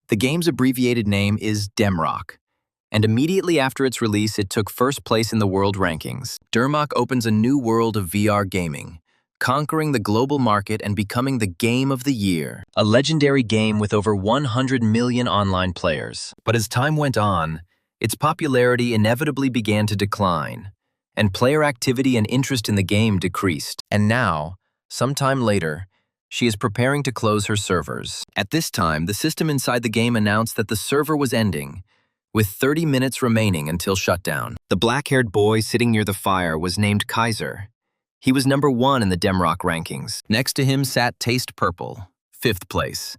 The game's abbreviated name is Demrock, and immediately after its release, it took first place in the world rankings. Demrock opens a new world of VR gaming, conquering the global market and becoming the game of the year, a legendary game with over 100 million online players. But as time went on, its popularity inevitably began to decline, and player activity and interest in the game decreased. And now, sometime later, she is preparing to close her servers. At this time, the system inside the game announced that the server was ending, with 30 minutes remaining until shutdown. The black-haired boy sitting near the fire was named Kaiser. He was number 1 in the Demrock rankings. Next to him sat Taste Purple, 5th place,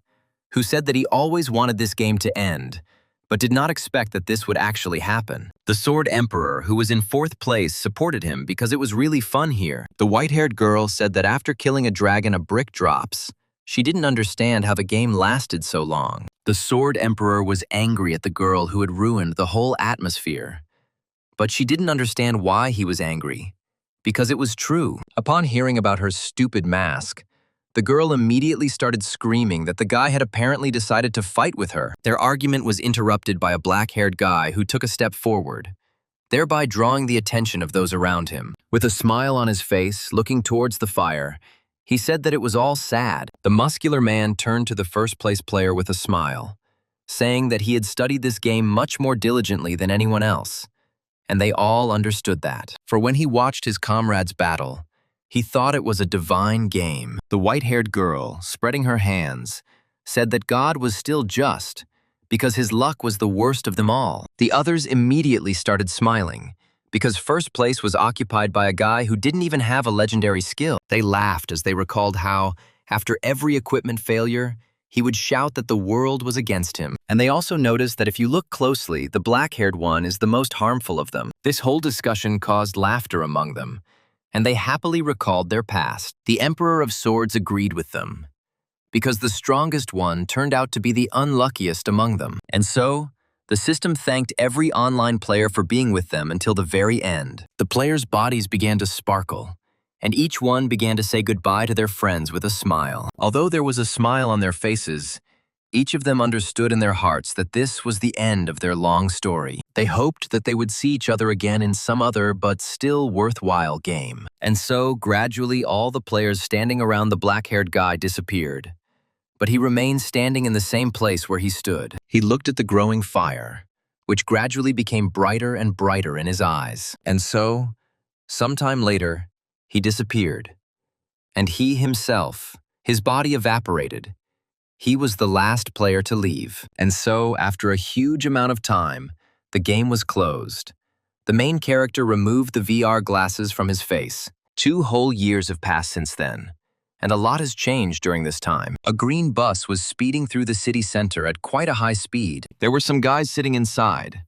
who said that he always wanted this game to end, but did not expect that this would actually happen. The Sword Emperor, who was in 4th place, supported him because it was really fun here. The white-haired girl said that after killing a dragon, a brick drops. She didn't understand how the game lasted so long. The Sword Emperor was angry at the girl who had ruined the whole atmosphere. But she didn't understand why he was angry, because it was true. Upon hearing about her stupid mask, the girl immediately started screaming that the guy had apparently decided to fight with her. Their argument was interrupted by a black-haired guy who took a step forward, thereby drawing the attention of those around him. With a smile on his face, looking towards the fire, he said that it was all sad. The muscular man turned to the first-place player with a smile, saying that he had studied this game much more diligently than anyone else, and they all understood that. For when he watched his comrades battle, he thought it was a divine game. The white-haired girl, spreading her hands, said that God was still just because his luck was the worst of them all. The others immediately started smiling, because first place was occupied by a guy who didn't even have a legendary skill. They laughed as they recalled how, after every equipment failure, he would shout that the world was against him. And they also noticed that if you look closely, the black-haired one is the most harmful of them. This whole discussion caused laughter among them, and they happily recalled their past. The Emperor of Swords agreed with them, because the strongest one turned out to be the unluckiest among them. And so, the system thanked every online player for being with them until the very end. The players' bodies began to sparkle, and each one began to say goodbye to their friends with a smile. Although there was a smile on their faces, each of them understood in their hearts that this was the end of their long story. They hoped that they would see each other again in some other but still worthwhile game. And so, gradually, all the players standing around the black-haired guy disappeared. But he remained standing in the same place where he stood. He looked at the growing fire, which gradually became brighter and brighter in his eyes. And so, sometime later, he disappeared. And he himself, his body evaporated. He was the last player to leave. And so, after a huge amount of time, the game was closed. The main character removed the VR glasses from his face. 2 whole years have passed since then, and a lot has changed during this time. A green bus was speeding through the city center at quite a high speed. There were some guys sitting inside,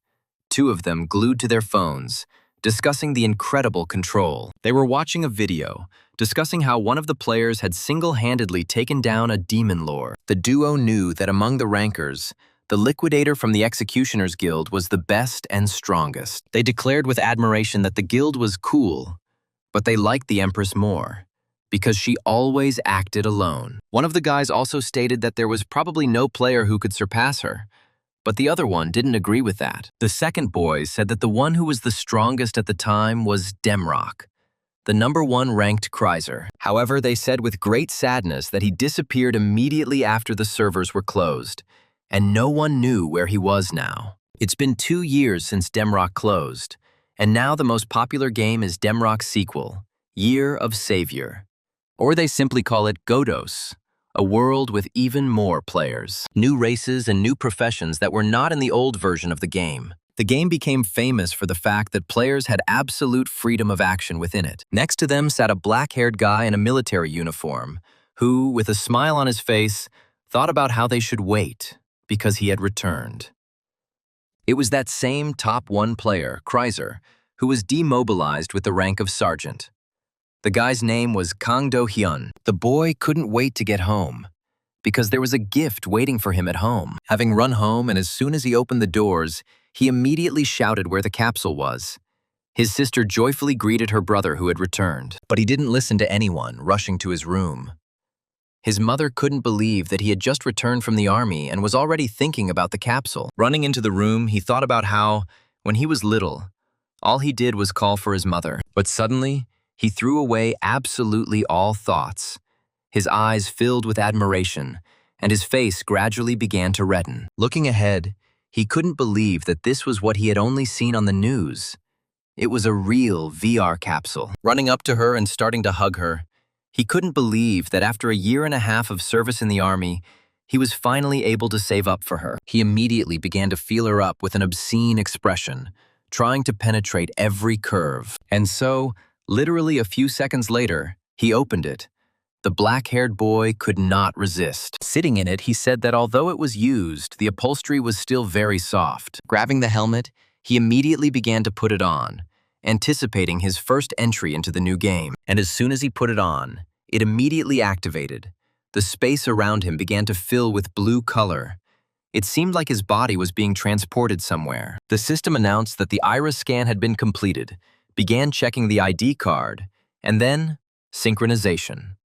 2 of them glued to their phones, discussing the incredible control. They were watching a video, discussing how one of the players had single-handedly taken down a demon lord. The duo knew that among the rankers, the liquidator from the Executioner's Guild was the best and strongest. They declared with admiration that the guild was cool, but they liked the Empress more, because she always acted alone. One of the guys also stated that there was probably no player who could surpass her, but the other one didn't agree with that. The second boy said that the one who was the strongest at the time was Demrock, the number 1 ranked Kaiser. However, they said with great sadness that he disappeared immediately after the servers were closed, and no one knew where he was now. It's been 2 years since Demrock closed, and now the most popular game is Demrock's sequel, Year of Savior. Or they simply call it Godos, a world with even more players, new races and new professions that were not in the old version of the game. The game became famous for the fact that players had absolute freedom of action within it. Next to them sat a black-haired guy in a military uniform, who, with a smile on his face, thought about how they should wait, because he had returned. It was that same top 1 player, Kaiser, who was demobilized with the rank of sergeant. The guy's name was Kang Do-hyun. The boy couldn't wait to get home, because there was a gift waiting for him at home. Having run home, and as soon as he opened the doors, he immediately shouted where the capsule was. His sister joyfully greeted her brother who had returned, but he didn't listen to anyone, rushing to his room. His mother couldn't believe that he had just returned from the army and was already thinking about the capsule. Running into the room, he thought about how, when he was little, all he did was call for his mother. But suddenly, he threw away absolutely all thoughts. His eyes filled with admiration, and his face gradually began to redden. Looking ahead, he couldn't believe that this was what he had only seen on the news. It was a real VR capsule. Running up to her and starting to hug her, he couldn't believe that after a year and a half of service in the army, he was finally able to save up for her. He immediately began to feel her up with an obscene expression, trying to penetrate every curve. And so, literally a few seconds later, he opened it. The black-haired boy could not resist. Sitting in it, he said that although it was used, the upholstery was still very soft. Grabbing the helmet, he immediately began to put it on, anticipating his first entry into the new game. And as soon as he put it on, it immediately activated. The space around him began to fill with blue color. It seemed like his body was being transported somewhere. The system announced that the iris scan had been completed, began checking the ID card, and then synchronization.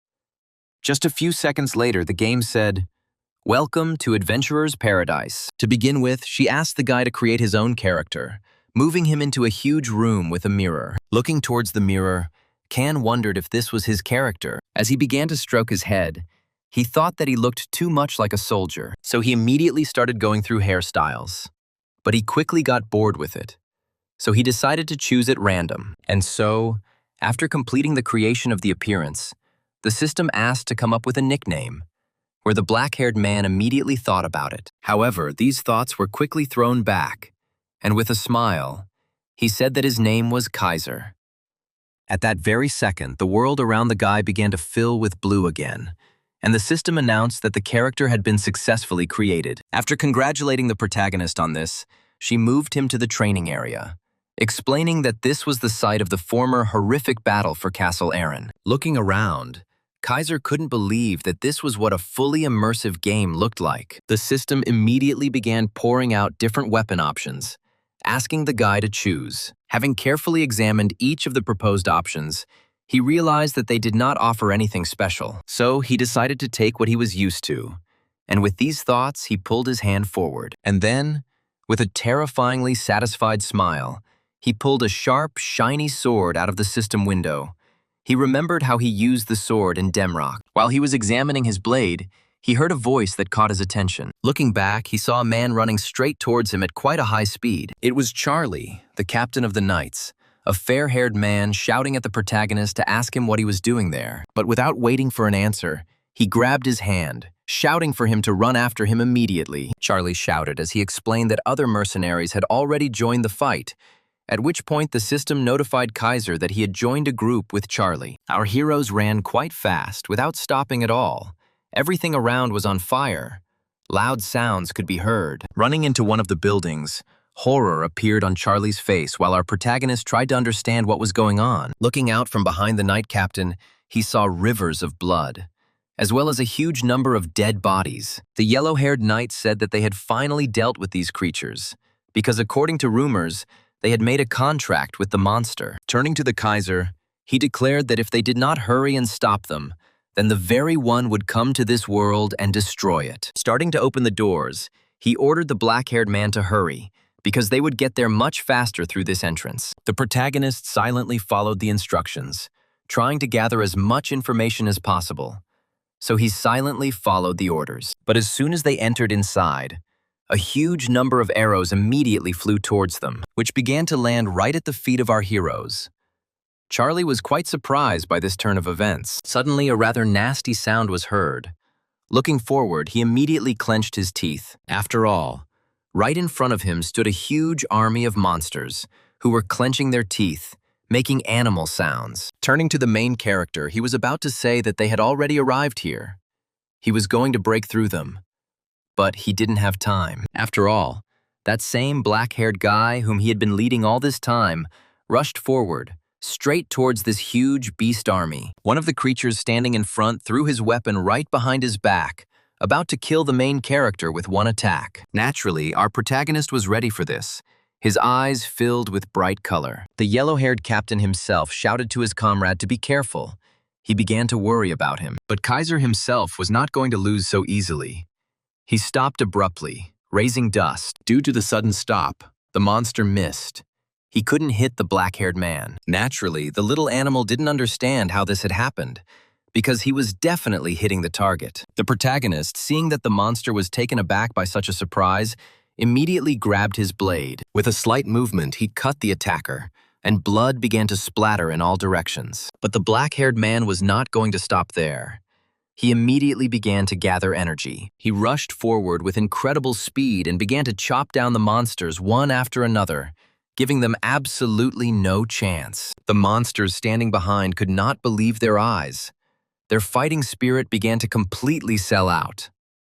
Just a few seconds later, the game said, "Welcome to Adventurer's Paradise." To begin with, she asked the guy to create his own character, moving him into a huge room with a mirror. Looking towards the mirror, Can wondered if this was his character. As he began to stroke his head, he thought that he looked too much like a soldier, so he immediately started going through hairstyles. But he quickly got bored with it, so he decided to choose at random. And so, after completing the creation of the appearance, the system asked to come up with a nickname, where the black-haired man immediately thought about it. However, these thoughts were quickly thrown back, and with a smile, he said that his name was Kaiser. At that very second, the world around the guy began to fill with blue again, and the system announced that the character had been successfully created. After congratulating the protagonist on this, she moved him to the training area, explaining that this was the site of the former horrific battle for Castle Aaron. Looking around, Kaiser couldn't believe that this was what a fully immersive game looked like. The system immediately began pouring out different weapon options, asking the guy to choose. Having carefully examined each of the proposed options, he realized that they did not offer anything special. So he decided to take what he was used to. And with these thoughts, he pulled his hand forward. And then, with a terrifyingly satisfied smile, he pulled a sharp, shiny sword out of the system window. He remembered how he used the sword in Demrock. While he was examining his blade, he heard a voice that caught his attention. Looking back, he saw a man running straight towards him at quite a high speed. It was Charlie, the captain of the Knights, a fair-haired man shouting at the protagonist to ask him what he was doing there. But without waiting for an answer, he grabbed his hand, shouting for him to run after him immediately. Charlie shouted as he explained that other mercenaries had already joined the fight, at which point the system notified Kaiser that he had joined a group with Charlie. Our heroes ran quite fast, without stopping at all. Everything around was on fire. Loud sounds could be heard. Running into one of the buildings, horror appeared on Charlie's face while our protagonist tried to understand what was going on. Looking out from behind the Knight Captain, he saw rivers of blood, as well as a huge number of dead bodies. The yellow-haired knight said that they had finally dealt with these creatures, because according to rumors, they had made a contract with the monster. Turning to the Kaiser, he declared that if they did not hurry and stop them, then the very one would come to this world and destroy it. Starting to open the doors, he ordered the black-haired man to hurry, because they would get there much faster through this entrance. The protagonist silently followed the instructions, trying to gather as much information as possible. So he silently followed the orders. But as soon as they entered inside, a huge number of arrows immediately flew towards them, which began to land right at the feet of our heroes. Charlie was quite surprised by this turn of events. Suddenly, a rather nasty sound was heard. Looking forward, he immediately clenched his teeth. After all, right in front of him stood a huge army of monsters who were clenching their teeth, making animal sounds. Turning to the main character, he was about to say that they had already arrived here. He was going to break through them. But he didn't have time. After all, that same black-haired guy whom he had been leading all this time rushed forward, straight towards this huge beast army. One of the creatures standing in front threw his weapon right behind his back, about to kill the main character with one attack. Naturally, our protagonist was ready for this, his eyes filled with bright color. The yellow-haired captain himself shouted to his comrade to be careful. He began to worry about him. But Kaiser himself was not going to lose so easily. He stopped abruptly, raising dust. Due to the sudden stop, the monster missed. He couldn't hit the black-haired man. Naturally, the little animal didn't understand how this had happened, because he was definitely hitting the target. The protagonist, seeing that the monster was taken aback by such a surprise, immediately grabbed his blade. With a slight movement, he cut the attacker, and blood began to splatter in all directions. But the black-haired man was not going to stop there. He immediately began to gather energy. He rushed forward with incredible speed and began to chop down the monsters one after another, giving them absolutely no chance. The monsters standing behind could not believe their eyes. Their fighting spirit began to completely sell out.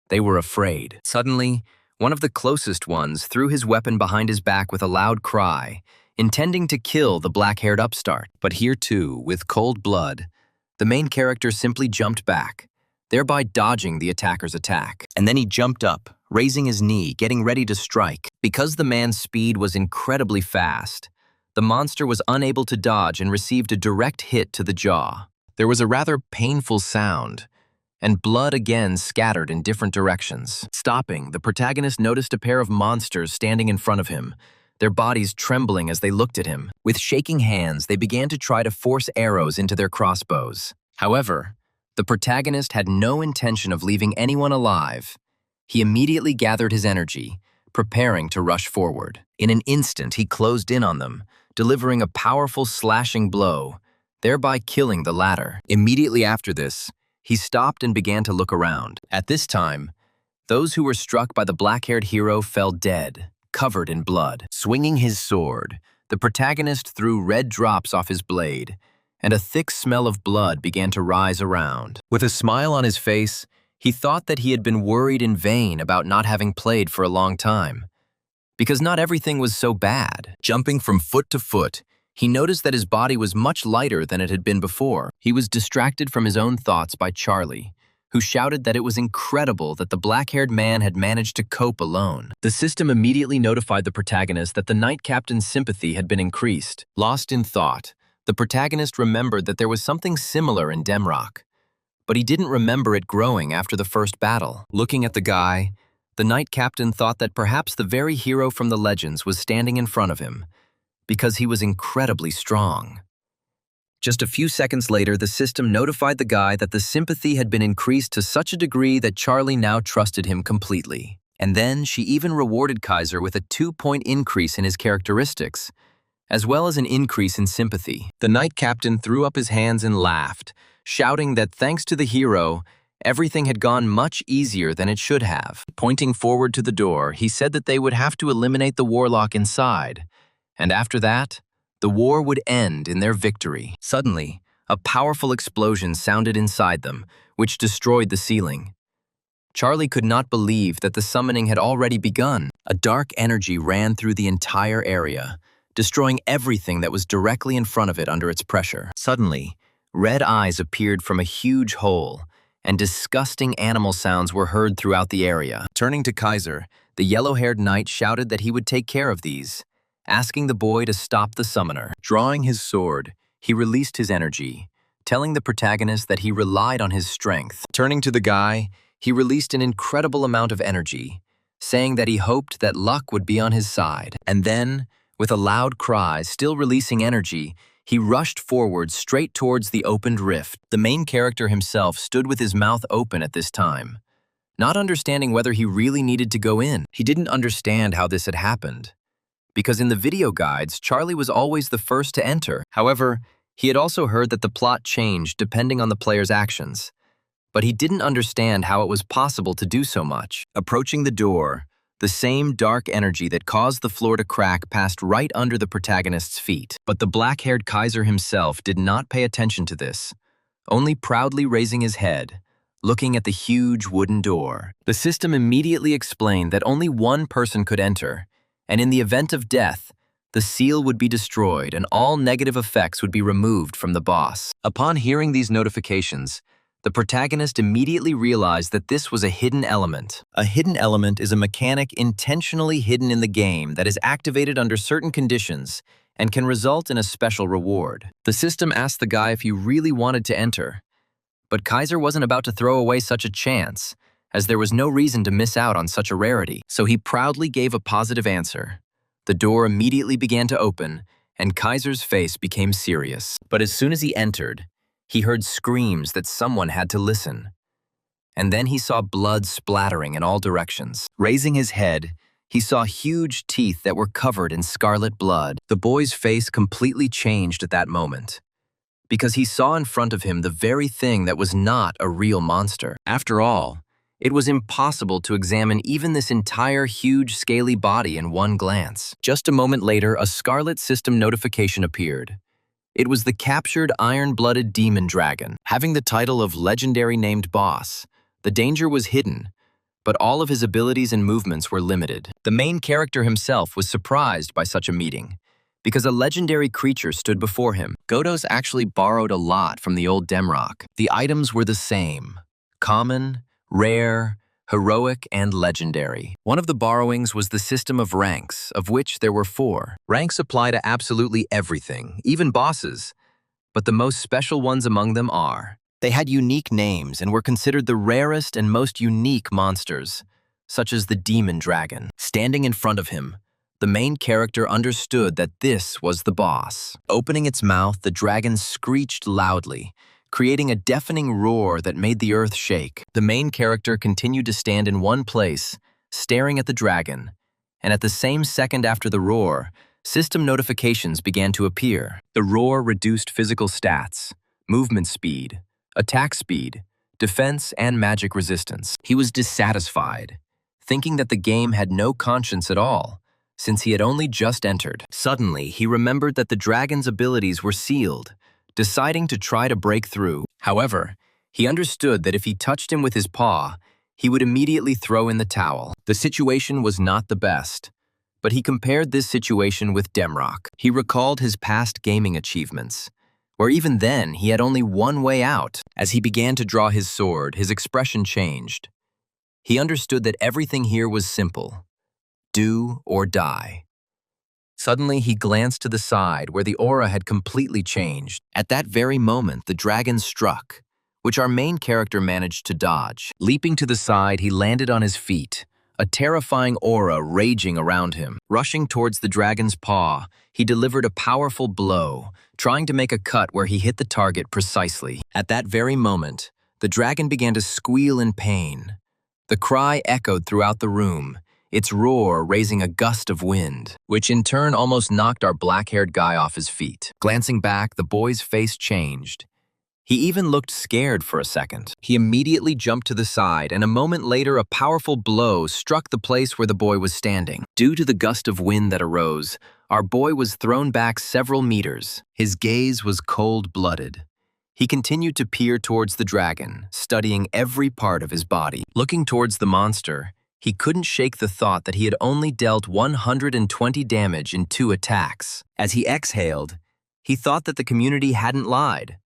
They were afraid. Suddenly, one of the closest ones threw his weapon behind his back with a loud cry, intending to kill the black-haired upstart. But here too, with cold blood, the main character simply jumped back, thereby dodging the attacker's attack. And then he jumped up, raising his knee, getting ready to strike. Because the man's speed was incredibly fast, the monster was unable to dodge and received a direct hit to the jaw. There was a rather painful sound, and blood again scattered in different directions. Stopping, the protagonist noticed a pair of monsters standing in front of him, their bodies trembling as they looked at him. With shaking hands, they began to try to force arrows into their crossbows. However, the protagonist had no intention of leaving anyone alive. He immediately gathered his energy, preparing to rush forward. In an instant, he closed in on them, delivering a powerful slashing blow, thereby killing the latter. Immediately after this, he stopped and began to look around. At this time, those who were struck by the black-haired hero fell dead, covered in blood. Swinging his sword, the protagonist threw red drops off his blade, and a thick smell of blood began to rise around. With a smile on his face, he thought that he had been worried in vain about not having played for a long time, because not everything was so bad. Jumping from foot to foot, he noticed that his body was much lighter than it had been before. He was distracted from his own thoughts by Charlie, who shouted that it was incredible that the black-haired man had managed to cope alone. The system immediately notified the protagonist that the Knight Captain's sympathy had been increased. Lost in thought, the protagonist remembered that there was something similar in Demrock, but he didn't remember it growing after the first battle. Looking at the guy, the Knight Captain thought that perhaps the very hero from the legends was standing in front of him, because he was incredibly strong. Just a few seconds later, the system notified the guy that the sympathy had been increased to such a degree that Charlie now trusted him completely. And then she even rewarded Kaiser with a 2-point increase in his characteristics, as well as an increase in sympathy. The Knight Captain threw up his hands and laughed, shouting that thanks to the hero, everything had gone much easier than it should have. Pointing forward to the door, he said that they would have to eliminate the warlock inside, and after that, the war would end in their victory. Suddenly, a powerful explosion sounded inside them, which destroyed the ceiling. Charlie could not believe that the summoning had already begun. A dark energy ran through the entire area, destroying everything that was directly in front of it under its pressure. Suddenly, red eyes appeared from a huge hole, and disgusting animal sounds were heard throughout the area. Turning to Kaiser, the yellow-haired knight shouted that he would take care of these, asking the boy to stop the summoner. Drawing his sword, he released his energy, telling the protagonist that he relied on his strength. Turning to the guy, he released an incredible amount of energy, saying that he hoped that luck would be on his side. And then, with a loud cry, still releasing energy, he rushed forward straight towards the opened rift. The main character himself stood with his mouth open at this time, not understanding whether he really needed to go in. He didn't understand how this had happened, because in the video guides, Charlie was always the first to enter. However, he had also heard that the plot changed depending on the player's actions, but he didn't understand how it was possible to do so much. Approaching the door, the same dark energy that caused the floor to crack passed right under the protagonist's feet. But the black-haired Kaiser himself did not pay attention to this, only proudly raising his head, looking at the huge wooden door. The system immediately explained that only one person could enter, and in the event of death, the seal would be destroyed and all negative effects would be removed from the boss. Upon hearing these notifications, the protagonist immediately realized that this was a hidden element. A hidden element is a mechanic intentionally hidden in the game that is activated under certain conditions and can result in a special reward. The system asked the guy if he really wanted to enter, but Kaiser wasn't about to throw away such a chance, as there was no reason to miss out on such a rarity. So he proudly gave a positive answer. The door immediately began to open, and Kaiser's face became serious. But as soon as he entered, he heard screams that someone had to listen. And then he saw blood splattering in all directions. Raising his head, he saw huge teeth that were covered in scarlet blood. The boy's face completely changed at that moment, because he saw in front of him the very thing that was not a real monster. After all, it was impossible to examine even this entire huge scaly body in one glance. Just a moment later, a scarlet system notification appeared. It was the captured iron-blooded demon dragon. Having the title of legendary named boss, the danger was hidden, but all of his abilities and movements were limited. The main character himself was surprised by such a meeting, because a legendary creature stood before him. Godos actually borrowed a lot from the old Demrock. The items were the same: common, rare, heroic, and legendary. One of the borrowings was the system of ranks, of which there were 4. Ranks apply to absolutely everything, even bosses, but the most special ones among them are: they had unique names and were considered the rarest and most unique monsters, such as the demon dragon. Standing in front of him, the main character understood that this was the boss. Opening its mouth, the dragon screeched loudly, creating a deafening roar that made the earth shake. The main character continued to stand in one place, staring at the dragon, and at the same second after the roar, system notifications began to appear. The roar reduced physical stats, movement speed, attack speed, defense, and magic resistance. He was dissatisfied, thinking that the game had no conscience at all, since he had only just entered. Suddenly, he remembered that the dragon's abilities were sealed, deciding to try to break through. However, he understood that if he touched him with his paw, he would immediately throw in the towel. The situation was not the best, but he compared this situation with Demrock. He recalled his past gaming achievements, where even then he had only one way out. As he began to draw his sword, his expression changed. He understood that everything here was simple: do or die. Suddenly, he glanced to the side where the aura had completely changed. At that very moment, the dragon struck, which our main character managed to dodge. Leaping to the side, he landed on his feet, a terrifying aura raging around him. Rushing towards the dragon's paw, he delivered a powerful blow, trying to make a cut where he hit the target precisely. At that very moment, the dragon began to squeal in pain. The cry echoed throughout the room, its roar raising a gust of wind, which in turn almost knocked our black-haired guy off his feet. Glancing back, the boy's face changed. He even looked scared for a second. He immediately jumped to the side, and a moment later, a powerful blow struck the place where the boy was standing. Due to the gust of wind that arose, our boy was thrown back several meters. His gaze was cold-blooded. He continued to peer towards the dragon, studying every part of his body. Looking towards the monster, he couldn't shake the thought that he had only dealt 120 damage in 2 attacks. As he exhaled, he thought that the community hadn't lied.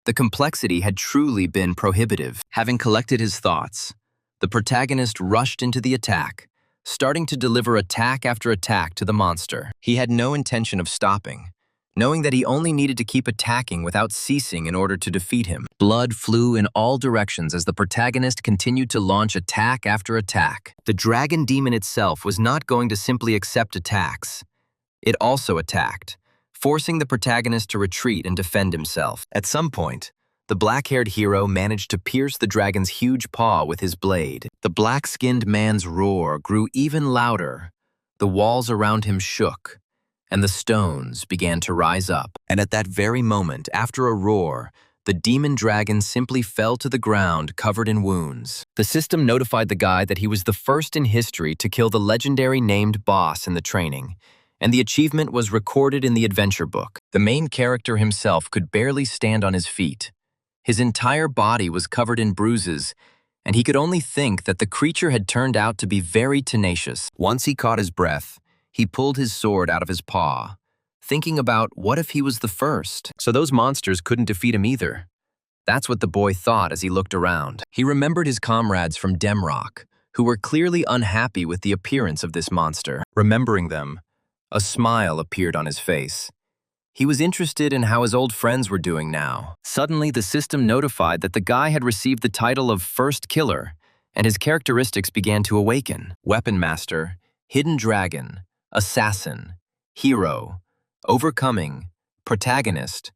The complexity had truly been prohibitive. Having collected his thoughts, the protagonist rushed into the attack, starting to deliver attack after attack to the monster. He had no intention of stopping, knowing that he only needed to keep attacking without ceasing in order to defeat him. Blood flew in all directions as the protagonist continued to launch attack after attack. The dragon demon itself was not going to simply accept attacks. It also attacked, forcing the protagonist to retreat and defend himself. At some point, the black-haired hero managed to pierce the dragon's huge paw with his blade. The black-skinned man's roar grew even louder. The walls around him shook, and the stones began to rise up. And at that very moment, after a roar, the demon dragon simply fell to the ground covered in wounds. The system notified the guy that he was the first in history to kill the legendary named boss in the training, and the achievement was recorded in the adventure book. The main character himself could barely stand on his feet. His entire body was covered in bruises, and he could only think that the creature had turned out to be very tenacious. Once he caught his breath, he pulled his sword out of his paw, thinking about what if he was the first. So those monsters couldn't defeat him either. That's what the boy thought as he looked around. He remembered his comrades from Demrock, who were clearly unhappy with the appearance of this monster. Remembering them, A smile appeared on his face. He was interested in how his old friends were doing now. Suddenly, the system notified that the guy had received the title of First Killer, and his characteristics began to awaken. Weapon Master, Hidden Dragon, Assassin, Hero, Overcoming, Protagonist.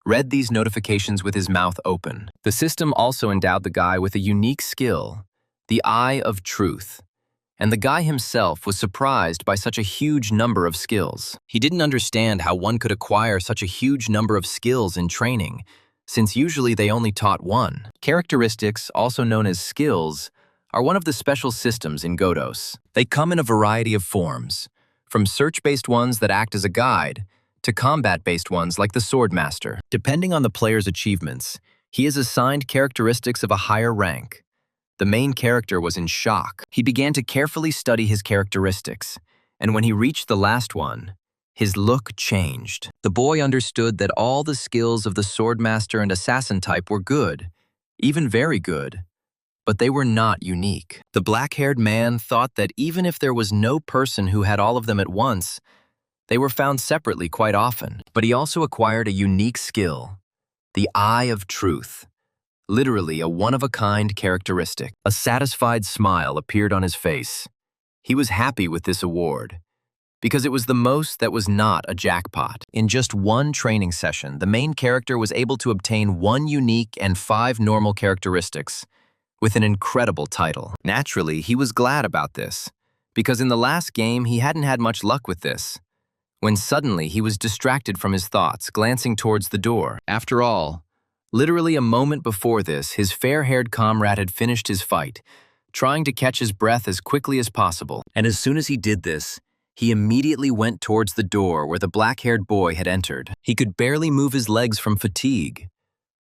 Read these notifications with his mouth open. The system also endowed the guy with a unique skill, the Eye of Truth. And the guy himself was surprised by such a huge number of skills. He didn't understand how one could acquire such a huge number of skills in training, since usually they only taught one. Characteristics, also known as skills, are one of the special systems in Godos. They come in a variety of forms, from search-based ones that act as a guide, to combat-based ones like the Swordmaster. Depending on the player's achievements, he is assigned characteristics of a higher rank. The main character was in shock. He began to carefully study his characteristics, and when he reached the last one, his look changed. The boy understood that all the skills of the Swordmaster and Assassin type were good, even very good, but they were not unique. The black-haired man thought that even if there was no person who had all of them at once, they were found separately quite often. But he also acquired a unique skill, the Eye of Truth. Literally a one-of-a-kind characteristic. A satisfied smile appeared on his face. He was happy with this award, because it was the most that was not a jackpot. In just one training session, the main character was able to obtain 1 unique and 5 normal characteristics, with an incredible title. Naturally, he was glad about this, because in the last game he hadn't had much luck with this, when suddenly he was distracted from his thoughts, glancing towards the door. After all, literally a moment before this, his fair-haired comrade had finished his fight, trying to catch his breath as quickly as possible. And as soon as he did this, he immediately went towards the door where the black-haired boy had entered. He could barely move his legs from fatigue.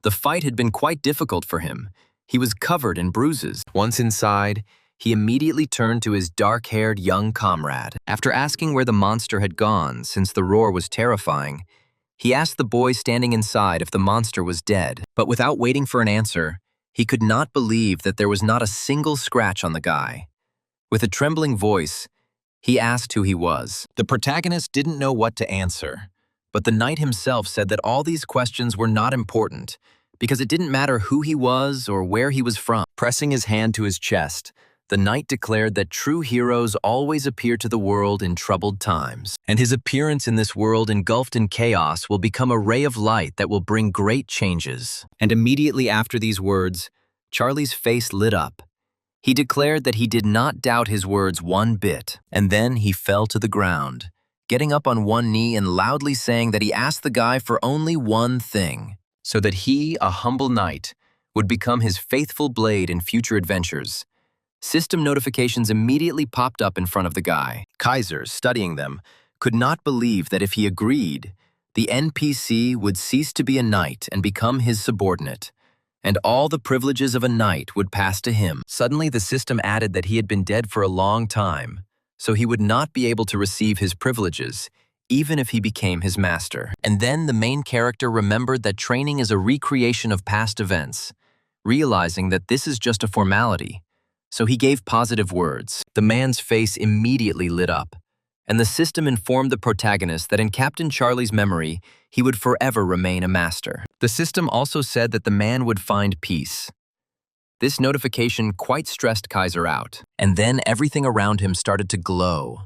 The fight had been quite difficult for him. He was covered in bruises. Once inside, he immediately turned to his dark-haired young comrade. After asking where the monster had gone, since the roar was terrifying, he asked the boy standing inside if the monster was dead. But without waiting for an answer, he could not believe that there was not a single scratch on the guy. With a trembling voice, he asked who he was. The protagonist didn't know what to answer, but the knight himself said that all these questions were not important, because it didn't matter who he was or where he was from. Pressing his hand to his chest, the knight declared that true heroes always appear to the world in troubled times, and his appearance in this world engulfed in chaos will become a ray of light that will bring great changes. And immediately after these words, Charlie's face lit up. He declared that he did not doubt his words one bit, and then he fell to the ground, getting up on one knee and loudly saying that he asked the guy for only one thing, so that he, a humble knight, would become his faithful blade in future adventures. System notifications immediately popped up in front of the guy. Kaiser, studying them, could not believe that if he agreed, the NPC would cease to be a knight and become his subordinate, and all the privileges of a knight would pass to him. Suddenly, the system added that he had been dead for a long time, so he would not be able to receive his privileges, even if he became his master. And then the main character remembered that training is a recreation of past events, realizing that this is just a formality. So he gave positive words. The man's face immediately lit up, and the system informed the protagonist that in Captain Charlie's memory, he would forever remain a master. The system also said that the man would find peace. This notification quite stressed Kaiser out, and then everything around him started to glow.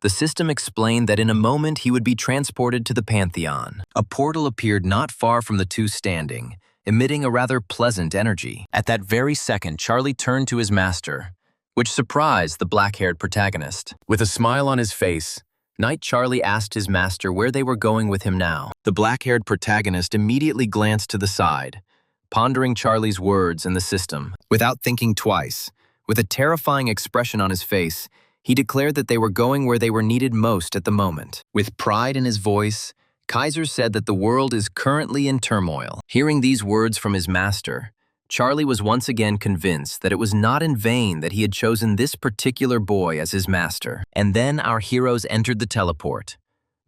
The system explained that in a moment he would be transported to the Pantheon. A portal appeared not far from the two standing, emitting a rather pleasant energy. At that very second, Charlie turned to his master, which surprised the black-haired protagonist. With a smile on his face, Knight Charlie asked his master where they were going with him now. The black-haired protagonist immediately glanced to the side, pondering Charlie's words and the system. Without thinking twice, with a terrifying expression on his face, he declared that they were going where they were needed most at the moment. With pride in his voice, Kaiser said that the world is currently in turmoil. Hearing these words from his master, Charlie was once again convinced that it was not in vain that he had chosen this particular boy as his master. And then our heroes entered the teleport.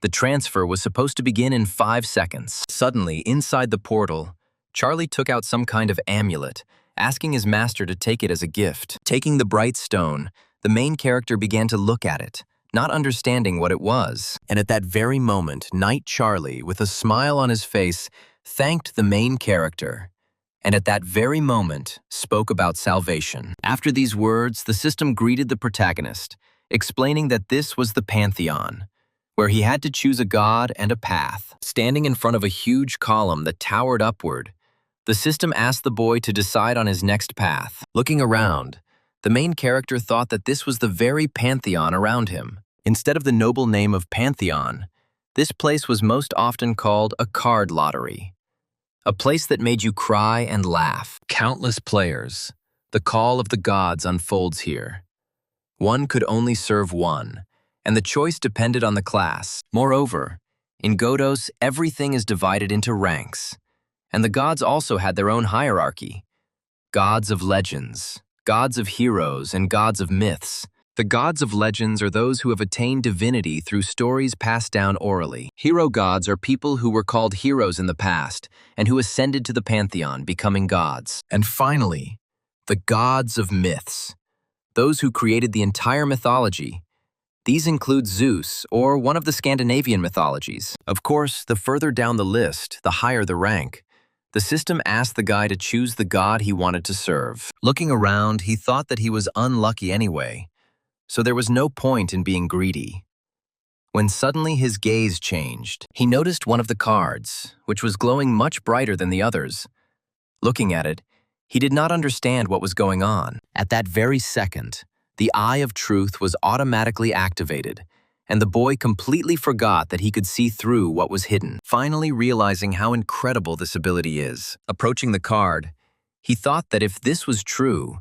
The transfer was supposed to begin in 5 seconds. Suddenly, inside the portal, Charlie took out some kind of amulet, asking his master to take it as a gift. Taking the bright stone, the main character began to look at it, not understanding what it was. And at that very moment, Knight Charlie, with a smile on his face, thanked the main character, and at that very moment spoke about salvation. After these words, the system greeted the protagonist, explaining that this was the Pantheon, where he had to choose a god and a path. Standing in front of a huge column that towered upward, the system asked the boy to decide on his next path. Looking around, the main character thought that this was the very Pantheon around him. Instead of the noble name of Pantheon, this place was most often called a card lottery. A place that made you cry and laugh. Countless players. The call of the gods unfolds here. One could only serve one, and the choice depended on the class. Moreover, in Godos, everything is divided into ranks, and the gods also had their own hierarchy. Gods of legends, gods of heroes, and gods of myths. The gods of legends are those who have attained divinity through stories passed down orally. Hero gods are people who were called heroes in the past and who ascended to the pantheon, becoming gods. And finally, the gods of myths, those who created the entire mythology. These include Zeus, or one of the Scandinavian mythologies. Of course, the further down the list, the higher the rank. The system asked the guy to choose the god he wanted to serve. Looking around, he thought that he was unlucky anyway, so there was no point in being greedy. When suddenly his gaze changed, he noticed one of the cards, which was glowing much brighter than the others. Looking at it, he did not understand what was going on. At that very second, the Eye of Truth was automatically activated, and the boy completely forgot that he could see through what was hidden. Finally realizing how incredible this ability is, approaching the card, he thought that if this was true,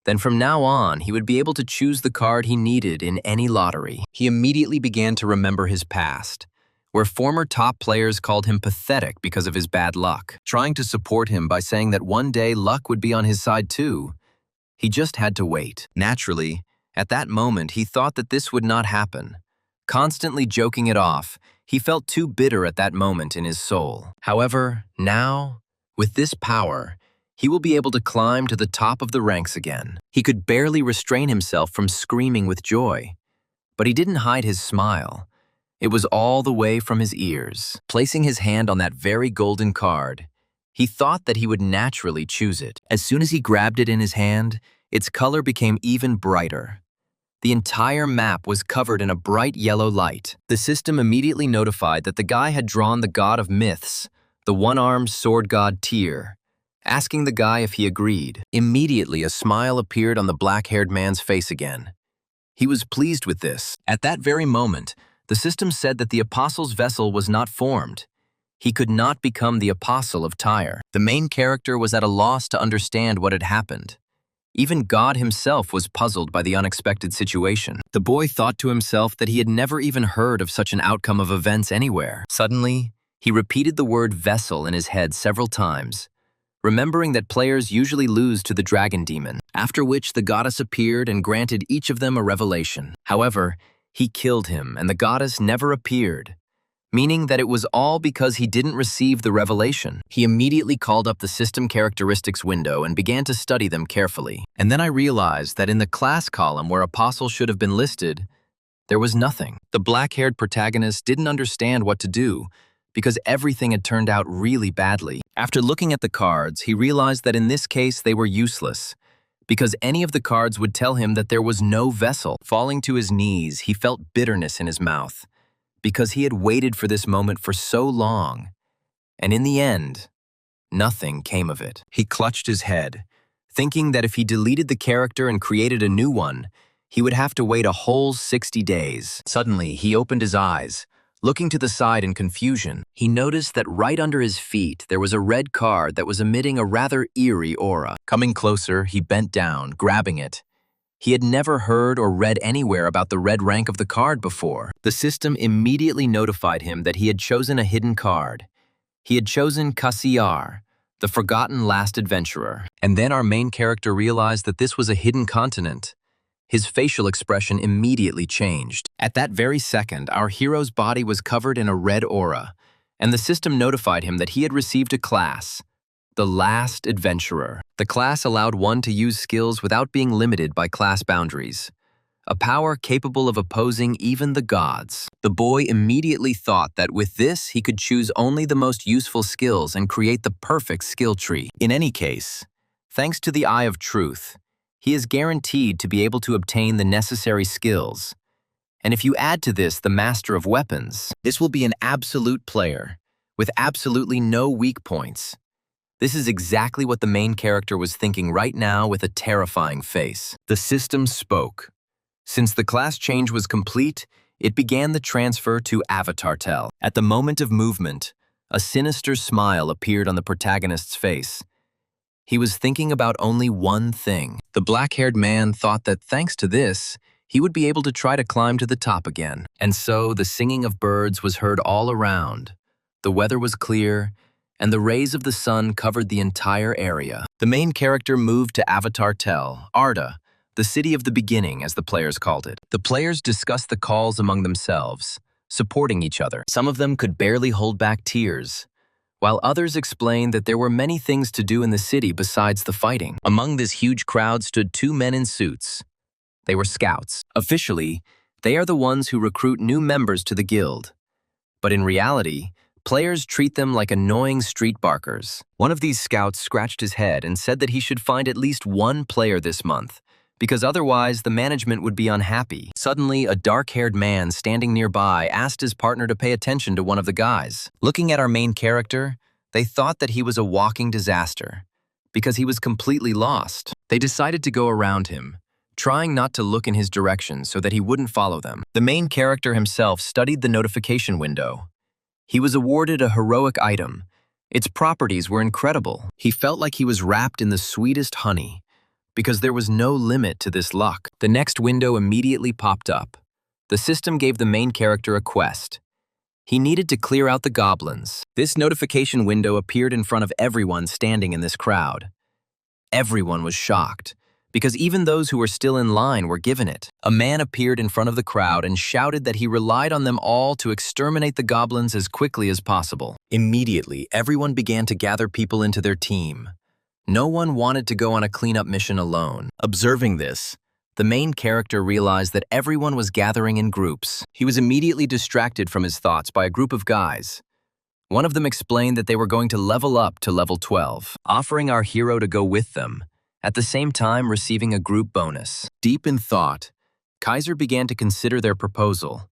then from now on he would be able to choose the card he needed in any lottery. He immediately began to remember his past, where former top players called him pathetic because of his bad luck, trying to support him by saying that one day luck would be on his side too. He just had to wait. Naturally, at that moment he thought that this would not happen. Constantly joking it off, he felt too bitter at that moment in his soul. However, now, with this power, he will be able to climb to the top of the ranks again. He could barely restrain himself from screaming with joy. But he didn't hide his smile. It was all the way from his ears. Placing his hand on that very golden card, he thought that he would naturally choose it. As soon as he grabbed it in his hand, its color became even brighter. The entire map was covered in a bright yellow light. The system immediately notified that the guy had drawn the god of myths, the one-armed sword god Tyr, asking the guy if he agreed. Immediately, a smile appeared on the black-haired man's face again. He was pleased with this. At that very moment, the system said that the apostle's vessel was not formed. He could not become the apostle of Tyr. The main character was at a loss to understand what had happened. Even God himself was puzzled by the unexpected situation. The boy thought to himself that he had never even heard of such an outcome of events anywhere. Suddenly, he repeated the word vessel in his head several times, remembering that players usually lose to the dragon demon, after which the goddess appeared and granted each of them a revelation. However, he killed him and the goddess never appeared, meaning that it was all because he didn't receive the revelation. He immediately called up the system characteristics window and began to study them carefully. And then I realized that in the class column where apostle should have been listed, there was nothing. The black-haired protagonist didn't understand what to do, because everything had turned out really badly. After looking at the cards, he realized that in this case they were useless, because any of the cards would tell him that there was no vessel. Falling to his knees, he felt bitterness in his mouth, because he had waited for this moment for so long, and in the end, nothing came of it. He clutched his head, thinking that if he deleted the character and created a new one, he would have to wait a whole 60 days. Suddenly, he opened his eyes. Looking to the side in confusion, he noticed that right under his feet there was a red card that was emitting a rather eerie aura. Coming closer, he bent down, grabbing it. He had never heard or read anywhere about the red rank of the card before. The system immediately notified him that he had chosen a hidden card. He had chosen Cassiar, the forgotten last adventurer. And then our main character realized that this was a hidden continent. His facial expression immediately changed. At that very second, our hero's body was covered in a red aura, and the system notified him that he had received a class, the Last Adventurer. The class allowed one to use skills without being limited by class boundaries. a power capable of opposing even the gods. The boy immediately thought that with this he could choose only the most useful skills and create the perfect skill tree. In any case, thanks to the Eye of Truth, he is guaranteed to be able to obtain the necessary skills. And if you add to this the Master of Weapons, this will be an absolute player, with absolutely no weak points. This is exactly what the main character was thinking right now with a terrifying face. The system spoke. Since the class change was complete, it began the transfer to Avatar Tell. At the moment of movement, a sinister smile appeared on the protagonist's face. He was thinking about only one thing. The black-haired man thought that thanks to this, he would be able to try to climb to the top again. And so the singing of birds was heard all around. The weather was clear, and the rays of the sun covered the entire area. The main character moved to Avatar Tell, Arda, the city of the beginning, as the players called it. The players discussed the calls among themselves, supporting each other. Some of them could barely hold back tears, while others explained that there were many things to do in the city besides the fighting. Among this huge crowd stood two men in suits. They were scouts. Officially, they are the ones who recruit new members to the guild. But in reality, players treat them like annoying street barkers. One of these scouts scratched his head and said that he should find at least one player this month, because otherwise the management would be unhappy. Suddenly, a dark-haired man standing nearby asked his partner to pay attention to one of the guys. Looking at our main character, they thought that he was a walking disaster, because he was completely lost. They decided to go around him, trying not to look in his direction so that he wouldn't follow them. The main character himself studied the notification window. He was awarded a heroic item. Its properties were incredible. He felt like he was wrapped in the sweetest honey, because there was no limit to this luck. The next window immediately popped up. The system gave the main character a quest. He needed to clear out the goblins. This notification window appeared in front of everyone standing in this crowd. Everyone was shocked, because even those who were still in line were given it. A man appeared in front of the crowd and shouted that he relied on them all to exterminate the goblins as quickly as possible. Immediately, everyone began to gather people into their team. No one wanted to go on a cleanup mission alone. Observing this, the main character realized that everyone was gathering in groups. He was immediately distracted from his thoughts by a group of guys. One of them explained that they were going to level up to level 12, offering our hero to go with them, at the same time receiving a group bonus. Deep in thought, Kaiser began to consider their proposal,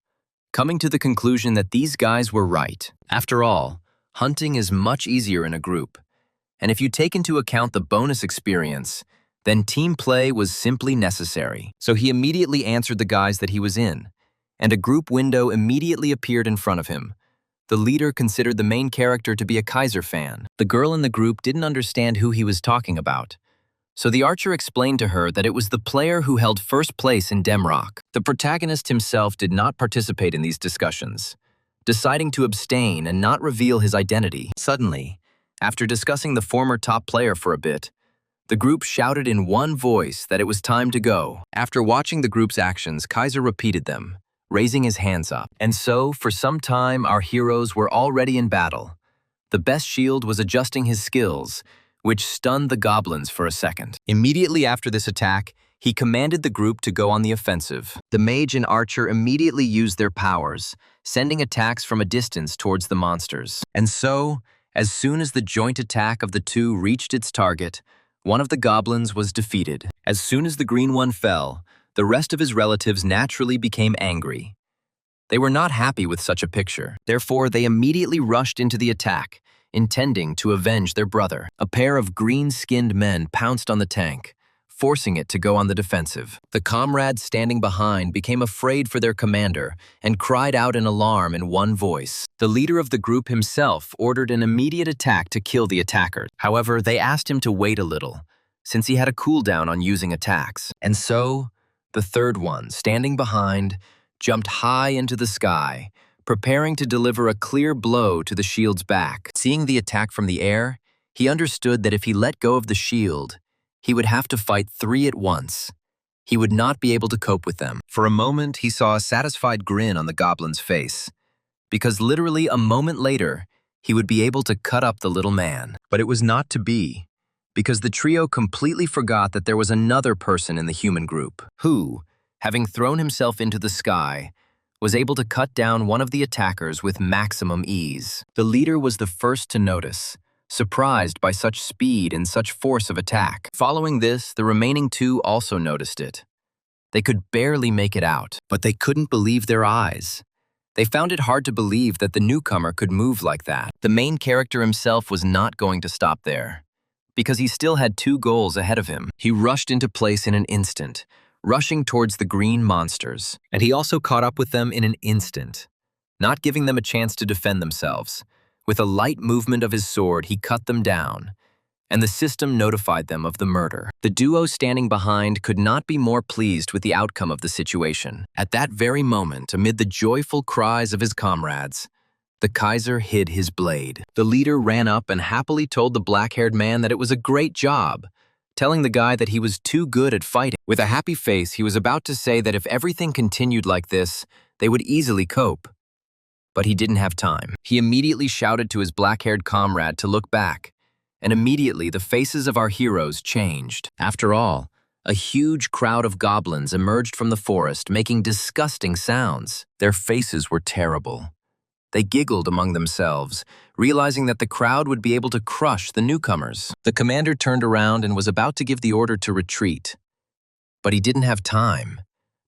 coming to the conclusion that these guys were right. After all, hunting is much easier in a group. And if you take into account the bonus experience, then team play was simply necessary. So he immediately answered the guys that he was in, and a group window immediately appeared in front of him. The leader considered the main character to be a Kaiser fan. The girl in the group didn't understand who he was talking about, so the archer explained to her that it was the player who held first place in Demrock. The protagonist himself did not participate in these discussions, deciding to abstain and not reveal his identity. Suddenly, after discussing the former top player for a bit, the group shouted in one voice that it was time to go. After watching the group's actions, Kaiser repeated them, raising his hands up. And so, for some time, our heroes were already in battle. The best shield was adjusting his skills, which stunned the goblins for a second. Immediately after this attack, he commanded the group to go on the offensive. The mage and archer immediately used their powers, sending attacks from a distance towards the monsters. And so, as soon as the joint attack of the two reached its target, one of the goblins was defeated. As soon as the green one fell, the rest of his relatives naturally became angry. They were not happy with such a picture. Therefore, they immediately rushed into the attack, intending to avenge their brother. A pair of green-skinned men pounced on the tank, forcing it to go on the defensive. The comrades standing behind became afraid for their commander and cried out in alarm in one voice. The leader of the group himself ordered an immediate attack to kill the attacker. However, they asked him to wait a little, since he had a cooldown on using attacks. And so, the third one, standing behind, jumped high into the sky, preparing to deliver a clear blow to the shield's back. Seeing the attack from the air, he understood that if he let go of the shield, he would have to fight 3 at once. He would not be able to cope with them. For a moment, he saw a satisfied grin on the goblin's face, because literally a moment later, he would be able to cut up the little man. But it was not to be, because the trio completely forgot that there was another person in the human group, who, having thrown himself into the sky, was able to cut down one of the attackers with maximum ease. The leader was the first to notice, surprised by such speed and such force of attack. Following this, the remaining two also noticed it. They could barely make it out, but they couldn't believe their eyes. They found it hard to believe that the newcomer could move like that. The main character himself was not going to stop there, because he still had two goals ahead of him. He rushed into place in an instant, rushing towards the green monsters, and he also caught up with them in an instant, not giving them a chance to defend themselves. With a light movement of his sword, he cut them down, and the system notified them of the murder. The duo standing behind could not be more pleased with the outcome of the situation. At that very moment, amid the joyful cries of his comrades, the Kaiser hid his blade. The leader ran up and happily told the black-haired man that it was a great job, telling the guy that he was too good at fighting. With a happy face, he was about to say that if everything continued like this, they would easily cope. But he didn't have time. He immediately shouted to his black-haired comrade to look back, and immediately the faces of our heroes changed. After all, a huge crowd of goblins emerged from the forest, making disgusting sounds. Their faces were terrible. They giggled among themselves, realizing that the crowd would be able to crush the newcomers. The commander turned around and was about to give the order to retreat. But he didn't have time,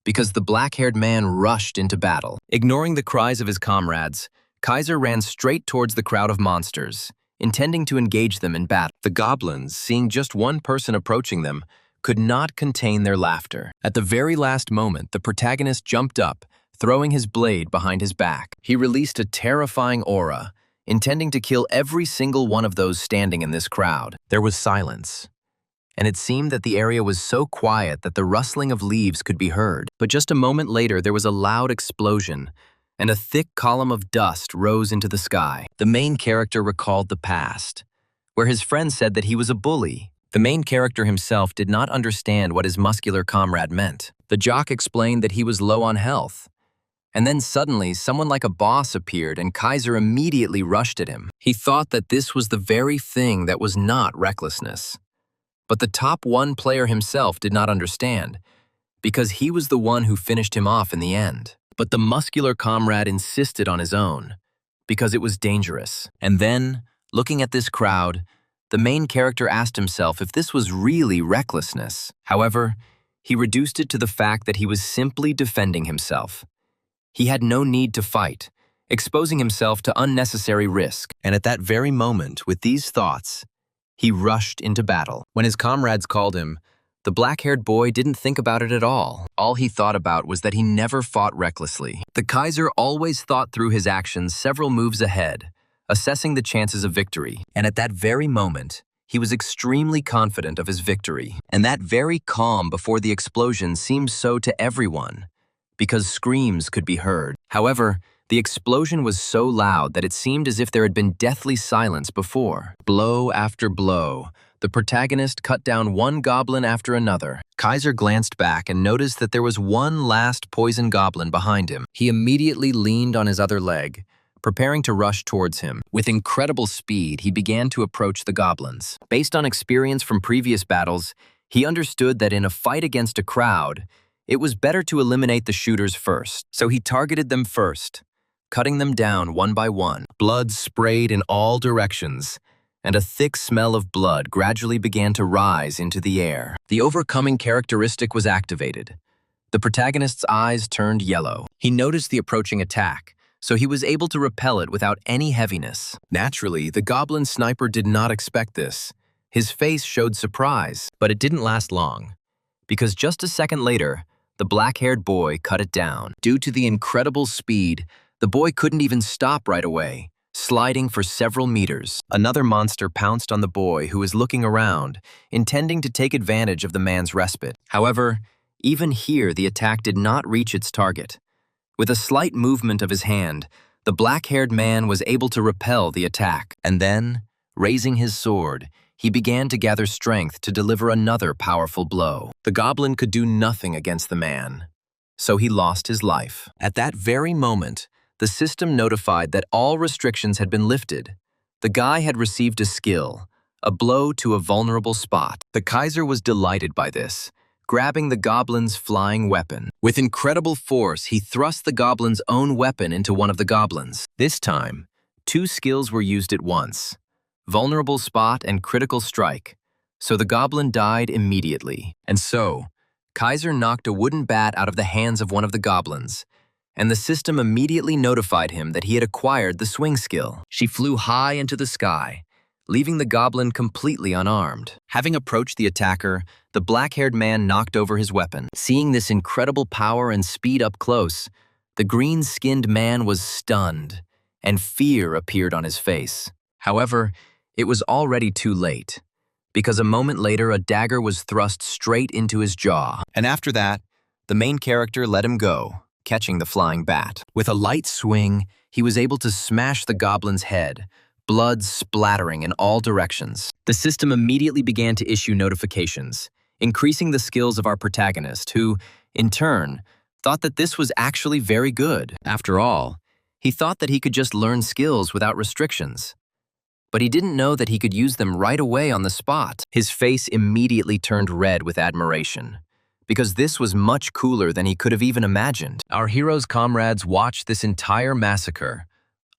because the black-haired man rushed into battle. Ignoring the cries of his comrades, Kaiser ran straight towards the crowd of monsters, intending to engage them in battle. The goblins, seeing just one person approaching them, could not contain their laughter. At the very last moment, the protagonist jumped up, throwing his blade behind his back. He released a terrifying aura, intending to kill every single one of those standing in this crowd. There was silence, and it seemed that the area was so quiet that the rustling of leaves could be heard. But just a moment later, there was a loud explosion, and a thick column of dust rose into the sky. The main character recalled the past, where his friend said that he was a bully. The main character himself did not understand what his muscular comrade meant. The jock explained that he was low on health. And then suddenly, someone like a boss appeared and Kaiser immediately rushed at him. He thought that this was the very thing that was not recklessness. But the top one player himself did not understand, because he was the one who finished him off in the end. But the muscular comrade insisted on his own, because it was dangerous. And then, looking at this crowd, the main character asked himself if this was really recklessness. However, he reduced it to the fact that he was simply defending himself. He had no need to fight, exposing himself to unnecessary risk. And at that very moment, with these thoughts, he rushed into battle. When his comrades called him, the black-haired boy didn't think about it at all. All he thought about was that he never fought recklessly. The Kaiser always thought through his actions several moves ahead, assessing the chances of victory. And at that very moment, he was extremely confident of his victory. And that very calm before the explosion seemed so to everyone, because screams could be heard. However, the explosion was so loud that it seemed as if there had been deathly silence before. Blow after blow, the protagonist cut down one goblin after another. Kaiser glanced back and noticed that there was one last poison goblin behind him. He immediately leaned on his other leg, preparing to rush towards him. With incredible speed, he began to approach the goblins. Based on experience from previous battles, he understood that in a fight against a crowd, it was better to eliminate the shooters first. So he targeted them first, cutting them down one by one. Blood sprayed in all directions, and a thick smell of blood gradually began to rise into the air. The overcoming characteristic was activated. The protagonist's eyes turned yellow. He noticed the approaching attack, so he was able to repel it without any heaviness. Naturally, the goblin sniper did not expect this. His face showed surprise, but it didn't last long, because just a second later, the black-haired boy cut it down. Due to the incredible speed, the boy couldn't even stop right away, sliding for several meters. Another monster pounced on the boy who was looking around, intending to take advantage of the man's respite. However, even here the attack did not reach its target. With a slight movement of his hand, the black-haired man was able to repel the attack. And then, raising his sword, he began to gather strength to deliver another powerful blow. The goblin could do nothing against the man, so he lost his life. At that very moment, the system notified that all restrictions had been lifted. The guy had received a skill, a blow to a vulnerable spot. The Kaiser was delighted by this, grabbing the goblin's flying weapon. With incredible force, he thrust the goblin's own weapon into one of the goblins. This time, two skills were used at once: vulnerable spot and critical strike, so the goblin died immediately. And so, Kaiser knocked a wooden bat out of the hands of one of the goblins, and the system immediately notified him that he had acquired the swing skill. She flew high into the sky, leaving the goblin completely unarmed. Having approached the attacker, the black-haired man knocked over his weapon. Seeing this incredible power and speed up close, the green-skinned man was stunned, and fear appeared on his face. However, it was already too late, because a moment later a dagger was thrust straight into his jaw. And after that, the main character let him go, catching the flying bat. With a light swing, he was able to smash the goblin's head, blood splattering in all directions. The system immediately began to issue notifications, increasing the skills of our protagonist, who, in turn, thought that this was actually very good. After all, he thought that he could just learn skills without restrictions. But he didn't know that he could use them right away on the spot. His face immediately turned red with admiration, because this was much cooler than he could have even imagined. Our hero's comrades watched this entire massacre,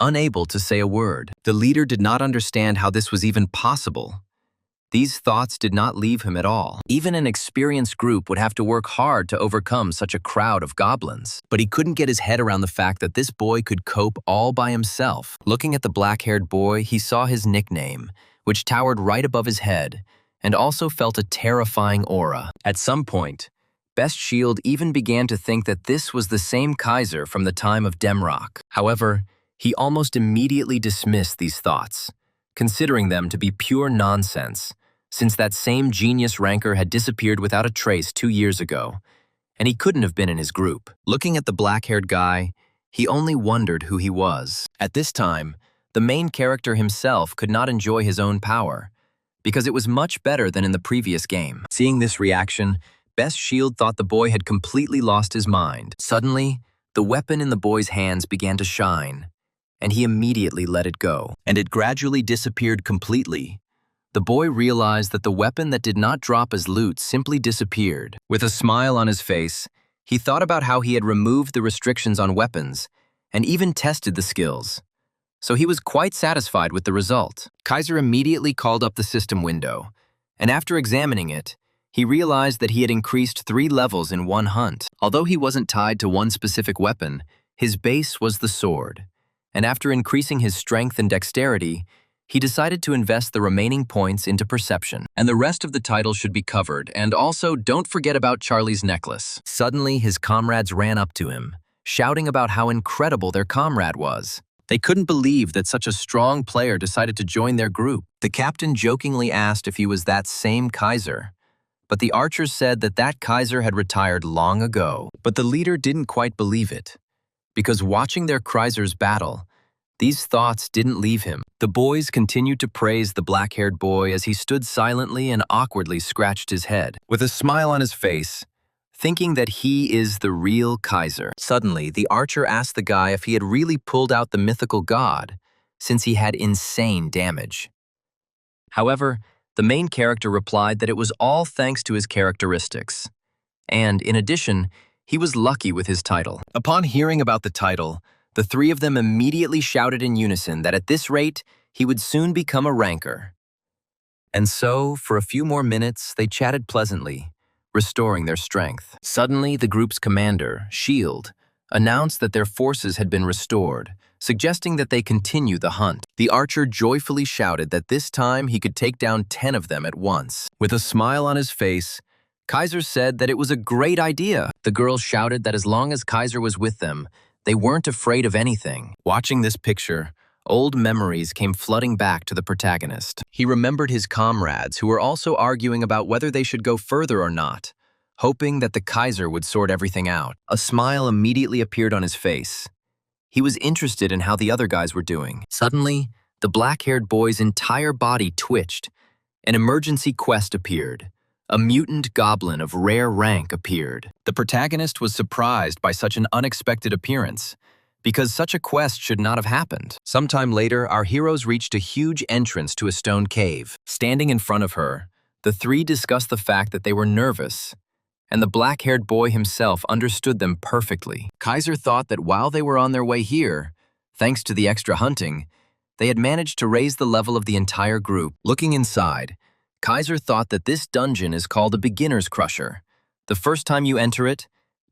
unable to say a word. The leader did not understand how this was even possible. These thoughts did not leave him at all. Even an experienced group would have to work hard to overcome such a crowd of goblins. But he couldn't get his head around the fact that this boy could cope all by himself. Looking at the black-haired boy, he saw his nickname, which towered right above his head, and also felt a terrifying aura. At some point, Best Shield even began to think that this was the same Kaiser from the time of Demrock. However, he almost immediately dismissed these thoughts, considering them to be pure nonsense, since that same genius ranker had disappeared without a trace 2 years ago, and he couldn't have been in his group. Looking at the black-haired guy, he only wondered who he was. At this time, the main character himself could not enjoy his own power, because it was much better than in the previous game. Seeing this reaction, Best Shield thought the boy had completely lost his mind. Suddenly, the weapon in the boy's hands began to shine, and he immediately let it go, and it gradually disappeared completely. The boy realized that the weapon that did not drop as loot simply disappeared. With a smile on his face, he thought about how he had removed the restrictions on weapons and even tested the skills. So he was quite satisfied with the result. Kaiser immediately called up the system window, and after examining it, he realized that he had increased 3 levels in one hunt. Although he wasn't tied to one specific weapon, his base was the sword. And after increasing his strength and dexterity, he decided to invest the remaining points into perception. And the rest of the title should be covered, and also don't forget about Charlie's necklace. Suddenly, his comrades ran up to him, shouting about how incredible their comrade was. They couldn't believe that such a strong player decided to join their group. The captain jokingly asked if he was that same Kaiser, but the archers said that that Kaiser had retired long ago. But the leader didn't quite believe it, because watching their Kaisers battle, these thoughts didn't leave him. The boys continued to praise the black-haired boy as he stood silently and awkwardly scratched his head, with a smile on his face, thinking that he is the real Kaiser. Suddenly, the archer asked the guy if he had really pulled out the mythical god, since he had insane damage. However, the main character replied that it was all thanks to his characteristics. And, in addition, he was lucky with his title. Upon hearing about the title, the 3 of them immediately shouted in unison that at this rate, he would soon become a ranker. And so, for a few more minutes, they chatted pleasantly, restoring their strength. Suddenly, the group's commander, Shield, announced that their forces had been restored, suggesting that they continue the hunt. The archer joyfully shouted that this time he could take down 10 of them at once. With a smile on his face, Kaiser said that it was a great idea. The girls shouted that as long as Kaiser was with them, they weren't afraid of anything. Watching this picture, old memories came flooding back to the protagonist. He remembered his comrades who were also arguing about whether they should go further or not, hoping that the Kaiser would sort everything out. A smile immediately appeared on his face. He was interested in how the other guys were doing. Suddenly, the black-haired boy's entire body twitched. An emergency quest appeared. A mutant goblin of rare rank appeared. The protagonist was surprised by such an unexpected appearance, because such a quest should not have happened. Sometime later, our heroes reached a huge entrance to a stone cave. Standing in front of her, the 3 discussed the fact that they were nervous, and the black-haired boy himself understood them perfectly. Kaiser thought that while they were on their way here, thanks to the extra hunting, they had managed to raise the level of the entire group. Looking inside, Kaiser thought that this dungeon is called a beginner's crusher. The first time you enter it,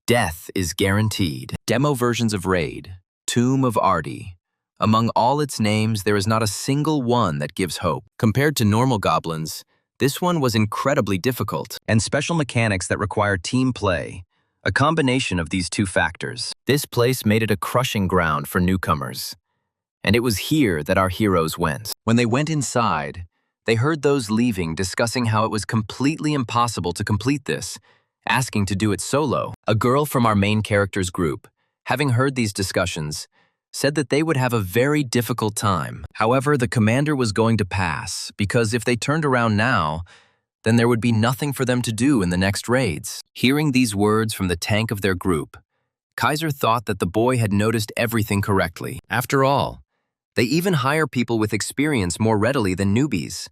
death is guaranteed. Demo versions of Raid, Tomb of Ardi. Among all its names, there is not a single one that gives hope. Compared to normal goblins, this one was incredibly difficult, and special mechanics that require team play. A combination of these two factors. This place made it a crushing ground for newcomers. And it was here that our heroes went. When they went inside, they heard those leaving discussing how it was completely impossible to complete this, asking to do it solo. A girl from our main character's group, having heard these discussions, said that they would have a very difficult time. However, the commander was going to pass, because if they turned around now, then there would be nothing for them to do in the next raids. Hearing these words from the tank of their group, Kaiser thought that the boy had noticed everything correctly. After all, they even hire people with experience more readily than newbies.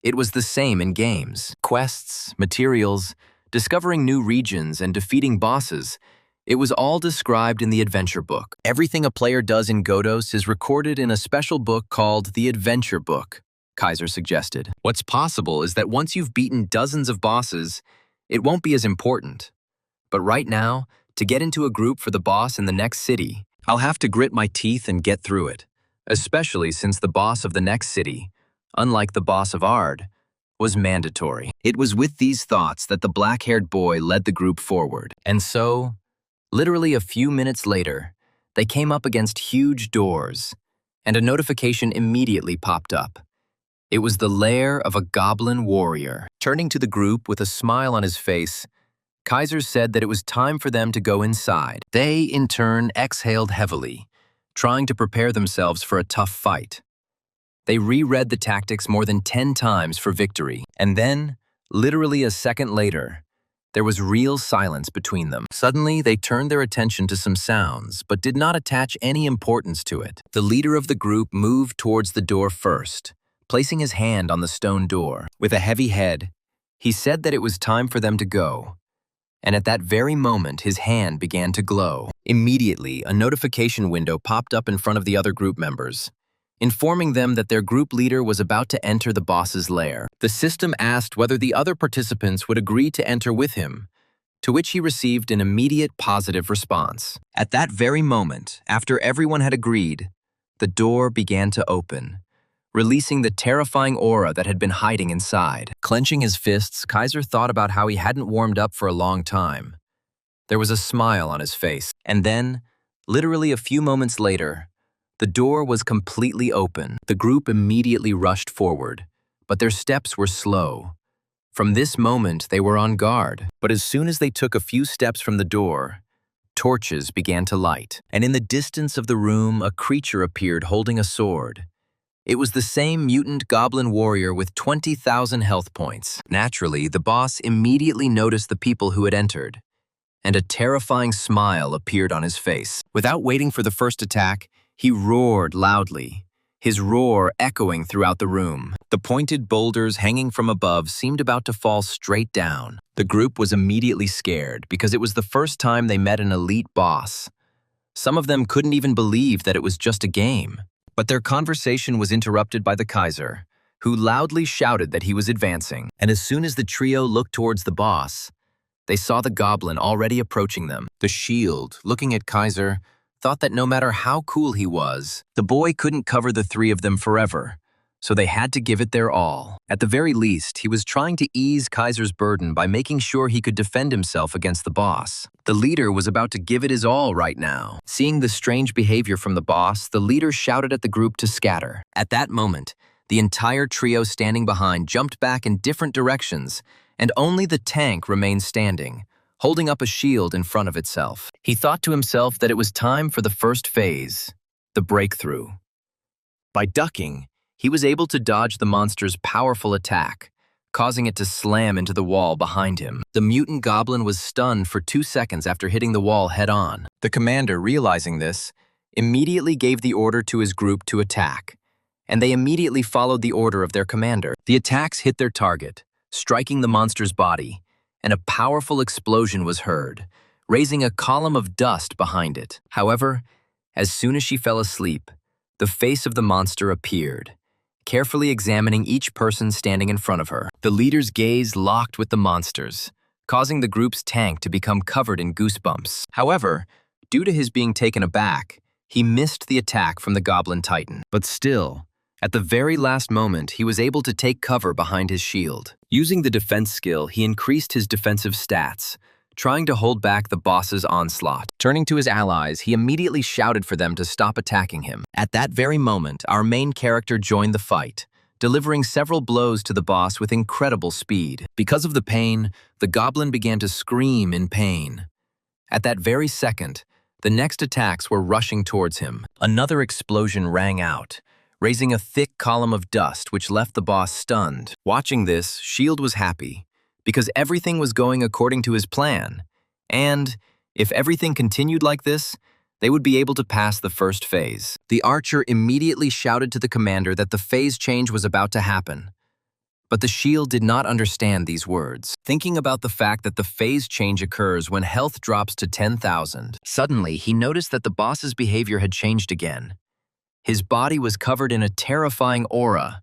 It was the same in games. Quests, materials, discovering new regions, and defeating bosses. It was all described in the adventure book. Everything a player does in Godos is recorded in a special book called the Adventure Book, Kaiser suggested. What's possible is that once you've beaten dozens of bosses, it won't be as important. But right now, to get into a group for the boss in the next city, I'll have to grit my teeth and get through it. Especially since the boss of the next city, unlike the boss of Ard, was mandatory. It was with these thoughts that the black-haired boy led the group forward. And so, literally a few minutes later, they came up against huge doors, and a notification immediately popped up. It was the lair of a goblin warrior. Turning to the group with a smile on his face, Kaiser said that it was time for them to go inside. They, in turn, exhaled heavily, trying to prepare themselves for a tough fight. They reread the tactics more than 10 times for victory, and then, literally a second later, there was real silence between them. Suddenly, they turned their attention to some sounds, but did not attach any importance to it. The leader of the group moved towards the door first, placing his hand on the stone door. With a heavy head, he said that it was time for them to go. And at that very moment, his hand began to glow. Immediately, a notification window popped up in front of the other group members, informing them that their group leader was about to enter the boss's lair. The system asked whether the other participants would agree to enter with him, to which he received an immediate positive response. At that very moment, after everyone had agreed, the door began to open, releasing the terrifying aura that had been hiding inside. Clenching his fists, Kaiser thought about how he hadn't warmed up for a long time. There was a smile on his face, and then, literally a few moments later, the door was completely open. The group immediately rushed forward, but their steps were slow. From this moment, they were on guard. But as soon as they took a few steps from the door, torches began to light, and in the distance of the room, a creature appeared holding a sword. It was the same mutant goblin warrior with 20,000 health points. Naturally, the boss immediately noticed the people who had entered, and a terrifying smile appeared on his face. Without waiting for the first attack, he roared loudly, his roar echoing throughout the room. The pointed boulders hanging from above seemed about to fall straight down. The group was immediately scared because it was the first time they met an elite boss. Some of them couldn't even believe that it was just a game. But their conversation was interrupted by the Kaiser, who loudly shouted that he was advancing. And as soon as the trio looked towards the boss, they saw the goblin already approaching them. The shield, looking at Kaiser, thought that no matter how cool he was, the boy couldn't cover the three of them forever, so they had to give it their all. At the very least, he was trying to ease Kaiser's burden by making sure he could defend himself against the boss. The leader was about to give it his all right now. Seeing the strange behavior from the boss, the leader shouted at the group to scatter. At that moment, the entire trio standing behind jumped back in different directions, and only the tank remained standing, holding up a shield in front of itself. He thought to himself that it was time for the first phase, the breakthrough. By ducking, he was able to dodge the monster's powerful attack, causing it to slam into the wall behind him. The mutant goblin was stunned for 2 seconds after hitting the wall head-on. The commander, realizing this, immediately gave the order to his group to attack, and they immediately followed the order of their commander. The attacks hit their target, striking the monster's body, and a powerful explosion was heard, raising a column of dust behind it. However, as soon as she fell asleep, the face of the monster appeared, carefully examining each person standing in front of her. The leader's gaze locked with the monster's, causing the group's tank to become covered in goosebumps. However, due to his being taken aback, he missed the attack from the Goblin Titan. But still, at the very last moment, he was able to take cover behind his shield. Using the defense skill, he increased his defensive stats, trying to hold back the boss's onslaught. Turning to his allies, he immediately shouted for them to stop attacking him. At that very moment, our main character joined the fight, delivering several blows to the boss with incredible speed. Because of the pain, the goblin began to scream in pain. At that very second, the next attacks were rushing towards him. Another explosion rang out, raising a thick column of dust which left the boss stunned. Watching this, Shield was happy, because everything was going according to his plan. And if everything continued like this, they would be able to pass the first phase. The archer immediately shouted to the commander that the phase change was about to happen. But the Shield did not understand these words, thinking about the fact that the phase change occurs when health drops to 10,000. Suddenly, he noticed that the boss's behavior had changed again. His body was covered in a terrifying aura,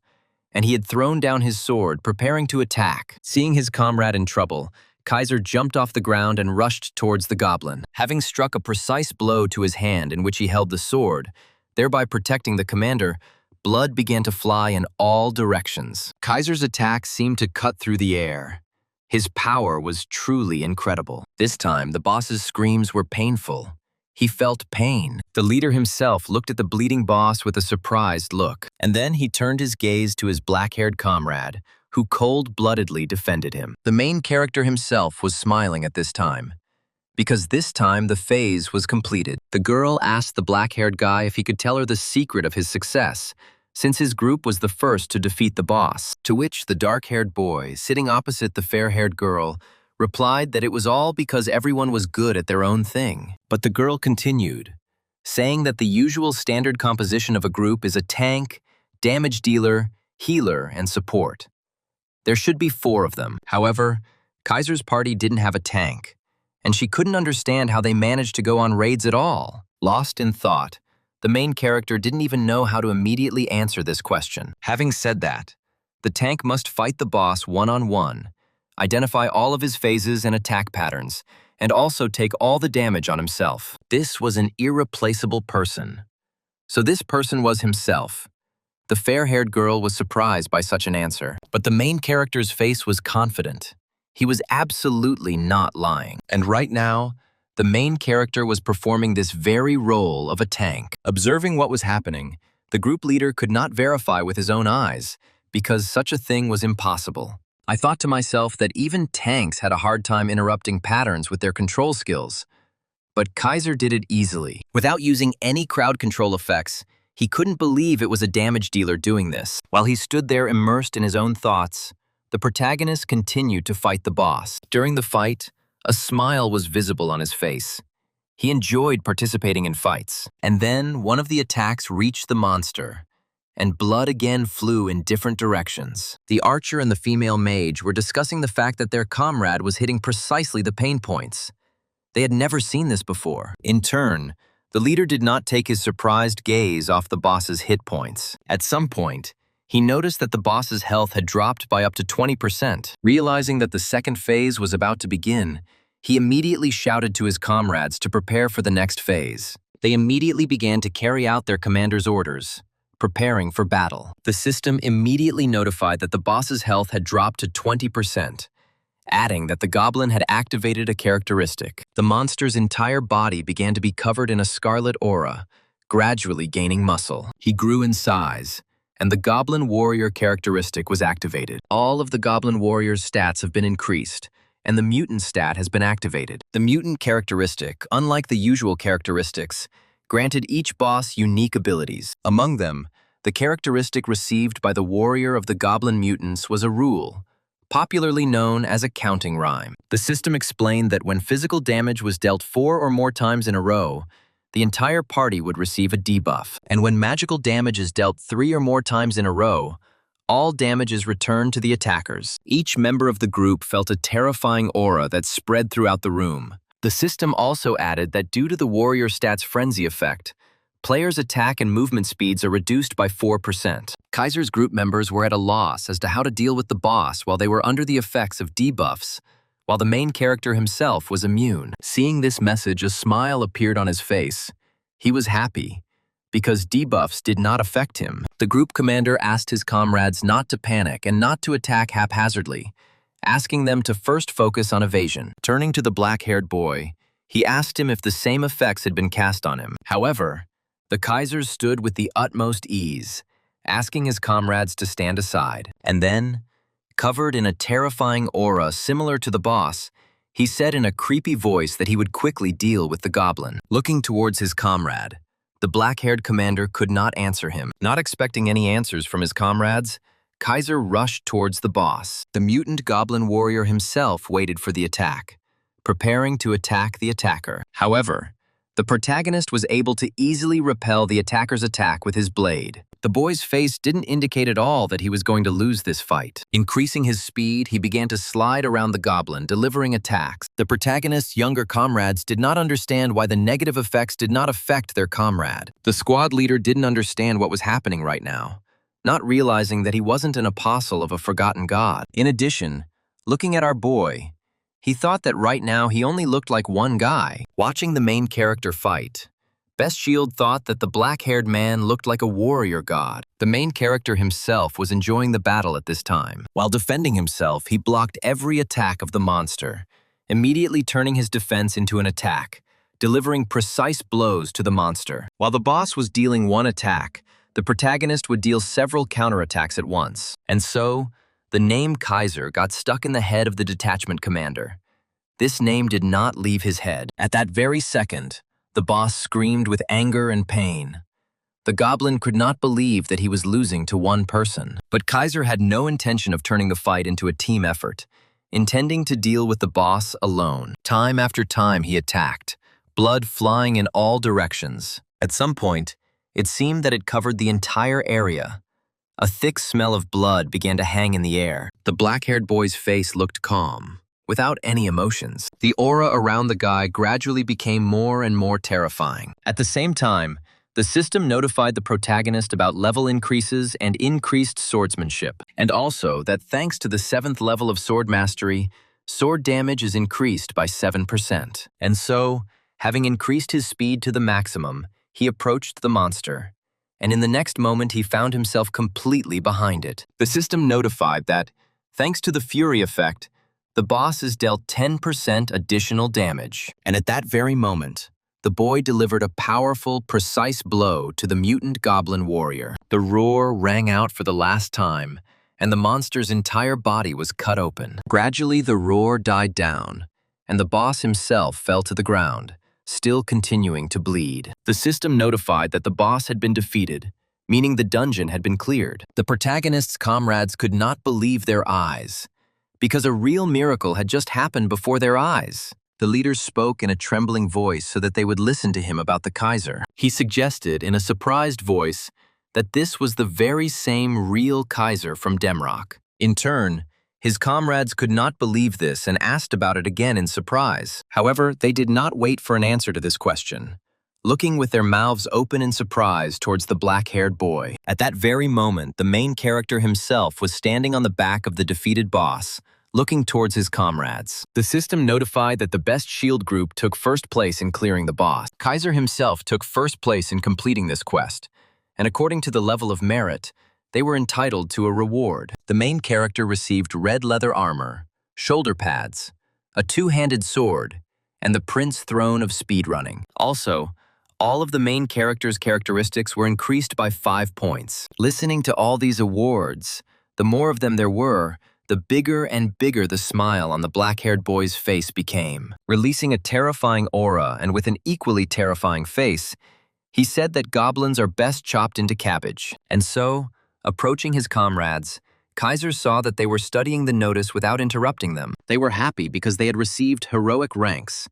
and he had thrown down his sword, preparing to attack. Seeing his comrade in trouble, Kaiser jumped off the ground and rushed towards the goblin. Having struck a precise blow to his hand in which he held the sword, thereby protecting the commander, blood began to fly in all directions. Kaiser's attack seemed to cut through the air. His power was truly incredible. This time, the boss's screams were painful. He felt pain. The leader himself looked at the bleeding boss with a surprised look, and then he turned his gaze to his black-haired comrade, who cold-bloodedly defended him. The main character himself was smiling at this time, because this time the phase was completed. The girl asked the black-haired guy if he could tell her the secret of his success, since his group was the first to defeat the boss, to which the dark-haired boy, sitting opposite the fair-haired girl, replied that it was all because everyone was good at their own thing. But the girl continued, saying that the usual standard composition of a group is a tank, damage dealer, healer, and support. There should be 4 of them. However, Kaiser's party didn't have a tank, and she couldn't understand how they managed to go on raids at all. Lost in thought, the main character didn't even know how to immediately answer this question. Having said that, the tank must fight the boss one-on-one, identify all of his phases and attack patterns, and also take all the damage on himself. This was an irreplaceable person. So this person was himself. The fair-haired girl was surprised by such an answer, but the main character's face was confident. He was absolutely not lying. And right now, the main character was performing this very role of a tank. Observing what was happening, the group leader could not verify with his own eyes, because such a thing was impossible. I thought to myself that even tanks had a hard time interrupting patterns with their control skills. But Kaiser did it easily. Without using any crowd control effects, he couldn't believe it was a damage dealer doing this. While he stood there immersed in his own thoughts, the protagonist continued to fight the boss. During the fight, a smile was visible on his face. He enjoyed participating in fights. And then one of the attacks reached the monster, and blood again flew in different directions. The archer and the female mage were discussing the fact that their comrade was hitting precisely the pain points. They had never seen this before. In turn, the leader did not take his surprised gaze off the boss's hit points. At some point, he noticed that the boss's health had dropped by up to 20%. Realizing that the second phase was about to begin, he immediately shouted to his comrades to prepare for the next phase. They immediately began to carry out their commander's orders, preparing for battle. The system immediately notified that the boss's health had dropped to 20%, adding that the goblin had activated a characteristic. The monster's entire body began to be covered in a scarlet aura, gradually gaining muscle. He grew in size, and the Goblin Warrior characteristic was activated. All of the Goblin Warrior's stats have been increased, and the Mutant stat has been activated. The Mutant characteristic, unlike the usual characteristics, granted each boss unique abilities. Among them, the characteristic received by the Warrior of the Goblin Mutants was a rule, popularly known as a counting rhyme. The system explained that when physical damage was dealt 4 or more times in a row, the entire party would receive a debuff. And when magical damage is dealt 3 or more times in a row, all damage is returned to the attackers. Each member of the group felt a terrifying aura that spread throughout the room. The system also added that due to the warrior stats frenzy effect, players' attack and movement speeds are reduced by 4%. Kaiser's group members were at a loss as to how to deal with the boss while they were under the effects of debuffs, while the main character himself was immune. Seeing this message, a smile appeared on his face. He was happy, because debuffs did not affect him. The group commander asked his comrades not to panic and not to attack haphazardly, asking them to first focus on evasion. Turning to the black-haired boy, he asked him if the same effects had been cast on him. However, the Kaiser stood with the utmost ease, asking his comrades to stand aside. And then, covered in a terrifying aura similar to the boss, he said in a creepy voice that he would quickly deal with the goblin. Looking towards his comrade, the black-haired commander could not answer him. Not expecting any answers from his comrades, Kaiser rushed towards the boss. The mutant goblin warrior himself waited for the attack, preparing to attack the attacker. However, the protagonist was able to easily repel the attacker's attack with his blade. The boy's face didn't indicate at all that he was going to lose this fight. Increasing his speed, he began to slide around the goblin, delivering attacks. The protagonist's younger comrades did not understand why the negative effects did not affect their comrade. The squad leader didn't understand what was happening right now, not realizing that he wasn't an apostle of a forgotten god. In addition, looking at our boy, he thought that right now he only looked like one guy. Watching the main character fight, Best Shield thought that the black-haired man looked like a warrior god. The main character himself was enjoying the battle at this time. While defending himself, he blocked every attack of the monster, immediately turning his defense into an attack, delivering precise blows to the monster. While the boss was dealing one attack, the protagonist would deal several counterattacks at once. And so, the name Kaiser got stuck in the head of the detachment commander. This name did not leave his head. At that very second, the boss screamed with anger and pain. The goblin could not believe that he was losing to one person. But Kaiser had no intention of turning the fight into a team effort, intending to deal with the boss alone. Time after time he attacked, blood flying in all directions. At some point, it seemed that it covered the entire area. A thick smell of blood began to hang in the air. The black-haired boy's face looked calm, without any emotions. The aura around the guy gradually became more and more terrifying. At the same time, the system notified the protagonist about level increases and increased swordsmanship, and also that thanks to the 7th level of sword mastery, sword damage is increased by 7%. And so, having increased his speed to the maximum, he approached the monster, and in the next moment he found himself completely behind it. The system notified that, thanks to the Fury effect, the boss is dealt 10% additional damage. And at that very moment, the boy delivered a powerful, precise blow to the mutant goblin warrior. The roar rang out for the last time, and the monster's entire body was cut open. Gradually, the roar died down, and the boss himself fell to the ground, still continuing to bleed. The system notified that the boss had been defeated, meaning the dungeon had been cleared. The protagonist's comrades could not believe their eyes, because a real miracle had just happened before their eyes. The leader spoke in a trembling voice so that they would listen to him about the Kaiser. He suggested in a surprised voice that this was the very same real Kaiser from Demrock. In turn, his comrades could not believe this and asked about it again in surprise. However, they did not wait for an answer to this question, looking with their mouths open in surprise towards the black-haired boy. At that very moment, the main character himself was standing on the back of the defeated boss, looking towards his comrades. The system notified that the Best Shield group took first place in clearing the boss. Kaiser himself took first place in completing this quest, and according to the level of merit, they were entitled to a reward. The main character received red leather armor, shoulder pads, a two-handed sword, and the Prince Throne of speedrunning. Also, all of the main character's characteristics were increased by 5 points. Listening to all these awards, the more of them there were, the bigger and bigger the smile on the black-haired boy's face became. Releasing a terrifying aura and with an equally terrifying face, he said that goblins are best chopped into cabbage. And so, approaching his comrades, Kaiser saw that they were studying the notice without interrupting them. They were happy because they had received heroic ranks,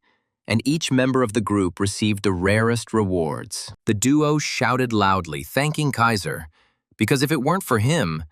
and each member of the group received the rarest rewards. The duo shouted loudly, thanking Kaiser, because if it weren't for him,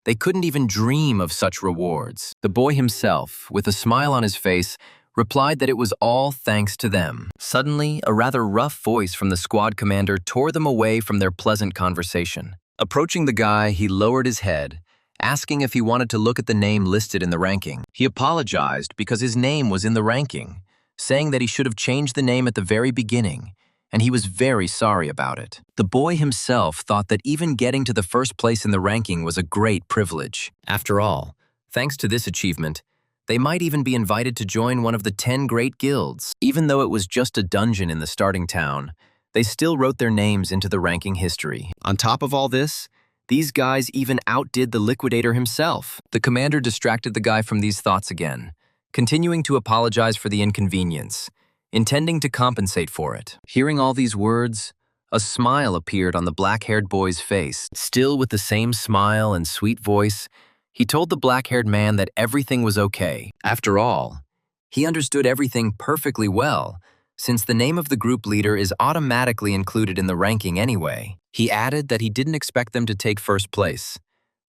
They couldn't even dream of such rewards. The boy himself, with a smile on his face, replied that it was all thanks to them. Suddenly, a rather rough voice from the squad commander tore them away from their pleasant conversation. Approaching the guy, he lowered his head, asking if he wanted to look at the name listed in the ranking. He apologized because his name was in the ranking, saying that he should have changed the name at the very beginning, and he was very sorry about it. The boy himself thought that even getting to the first place in the ranking was a great privilege. After all, thanks to this achievement, they might even be invited to join one of the 10 great guilds. Even though it was just a dungeon in the starting town, they still wrote their names into the ranking history. On top of all this, these guys even outdid the liquidator himself. The commander distracted the guy from these thoughts again, continuing to apologize for the inconvenience, intending to compensate for it. Hearing all these words, a smile appeared on the black-haired boy's face. Still with the same smile and sweet voice, he told the black-haired man that everything was okay. After all, he understood everything perfectly well, since the name of the group leader is automatically included in the ranking anyway. He added that he didn't expect them to take first place,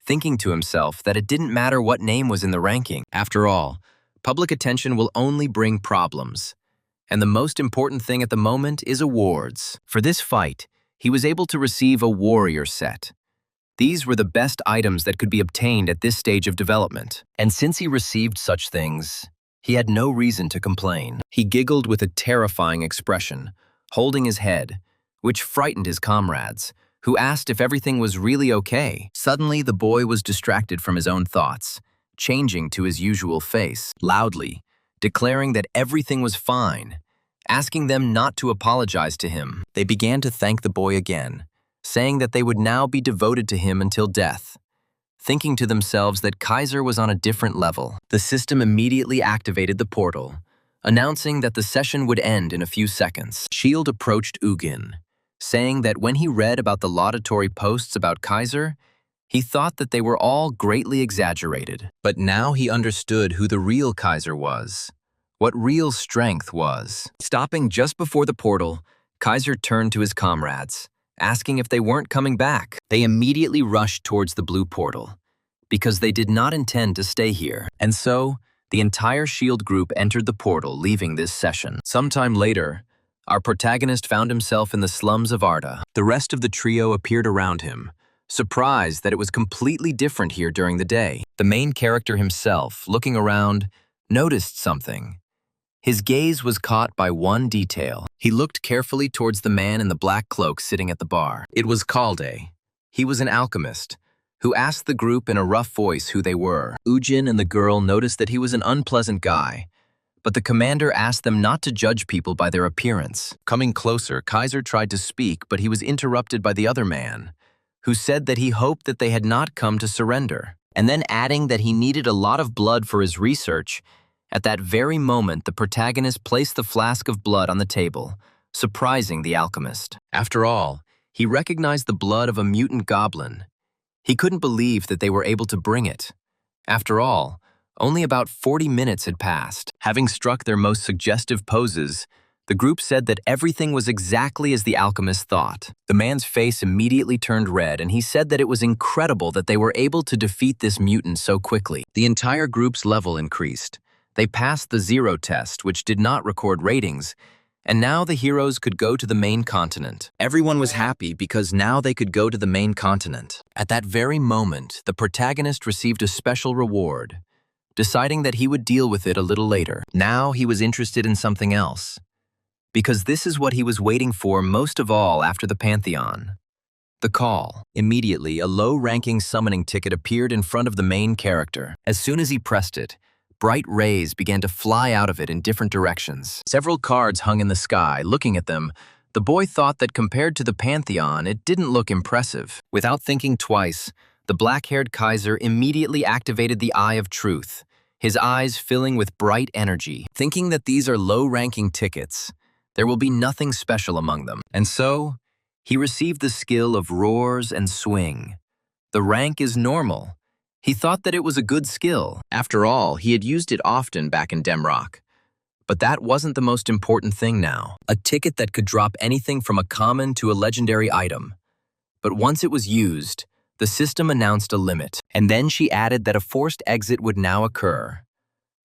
thinking to himself that it didn't matter what name was in the ranking. After all, public attention will only bring problems, and the most important thing at the moment is awards. For this fight, he was able to receive a warrior set. These were the best items that could be obtained at this stage of development. And since he received such things, he had no reason to complain. He giggled with a terrifying expression, holding his head, which frightened his comrades, who asked if everything was really okay. Suddenly, the boy was distracted from his own thoughts, changing to his usual face, loudly, declaring that everything was fine, asking them not to apologize to him. They began to thank the boy again, saying that they would now be devoted to him until death. Thinking to themselves that Kaiser was on a different level, the system immediately activated the portal, announcing that the session would end in a few seconds. Shield approached Ugin, saying that when he read about the laudatory posts about Kaiser, he thought that they were all greatly exaggerated. But now he understood who the real Kaiser was, what real strength was. Stopping just before the portal, Kaiser turned to his comrades, asking if they weren't coming back. They immediately rushed towards the blue portal, because they did not intend to stay here. And so, the entire SHIELD group entered the portal, leaving this session. Sometime later, our protagonist found himself in the slums of Arda. The rest of the trio appeared around him, surprised that it was completely different here during the day. The main character himself, looking around, noticed something. His gaze was caught by one detail. He looked carefully towards the man in the black cloak sitting at the bar. It was Kalde. He was an alchemist, who asked the group in a rough voice who they were. Ujin and the girl noticed that he was an unpleasant guy, but the commander asked them not to judge people by their appearance. Coming closer, Kaiser tried to speak, but he was interrupted by the other man, who said that he hoped that they had not come to surrender, and then adding that he needed a lot of blood for his research. At that very moment, the protagonist placed the flask of blood on the table, surprising the alchemist. After all, he recognized the blood of a mutant goblin. He couldn't believe that they were able to bring it. After all, only about 40 minutes had passed. Having struck their most suggestive poses, the group said that everything was exactly as the alchemist thought. The man's face immediately turned red, and he said that it was incredible that they were able to defeat this mutant so quickly. The entire group's level increased. They passed the 0 test, which did not record ratings, and now the heroes could go to the main continent. Everyone was happy because now they could go to the main continent. At that very moment, the protagonist received a special reward, deciding that he would deal with it a little later. Now he was interested in something else, because this is what he was waiting for most of all after the Pantheon. The call. Immediately, a low-ranking summoning ticket appeared in front of the main character. As soon as he pressed it, bright rays began to fly out of it in different directions. Several cards hung in the sky. Looking at them, the boy thought that compared to the Pantheon, it didn't look impressive. Without thinking twice, the black-haired Kaiser immediately activated the Eye of Truth, his eyes filling with bright energy. Thinking that these are low-ranking tickets, there will be nothing special among them. And so, he received the skill of Roars and Swing. The rank is normal. He thought that it was a good skill. After all, he had used it often back in Demrock. But that wasn't the most important thing now. A ticket that could drop anything from a common to a legendary item. But once it was used, The system announced a limit, and then she added that a forced exit would now occur.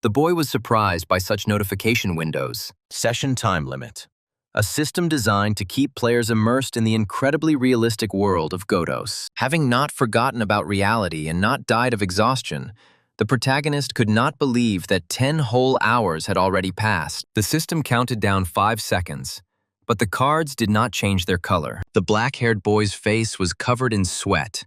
The boy was surprised by such notification windows. Session time limit. A system designed to keep players immersed in the incredibly realistic world of Godos. Having not forgotten about reality and not died of exhaustion, the protagonist could not believe that 10 whole hours had already passed. The system counted down 5 seconds, but the cards did not change their color. The black-haired boy's face was covered in sweat.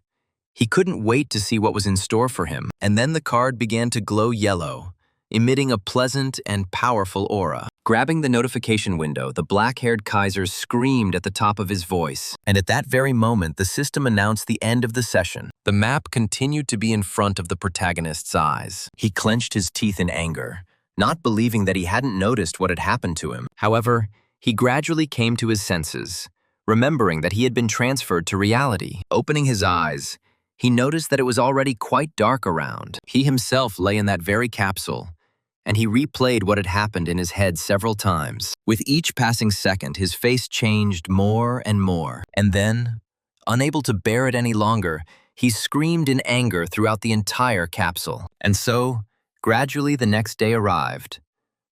He couldn't wait to see what was in store for him, and then the card began to glow yellow, emitting a pleasant and powerful aura. Grabbing the notification window, the black-haired Kaiser screamed at the top of his voice, and at that very moment, the system announced the end of the session. The map continued to be in front of the protagonist's eyes. He clenched his teeth in anger, not believing that he hadn't noticed what had happened to him. However, he gradually came to his senses, remembering that he had been transferred to reality. Opening his eyes, he noticed that it was already quite dark around. He himself lay in that very capsule, and he replayed what had happened in his head several times. With each passing second, his face changed more and more. And then, unable to bear it any longer, he screamed in anger throughout the entire capsule. And so, gradually the next day arrived.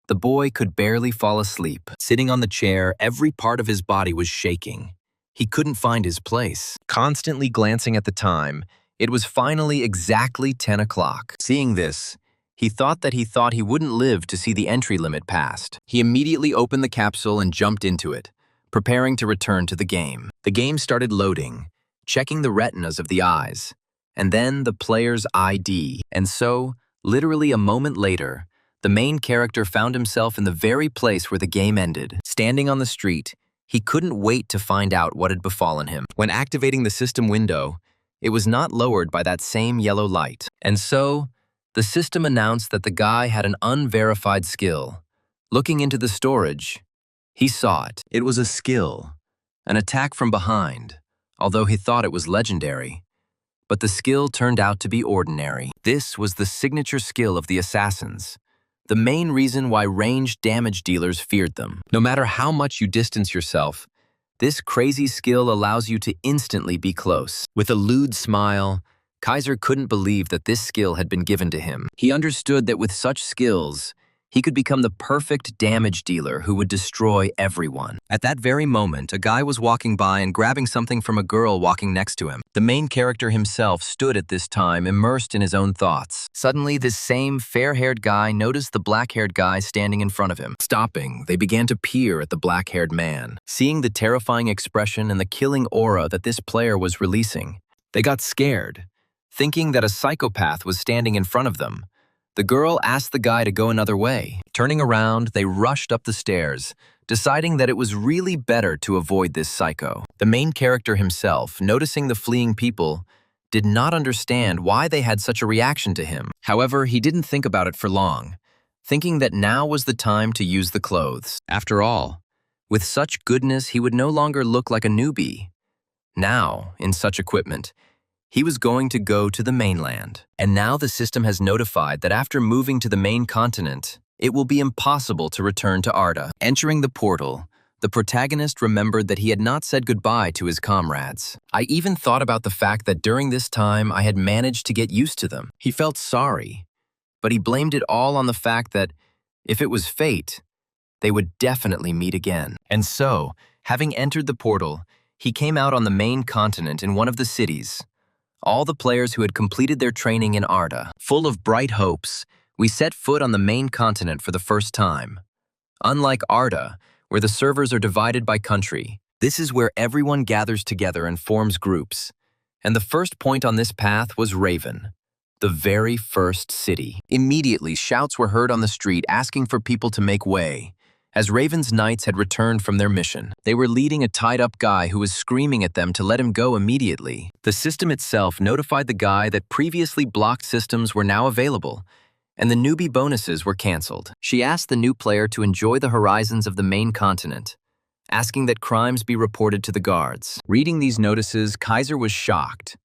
The boy could barely fall asleep. Sitting on the chair, every part of his body was shaking. He couldn't find his place. Constantly glancing at the time, it was finally exactly 10 o'clock. Seeing this, he thought he wouldn't live to see the entry limit passed. He immediately opened the capsule and jumped into it, preparing to return to the game. The game started loading, checking the retinas of the eyes, and then the player's ID. And so, literally a moment later, the main character found himself in the very place where the game ended. Standing on the street, he couldn't wait to find out what had befallen him. When activating the system window, it was not lowered by that same yellow light. And so, the system announced that the guy had an unverified skill. Looking into the storage, he saw it. It was a skill, an attack from behind, although he thought it was legendary. But the skill turned out to be ordinary. This was the signature skill of the assassins, the main reason why ranged damage dealers feared them. No matter how much you distance yourself, this crazy skill allows you to instantly be close. With a lewd smile, Kaiser couldn't believe that this skill had been given to him. He understood that with such skills, he could become the perfect damage dealer who would destroy everyone. At that very moment, a guy was walking by and grabbing something from a girl walking next to him. The main character himself stood at this time, immersed in his own thoughts. Suddenly, this same fair-haired guy noticed the black-haired guy standing in front of him. Stopping, they began to peer at the black-haired man. Seeing the terrifying expression and the killing aura that this player was releasing, they got scared, thinking that a psychopath was standing in front of them. The girl asked the guy to go another way. Turning around, they rushed up the stairs, deciding that it was really better to avoid this psycho. The main character himself, noticing the fleeing people, did not understand why they had such a reaction to him. However, he didn't think about it for long, thinking that now was the time to use the clothes. After all, with such goodness, he would no longer look like a newbie. Now, in such equipment, he was going to go to the mainland. And now the system has notified that after moving to the main continent, it will be impossible to return to Arda. Entering the portal, the protagonist remembered that he had not said goodbye to his comrades. I even thought about the fact that during this time I had managed to get used to them. He felt sorry, but he blamed it all on the fact that, if it was fate, they would definitely meet again. And so, having entered the portal, he came out on the main continent in one of the cities. All the players who had completed their training in Arda. Full of bright hopes, we set foot on the main continent for the first time. Unlike Arda, where the servers are divided by country, this is where everyone gathers together and forms groups. And the first point on this path was Raven, the very first city. Immediately, shouts were heard on the street asking for people to make way, as Raven's knights had returned from their mission. They were leading a tied-up guy who was screaming at them to let him go immediately. The system itself notified the guy that previously blocked systems were now available, and the newbie bonuses were canceled. She asked the new player to enjoy the horizons of the main continent, asking that crimes be reported to the guards. Reading these notices, Kaiser was shocked,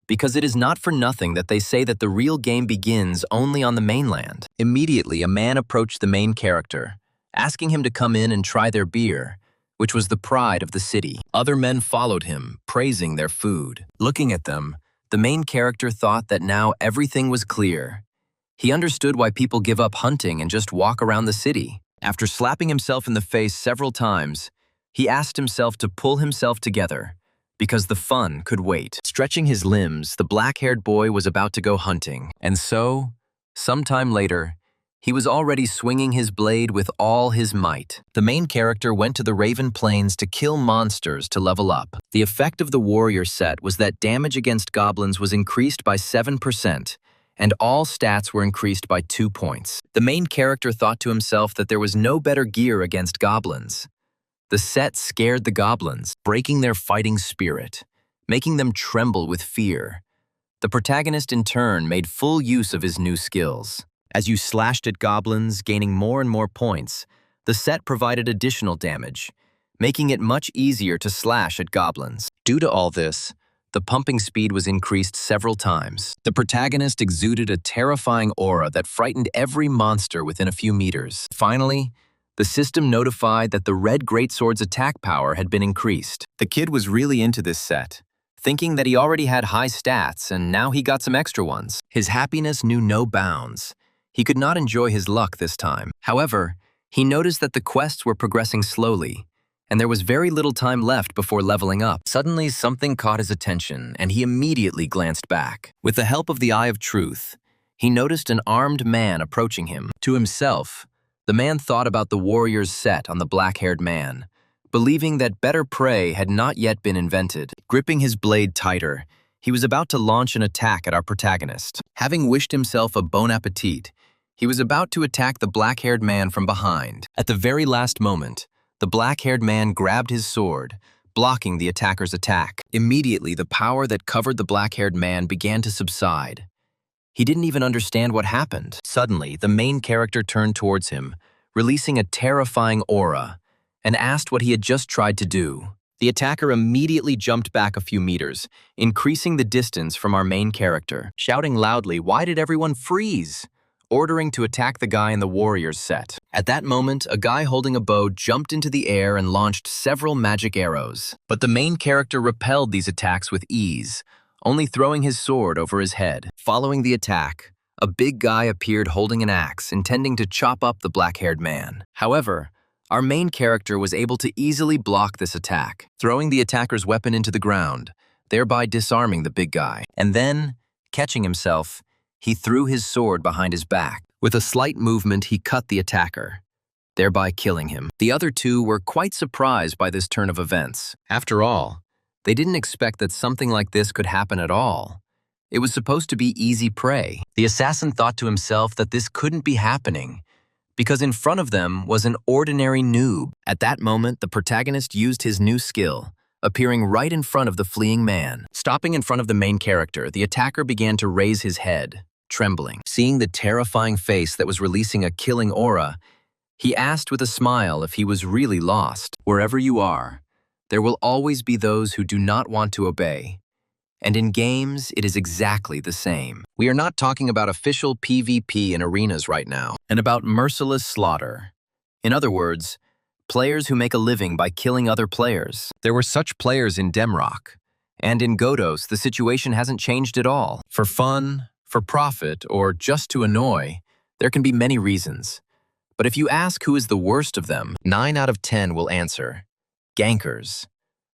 because it is not for nothing that they say that the real game begins only on the mainland. Immediately, a man approached the main character, asking him to come in and try their beer, which was the pride of the city. Other men followed him, praising their food. Looking at them, The main character thought that now everything was clear. He understood why people give up hunting and just walk around the city. After slapping himself in the face several times, he asked himself to pull himself together, because the fun could wait. Stretching his limbs, the black-haired boy was about to go hunting. And so, sometime later, he was already swinging his blade with all his might. The main character went to the Raven Plains to kill monsters to level up. The effect of the warrior set was that damage against goblins was increased by 7%, and all stats were increased by 2 points. The main character thought to himself that there was no better gear against goblins. The set scared the goblins, breaking their fighting spirit, making them tremble with fear. The protagonist in turn made full use of his new skills. As you slashed at goblins, gaining more and more points, the set provided additional damage, making it much easier to slash at goblins. Due to all this, the pumping speed was increased several times. The protagonist exuded a terrifying aura that frightened every monster within a few meters. Finally, the system notified that the Red Greatsword's attack power had been increased. The kid was really into this set, thinking that he already had high stats and now he got some extra ones. His happiness knew no bounds. He could not enjoy his luck this time. However, he noticed that the quests were progressing slowly, and there was very little time left before leveling up. Suddenly, something caught his attention, and he immediately glanced back. With the help of the Eye of Truth, he noticed an armed man approaching him. To himself, the man thought about the warrior's set on the black-haired man, believing that better prey had not yet been invented. Gripping his blade tighter, he was about to launch an attack at our protagonist. Having wished himself a bon appetit, he was about to attack the black-haired man from behind. At the very last moment, the black-haired man grabbed his sword, blocking the attacker's attack. Immediately, the power that covered the black-haired man began to subside. He didn't even understand what happened. Suddenly, the main character turned towards him, releasing a terrifying aura, and asked what he had just tried to do. The attacker immediately jumped back a few meters, increasing the distance from our main character. Shouting loudly, "Why did everyone freeze?" ordering to attack the guy in the warrior's set. At that moment, a guy holding a bow jumped into the air and launched several magic arrows. But the main character repelled these attacks with ease, only throwing his sword over his head. Following the attack, a big guy appeared holding an axe, intending to chop up the black-haired man. However, our main character was able to easily block this attack, throwing the attacker's weapon into the ground, thereby disarming the big guy. And then, catching himself, he threw his sword behind his back. With a slight movement, he cut the attacker, thereby killing him. The other two were quite surprised by this turn of events. After all, they didn't expect that something like this could happen at all. It was supposed to be easy prey. The assassin thought to himself that this couldn't be happening, because in front of them was an ordinary noob. At that moment, the protagonist used his new skill, appearing right in front of the fleeing man. Stopping in front of the main character, the attacker began to raise his head, trembling. Seeing the terrifying face that was releasing a killing aura, he asked with a smile if he was really lost. Wherever you are, there will always be those who do not want to obey. And in games, it is exactly the same. We are not talking about official PvP in arenas right now, and about merciless slaughter. In other words, players who make a living by killing other players. There were such players in Demrock, and in Godos, the situation hasn't changed at all. For fun, for profit, or just to annoy, there can be many reasons. But if you ask who is the worst of them, 9 out of 10 will answer: gankers.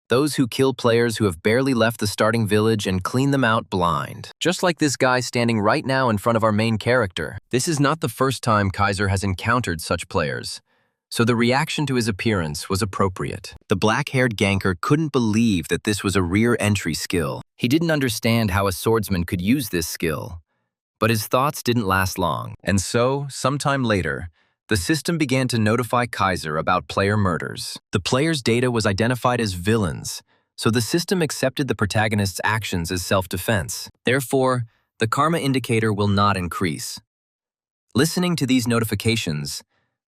Those who kill players who have barely left the starting village and clean them out blind. Just like this guy standing right now in front of our main character. This is not the first time Kaiser has encountered such players, so the reaction to his appearance was appropriate. The black-haired ganker couldn't believe that this was a rear entry skill. He didn't understand how a swordsman could use this skill. But his thoughts didn't last long. And so, sometime later, the system began to notify Kaiser about player murders. The player's data was identified as villains, so the system accepted the protagonist's actions as self-defense. Therefore, the karma indicator will not increase. Listening to these notifications,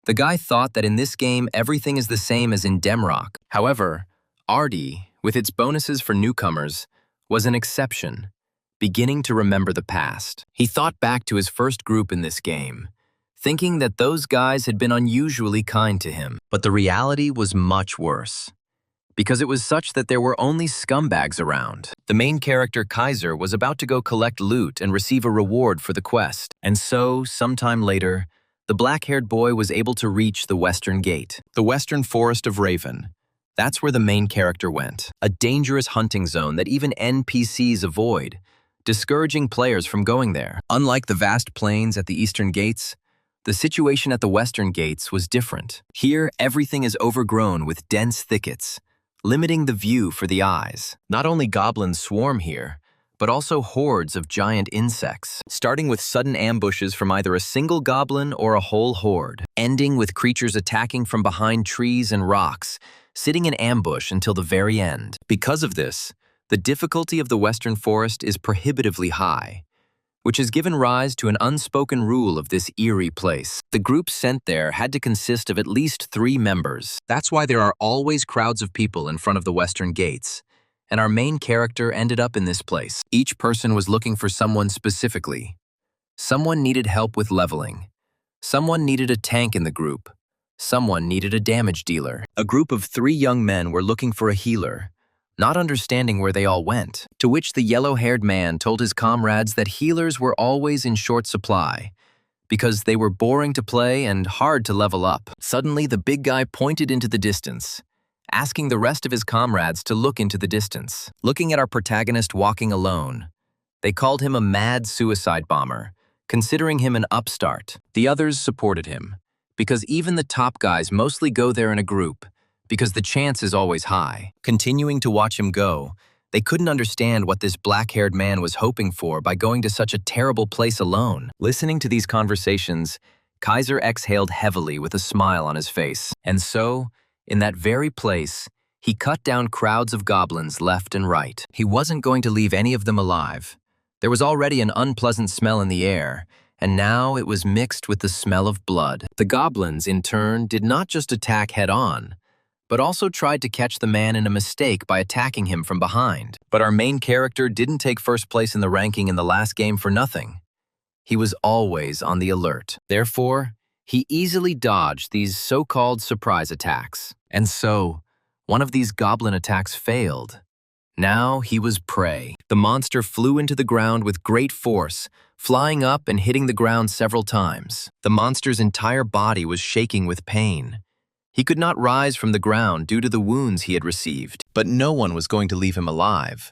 the guy thought that in this game everything is the same as in Demrock. However, RD, with its bonuses for newcomers, was an exception, beginning to remember the past. He thought back to his first group in this game, thinking that those guys had been unusually kind to him. But the reality was much worse. because it was such that there were only scumbags around. The main character, Kaiser, was about to go collect loot and receive a reward for the quest. And so, sometime later, the black-haired boy was able to reach the Western Gate, the Western Forest of Raven. That's where the main character went, a dangerous hunting zone that even NPCs avoid, discouraging players from going there. Unlike the vast plains at the Eastern Gates, the situation at the Western Gates was different. Here, everything is overgrown with dense thickets, limiting the view for the eyes. Not only goblins swarm here, but also hordes of giant insects, starting with sudden ambushes from either a single goblin or a whole horde, ending with creatures attacking from behind trees and rocks, sitting in ambush until the very end. Because of this, the difficulty of the Western Forest is prohibitively high, which has given rise to an unspoken rule of this eerie place. The group sent there had to consist of at least 3 members. That's why there are always crowds of people in front of the Western Gates, and our main character ended up in this place. Each person was looking for someone specifically. Someone needed help with leveling. Someone needed a tank in the group. Someone needed a damage dealer. A group of 3 young men were looking for a healer, not understanding where they all went, to which the yellow-haired man told his comrades that healers were always in short supply, because they were boring to play and hard to level up. Suddenly, the big guy pointed into the distance, asking the rest of his comrades to look into the distance. Looking at our protagonist walking alone, they called him a mad suicide bomber, considering him an upstart. The others supported him, because even the top guys mostly go there in a group, because the chance is always high. Continuing to watch him go, they couldn't understand what this black-haired man was hoping for by going to such a terrible place alone. Listening to these conversations, Kaiser exhaled heavily with a smile on his face. And so, in that very place, he cut down crowds of goblins left and right. He wasn't going to leave any of them alive. There was already an unpleasant smell in the air, and now it was mixed with the smell of blood. The goblins, in turn, did not just attack head-on, but also tried to catch the man in a mistake by attacking him from behind. But our main character didn't take first place in the ranking in the last game for nothing. He was always on the alert. Therefore, he easily dodged these so-called surprise attacks. And so, one of these goblin attacks failed. Now he was prey. The monster flew into the ground with great force, flying up and hitting the ground several times. The monster's entire body was shaking with pain. He could not rise from the ground due to the wounds he had received, but no one was going to leave him alive.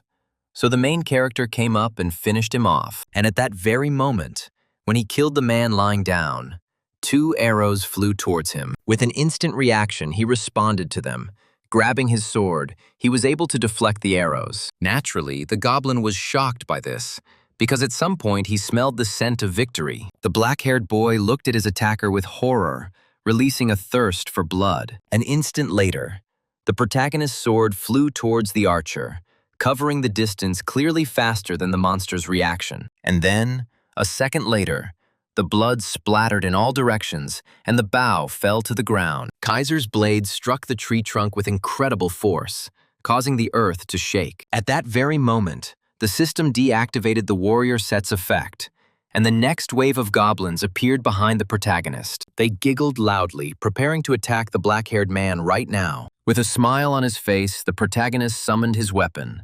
So the main character came up and finished him off. And at that very moment, when he killed the man lying down, 2 arrows flew towards him. With an instant reaction, he responded to them. Grabbing his sword, he was able to deflect the arrows. Naturally, the goblin was shocked by this, because at some point he smelled the scent of victory. The black-haired boy looked at his attacker with horror, releasing a thirst for blood. An instant later, the protagonist's sword flew towards the archer, covering the distance clearly faster than the monster's reaction. And then, a second later, the blood splattered in all directions, and the bow fell to the ground. Kaiser's blade struck the tree trunk with incredible force, causing the earth to shake. At that very moment, the system deactivated the warrior set's effect, and the next wave of goblins appeared behind the protagonist. They giggled loudly, preparing to attack the black-haired man right now. With a smile on his face, the protagonist summoned his weapon,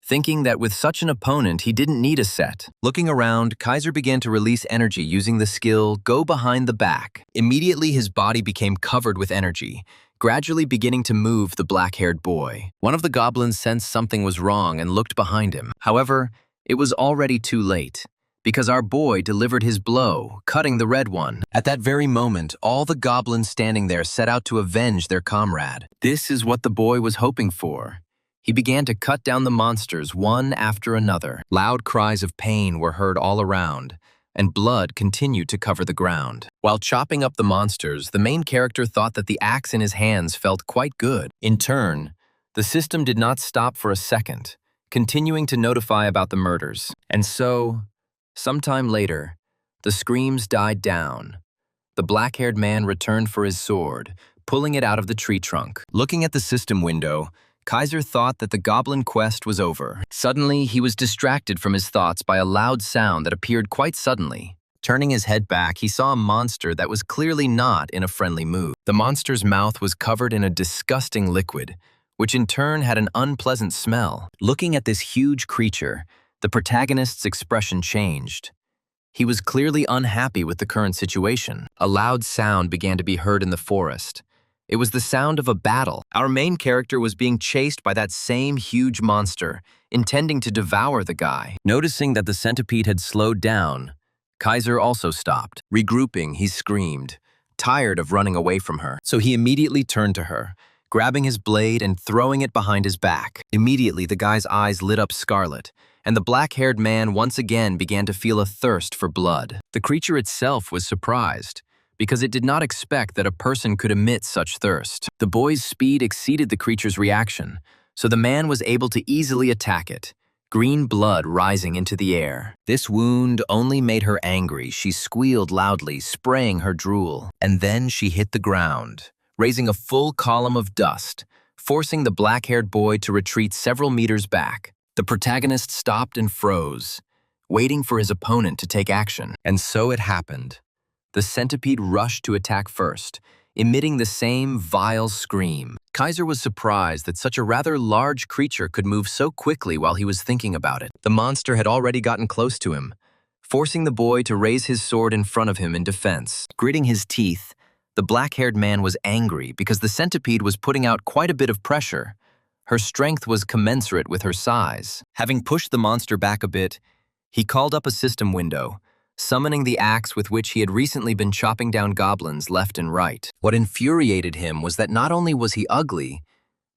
thinking that with such an opponent he didn't need a set. Looking around, Kaiser began to release energy using the skill Go Behind the Back. Immediately his body became covered with energy, gradually beginning to move the black-haired boy. One of the goblins sensed something was wrong and looked behind him. However, it was already too late, because our boy delivered his blow, cutting the red one. At that very moment, all the goblins standing there set out to avenge their comrade. This is what the boy was hoping for. He began to cut down the monsters one after another. Loud cries of pain were heard all around, and blood continued to cover the ground. While chopping up the monsters, the main character thought that the axe in his hands felt quite good. In turn, the system did not stop for a second, continuing to notify about the murders. And so, sometime later, the screams died down. The black-haired man returned for his sword, pulling it out of the tree trunk. Looking at the system window, Kaiser thought that the goblin quest was over. Suddenly, he was distracted from his thoughts by a loud sound that appeared quite suddenly. Turning his head back, he saw a monster that was clearly not in a friendly mood. The monster's mouth was covered in a disgusting liquid, which in turn had an unpleasant smell. Looking at this huge creature, the protagonist's expression changed. He was clearly unhappy with the current situation. A loud sound began to be heard in the forest. It was the sound of a battle. Our main character was being chased by that same huge monster, intending to devour the guy. Noticing that the centipede had slowed down, Kaiser also stopped. Regrouping, he screamed, tired of running away from her. So he immediately turned to her, grabbing his blade and throwing it behind his back. Immediately, the guy's eyes lit up scarlet, and the black-haired man once again began to feel a thirst for blood. The creature itself was surprised, because it did not expect that a person could emit such thirst. The boy's speed exceeded the creature's reaction, so the man was able to easily attack it, green blood rising into the air. This wound only made her angry. She squealed loudly, spraying her drool. And then she hit the ground, raising a full column of dust, forcing the black-haired boy to retreat several meters back. The protagonist stopped and froze, waiting for his opponent to take action. And so it happened. The centipede rushed to attack first, emitting the same vile scream. Kaiser was surprised that such a rather large creature could move so quickly while he was thinking about it. The monster had already gotten close to him, forcing the boy to raise his sword in front of him in defense. Gritting his teeth, the black-haired man was angry because the centipede was putting out quite a bit of pressure. Her strength was commensurate with her size. Having pushed the monster back a bit, he called up a system window, summoning the axe with which he had recently been chopping down goblins left and right. What infuriated him was that not only was he ugly,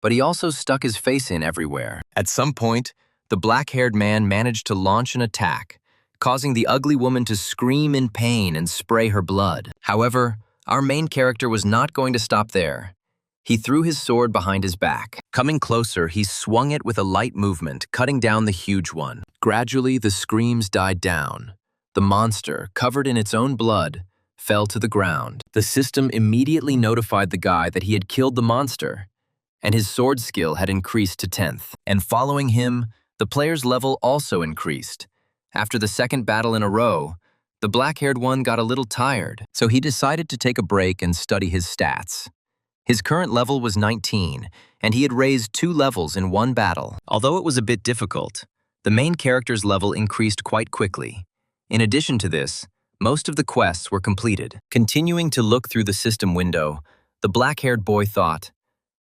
but he also stuck his face in everywhere. At some point, the black-haired man managed to launch an attack, causing the ugly woman to scream in pain and spray her blood. However, our main character was not going to stop there. He threw his sword behind his back. Coming closer, he swung it with a light movement, cutting down the huge one. Gradually, the screams died down. The monster, covered in its own blood, fell to the ground. The system immediately notified the guy that he had killed the monster, and his sword skill had increased to 10th. And following him, the player's level also increased. After the second battle in a row, the black-haired one got a little tired, so he decided to take a break and study his stats. His current level was 19, and he had raised 2 levels in one battle. Although it was a bit difficult, the main character's level increased quite quickly. In addition to this, most of the quests were completed. Continuing to look through the system window, the black-haired boy thought,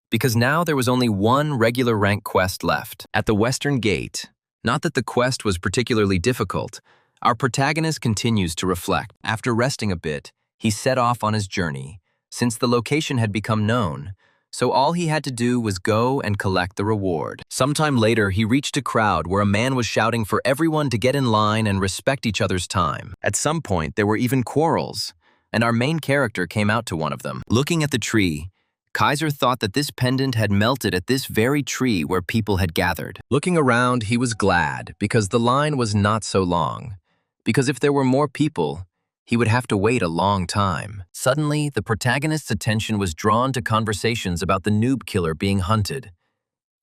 because now there was only one regular rank quest left. At the Western Gate, not that the quest was particularly difficult, our protagonist continues to reflect. After resting a bit, he set off on his journey, since the location had become known, so all he had to do was go and collect the reward. Sometime later, he reached a crowd where a man was shouting for everyone to get in line and respect each other's time. At some point, there were even quarrels, and our main character came out to one of them. Looking at the tree, Kaiser thought that this pendant had melted at this very tree where people had gathered. Looking around, he was glad because the line was not so long, because if there were more people, he would have to wait a long time. Suddenly, the protagonist's attention was drawn to conversations about the noob killer being hunted,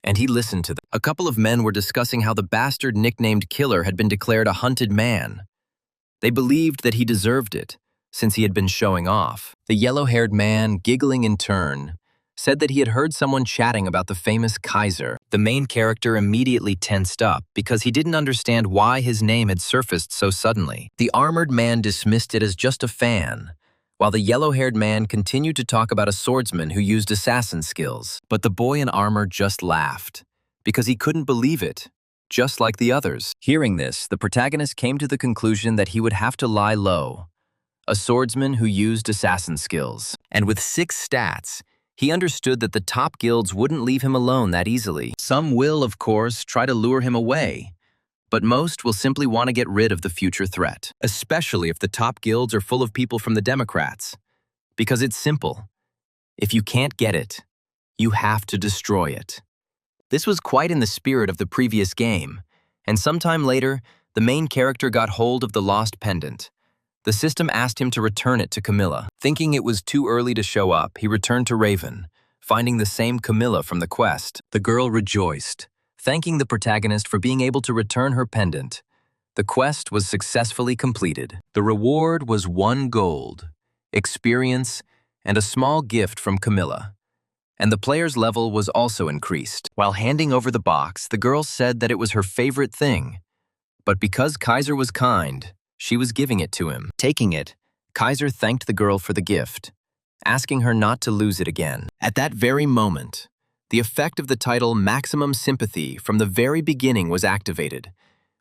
and he listened to them. A couple of men were discussing how the bastard nicknamed Killer had been declared a hunted man. They believed that he deserved it, since he had been showing off. The yellow-haired man, giggling in turn, said that he had heard someone chatting about the famous Kaiser. The main character immediately tensed up because he didn't understand why his name had surfaced so suddenly. The armored man dismissed it as just a fan, while the yellow-haired man continued to talk about a swordsman who used assassin skills. But the boy in armor just laughed, because he couldn't believe it, just like the others. Hearing this, the protagonist came to the conclusion that he would have to lie low. A swordsman who used assassin skills. And with 6 stats, he understood that the top guilds wouldn't leave him alone that easily. Some will, of course, try to lure him away, but most will simply want to get rid of the future threat, especially if the top guilds are full of people from the Democrats. Because it's simple. If you can't get it, you have to destroy it. This was quite in the spirit of the previous game, and sometime later, the main character got hold of the lost pendant. The system asked him to return it to Camilla. Thinking it was too early to show up, he returned to Raven, finding the same Camilla from the quest. The girl rejoiced, thanking the protagonist for being able to return her pendant. The quest was successfully completed. The reward was 1 gold, experience, and a small gift from Camilla. and the player's level was also increased. While handing over the box, the girl said that it was her favorite thing. But because Kaiser was kind, she was giving it to him. Taking it, Kaiser thanked the girl for the gift, asking her not to lose it again. At that very moment, the effect of the title Maximum Sympathy from the very beginning was activated,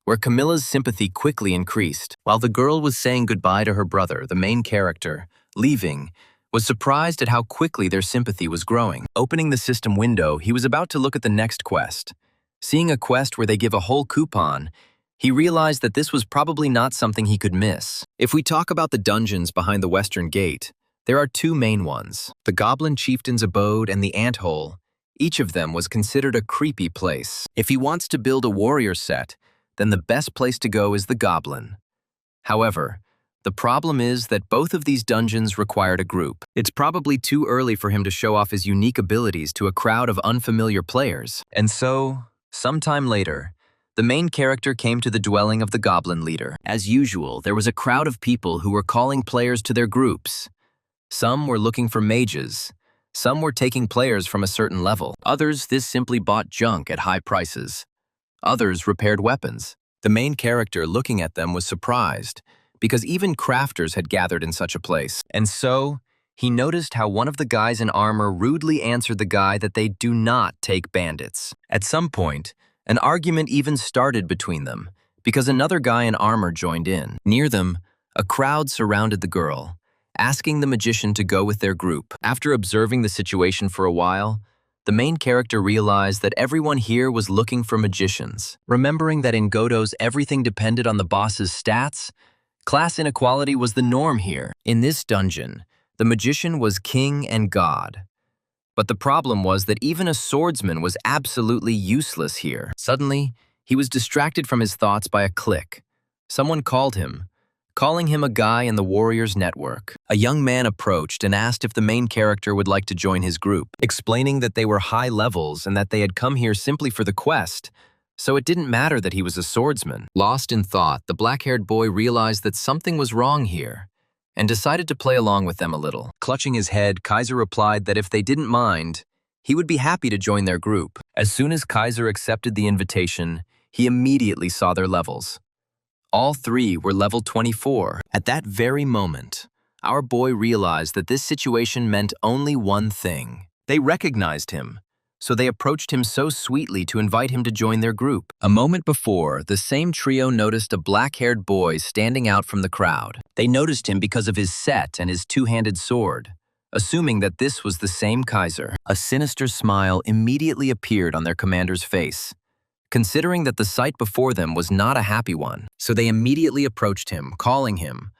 where Camilla's sympathy quickly increased. While the girl was saying goodbye to her brother, the main character, leaving, was surprised at how quickly their sympathy was growing. Opening the system window, he was about to look at the next quest. Seeing a quest where they give a whole coupon, he realized that this was probably not something he could miss. If we talk about the dungeons behind the Western Gate, there are two main ones, the Goblin Chieftain's Abode and the Ant Hole. Each of them was considered a creepy place. If he wants to build a warrior set, then the best place to go is the Goblin. However, the problem is that both of these dungeons required a group. It's probably too early for him to show off his unique abilities to a crowd of unfamiliar players. And so, sometime later, the main character came to the dwelling of the Goblin leader. As usual, there was a crowd of people who were calling players to their groups. Some were looking for mages. Some were taking players from a certain level. Others simply bought junk at high prices. Others repaired weapons. The main character looking at them was surprised, because even crafters had gathered in such a place. And so, he noticed how one of the guys in armor rudely answered the guy that they do not take bandits. At some point, an argument even started between them, because another guy in armor joined in. Near them, a crowd surrounded the girl, asking the magician to go with their group. After observing the situation for a while, the main character realized that everyone here was looking for magicians. Remembering that in Godot's everything depended on the boss's stats, class inequality was the norm here. In this dungeon, the magician was king and god. But the problem was that even a swordsman was absolutely useless here. Suddenly, he was distracted from his thoughts by a click. Someone called him, calling him a guy in the warrior's network. A young man approached and asked if the main character would like to join his group, explaining that they were high levels and that they had come here simply for the quest, so it didn't matter that he was a swordsman. Lost in thought, the black-haired boy realized that something was wrong here and decided to play along with them a little. Clutching his head, Kaiser replied that if they didn't mind, he would be happy to join their group. As soon as Kaiser accepted the invitation, he immediately saw their levels. All three were level 24. At that very moment, our boy realized that this situation meant only one thing. They recognized him, so they approached him so sweetly to invite him to join their group. A moment before, the same trio noticed a black-haired boy standing out from the crowd. They noticed him because of his set and his two-handed sword, assuming that this was the same Kaiser. A sinister smile immediately appeared on their commander's face, considering that the sight before them was not a happy one. So they immediately approached him, calling him,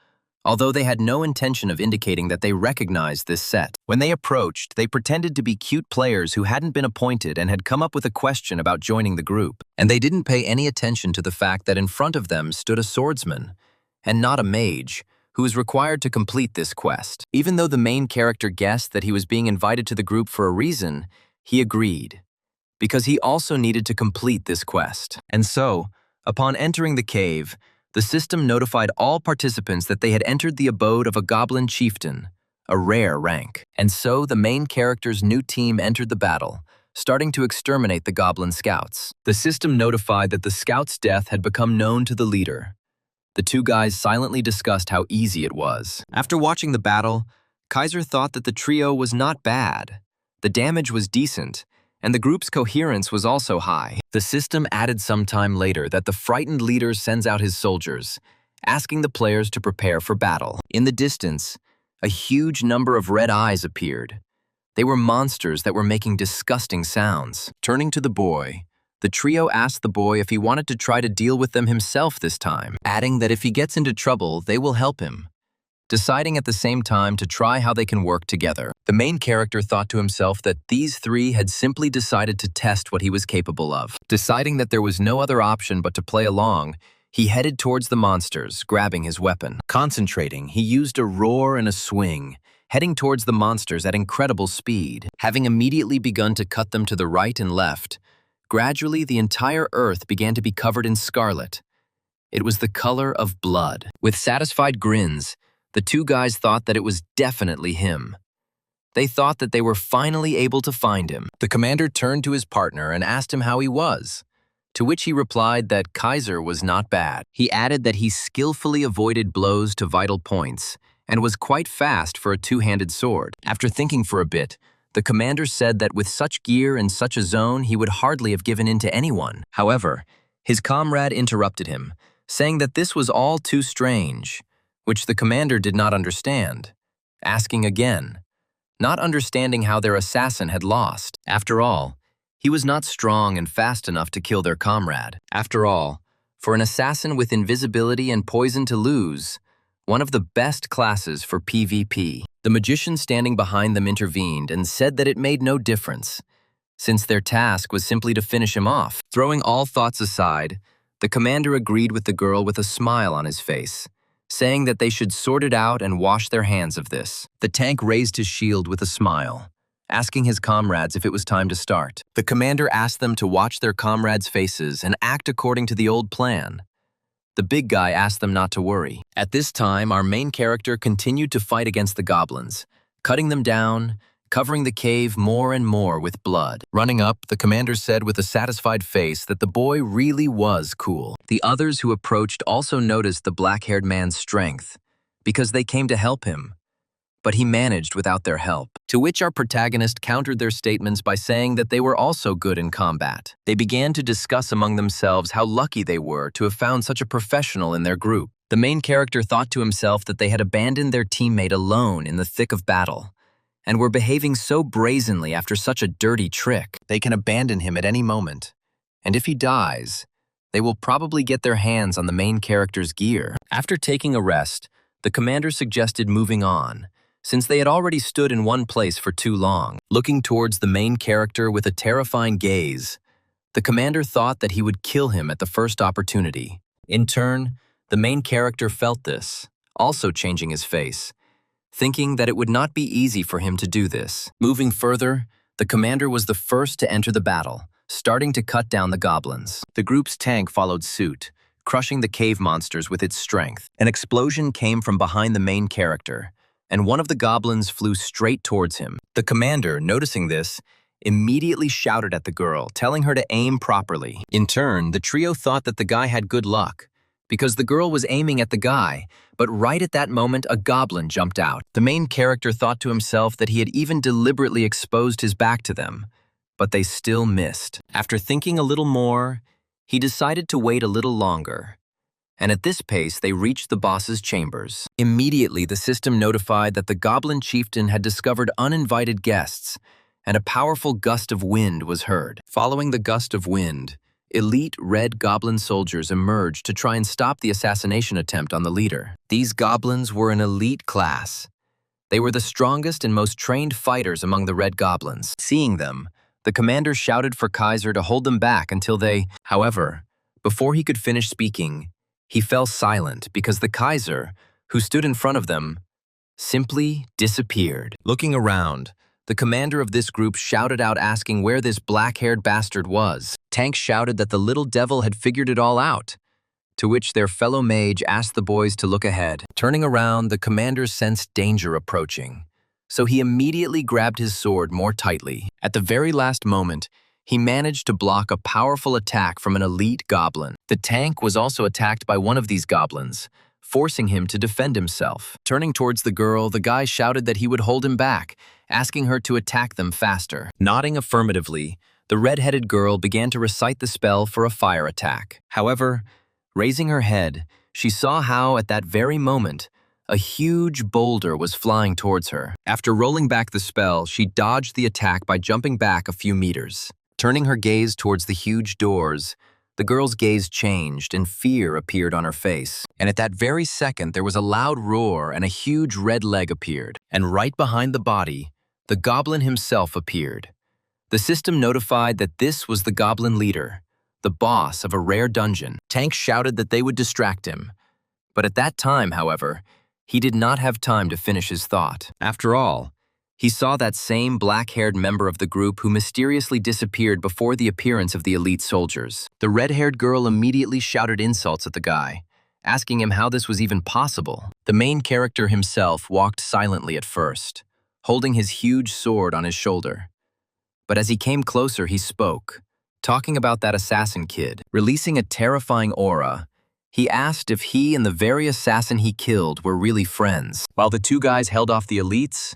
although they had no intention of indicating that they recognized this set. When they approached, they pretended to be cute players who hadn't been appointed and had come up with a question about joining the group. And they didn't pay any attention to the fact that in front of them stood a swordsman, and not a mage, who was required to complete this quest. Even though the main character guessed that he was being invited to the group for a reason, he agreed, because he also needed to complete this quest. And so, upon entering the cave, the system notified all participants that they had entered the abode of a goblin chieftain, a rare rank. And so the main character's new team entered the battle, starting to exterminate the goblin scouts. The system notified that the scout's death had become known to the leader. The two guys silently discussed how easy it was. After watching the battle, Kaiser thought that the trio was not bad. The damage was decent, and the group's coherence was also high. The system added some time later that the frightened leader sends out his soldiers, asking the players to prepare for battle. In the distance, a huge number of red eyes appeared. They were monsters that were making disgusting sounds. Turning to the boy, the trio asked the boy if he wanted to try to deal with them himself this time, adding that if he gets into trouble, they will help him, deciding at the same time to try how they can work together. The main character thought to himself that these three had simply decided to test what he was capable of. Deciding that there was no other option but to play along, he headed towards the monsters, grabbing his weapon. Concentrating, he used a roar and a swing, heading towards the monsters at incredible speed. Having immediately begun to cut them to the right and left, gradually the entire earth began to be covered in scarlet. It was the color of blood. With satisfied grins, the two guys thought that it was definitely him. They thought that they were finally able to find him. The commander turned to his partner and asked him how he was, to which he replied that Kaiser was not bad. He added that he skillfully avoided blows to vital points and was quite fast for a two-handed sword. After thinking for a bit, the commander said that with such gear and such a zone, he would hardly have given in to anyone. However, his comrade interrupted him, saying that this was all too strange, which the commander did not understand, asking again, not understanding how their assassin had lost. After all, he was not strong and fast enough to kill their comrade. After all, for an assassin with invisibility and poison to lose, one of the best classes for PvP. The magician standing behind them intervened and said that it made no difference, since their task was simply to finish him off. Throwing all thoughts aside, the commander agreed with the girl with a smile on his face, saying that they should sort it out and wash their hands of this. The tank raised his shield with a smile, asking his comrades if it was time to start. The commander asked them to watch their comrades' faces and act according to the old plan. The big guy asked them not to worry. At this time, our main character continued to fight against the goblins, cutting them down, covering the cave more and more with blood. Running up, the commander said with a satisfied face that the boy really was cool. The others who approached also noticed the black-haired man's strength, because they came to help him, but he managed without their help. To which our protagonist countered their statements by saying that they were also good in combat. They began to discuss among themselves how lucky they were to have found such a professional in their group. The main character thought to himself that they had abandoned their teammate alone in the thick of battle, and were behaving so brazenly after such a dirty trick. They can abandon him at any moment, and if he dies, they will probably get their hands on the main character's gear. After taking a rest, the commander suggested moving on, since they had already stood in one place for too long. Looking towards the main character with a terrifying gaze, the commander thought that he would kill him at the first opportunity. In turn, the main character felt this, also changing his face, thinking that it would not be easy for him to do this. Moving further, the commander was the first to enter the battle, starting to cut down the goblins. The group's tank followed suit, crushing the cave monsters with its strength. An explosion came from behind the main character, and one of the goblins flew straight towards him. The commander, noticing this, immediately shouted at the girl, telling her to aim properly. In turn, the trio thought that the guy had good luck, because the girl was aiming at the guy, but right at that moment a goblin jumped out. The main character thought to himself that he had even deliberately exposed his back to them, but they still missed. After thinking a little more, he decided to wait a little longer, and at this pace they reached the boss's chambers. Immediately the system notified that the goblin chieftain had discovered uninvited guests, and a powerful gust of wind was heard. Following the gust of wind, elite red goblin soldiers emerged to try and stop the assassination attempt on the leader. These goblins were an elite class. They were the strongest and most trained fighters among the red goblins. Seeing them, the commander shouted for Kaiser to hold them back until they... However, before he could finish speaking, he fell silent because the Kaiser, who stood in front of them, simply disappeared. Looking around, the commander of this group shouted out asking where this black-haired bastard was. Tank shouted that the little devil had figured it all out, to which their fellow mage asked the boys to look ahead. Turning around, the commander sensed danger approaching, so he immediately grabbed his sword more tightly. At the very last moment, he managed to block a powerful attack from an elite goblin. The tank was also attacked by one of these goblins, forcing him to defend himself. Turning towards the girl, the guy shouted that he would hold him back, asking her to attack them faster. Nodding affirmatively, the red-headed girl began to recite the spell for a fire attack. However, raising her head, she saw how, at that very moment, a huge boulder was flying towards her. After rolling back the spell, she dodged the attack by jumping back a few meters. Turning her gaze towards the huge doors, the girl's gaze changed and fear appeared on her face. And at that very second, there was a loud roar and a huge red leg appeared. And right behind the body, the goblin himself appeared. The system notified that this was the goblin leader, the boss of a rare dungeon. Tank shouted that they would distract him. But at that time, however, he did not have time to finish his thought. After all, he saw that same black-haired member of the group who mysteriously disappeared before the appearance of the elite soldiers. The red-haired girl immediately shouted insults at the guy, asking him how this was even possible. The main character himself walked silently at first, holding his huge sword on his shoulder. But as he came closer, he spoke, talking about that assassin kid. Releasing a terrifying aura, he asked if he and the very assassin he killed were really friends. While the two guys held off the elites,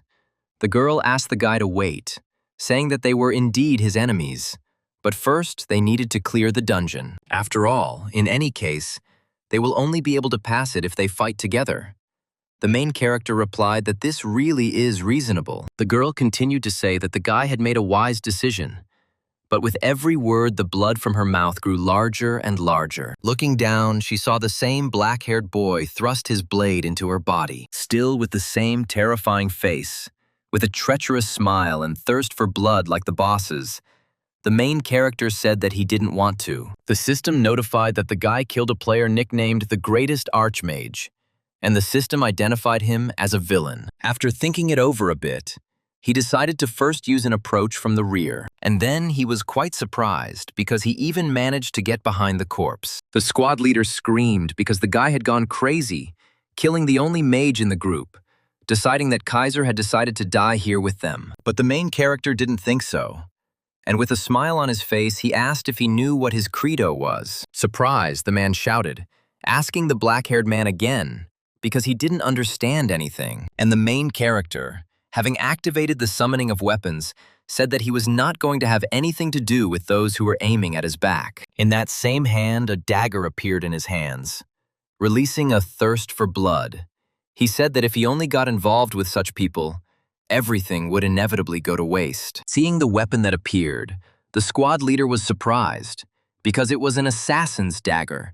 the girl asked the guy to wait, saying that they were indeed his enemies, but first they needed to clear the dungeon. After all, in any case, they will only be able to pass it if they fight together. The main character replied that this really is reasonable. The girl continued to say that the guy had made a wise decision, but with every word the blood from her mouth grew larger and larger. Looking down, she saw the same black-haired boy thrust his blade into her body, still with the same terrifying face, with a treacherous smile and thirst for blood like the boss's. The main character said that he didn't want to. The system notified that the guy killed a player nicknamed the Greatest Archmage, and the system identified him as a villain. After thinking it over a bit, he decided to first use an approach from the rear, and then he was quite surprised because he even managed to get behind the corpse. The squad leader screamed because the guy had gone crazy, killing the only mage in the group, deciding that Kaiser had decided to die here with them. But the main character didn't think so, and with a smile on his face, he asked if he knew what his credo was. Surprised, the man shouted, asking the black-haired man again, because he didn't understand anything. And the main character, having activated the summoning of weapons, said that he was not going to have anything to do with those who were aiming at his back. In that same hand, a dagger appeared in his hands, releasing a thirst for blood. He said that if he only got involved with such people, everything would inevitably go to waste. Seeing the weapon that appeared, the squad leader was surprised, because it was an assassin's dagger.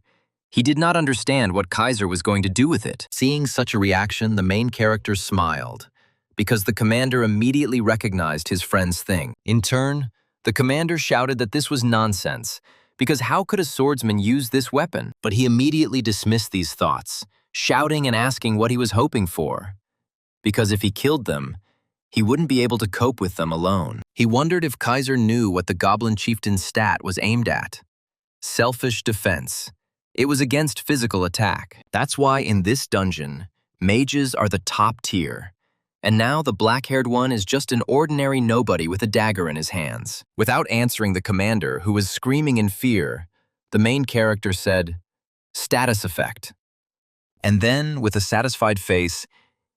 He did not understand what Kaiser was going to do with it. Seeing such a reaction, the main character smiled, because the commander immediately recognized his friend's thing. In turn, the commander shouted that this was nonsense, because how could a swordsman use this weapon? But he immediately dismissed these thoughts, shouting and asking what he was hoping for. Because if he killed them, he wouldn't be able to cope with them alone. He wondered if Kaiser knew what the goblin chieftain's stat was aimed at. Selfish defense. It was against physical attack. That's why in this dungeon, mages are the top tier. And now the black-haired one is just an ordinary nobody with a dagger in his hands. Without answering the commander, who was screaming in fear, the main character said, "Status effect." And then, with a satisfied face,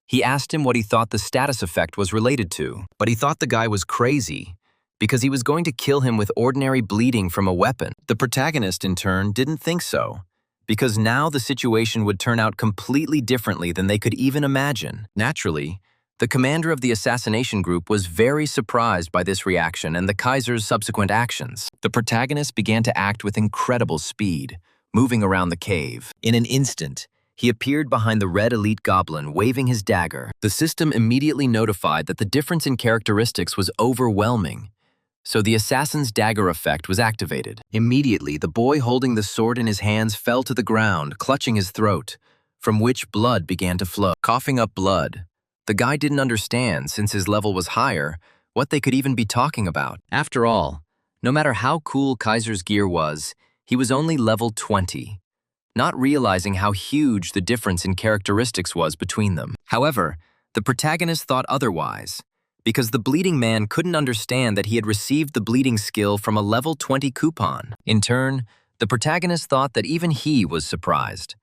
he asked him what he thought the status effect was related to. But he thought the guy was crazy, because he was going to kill him with ordinary bleeding from a weapon. The protagonist, in turn, didn't think so, because now the situation would turn out completely differently than they could even imagine. Naturally, the commander of the assassination group was very surprised by this reaction and the Kaiser's subsequent actions. The protagonist began to act with incredible speed, moving around the cave. In an instant, he appeared behind the red elite goblin, waving his dagger. The system immediately notified that the difference in characteristics was overwhelming, so the assassin's dagger effect was activated. Immediately, the boy holding the sword in his hands fell to the ground, clutching his throat, from which blood began to flow. Coughing up blood, the guy didn't understand, since his level was higher, what they could even be talking about. After all, no matter how cool Kaiser's gear was, he was only level 20. Not realizing how huge the difference in characteristics was between them. However, the protagonist thought otherwise, because the bleeding man couldn't understand that he had received the bleeding skill from a level 20 coupon. In turn, the protagonist thought that even he was surprised,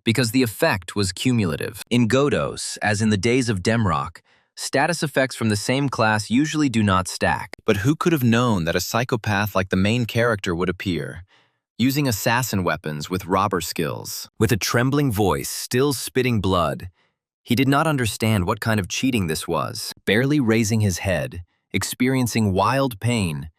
because the effect was cumulative. In Godos, as in the days of Demrock, status effects from the same class usually do not stack. But who could have known that a psychopath like the main character would appear, using assassin weapons with robber skills? With a trembling voice, still spitting blood, he did not understand what kind of cheating this was. Barely raising his head, experiencing wild pain,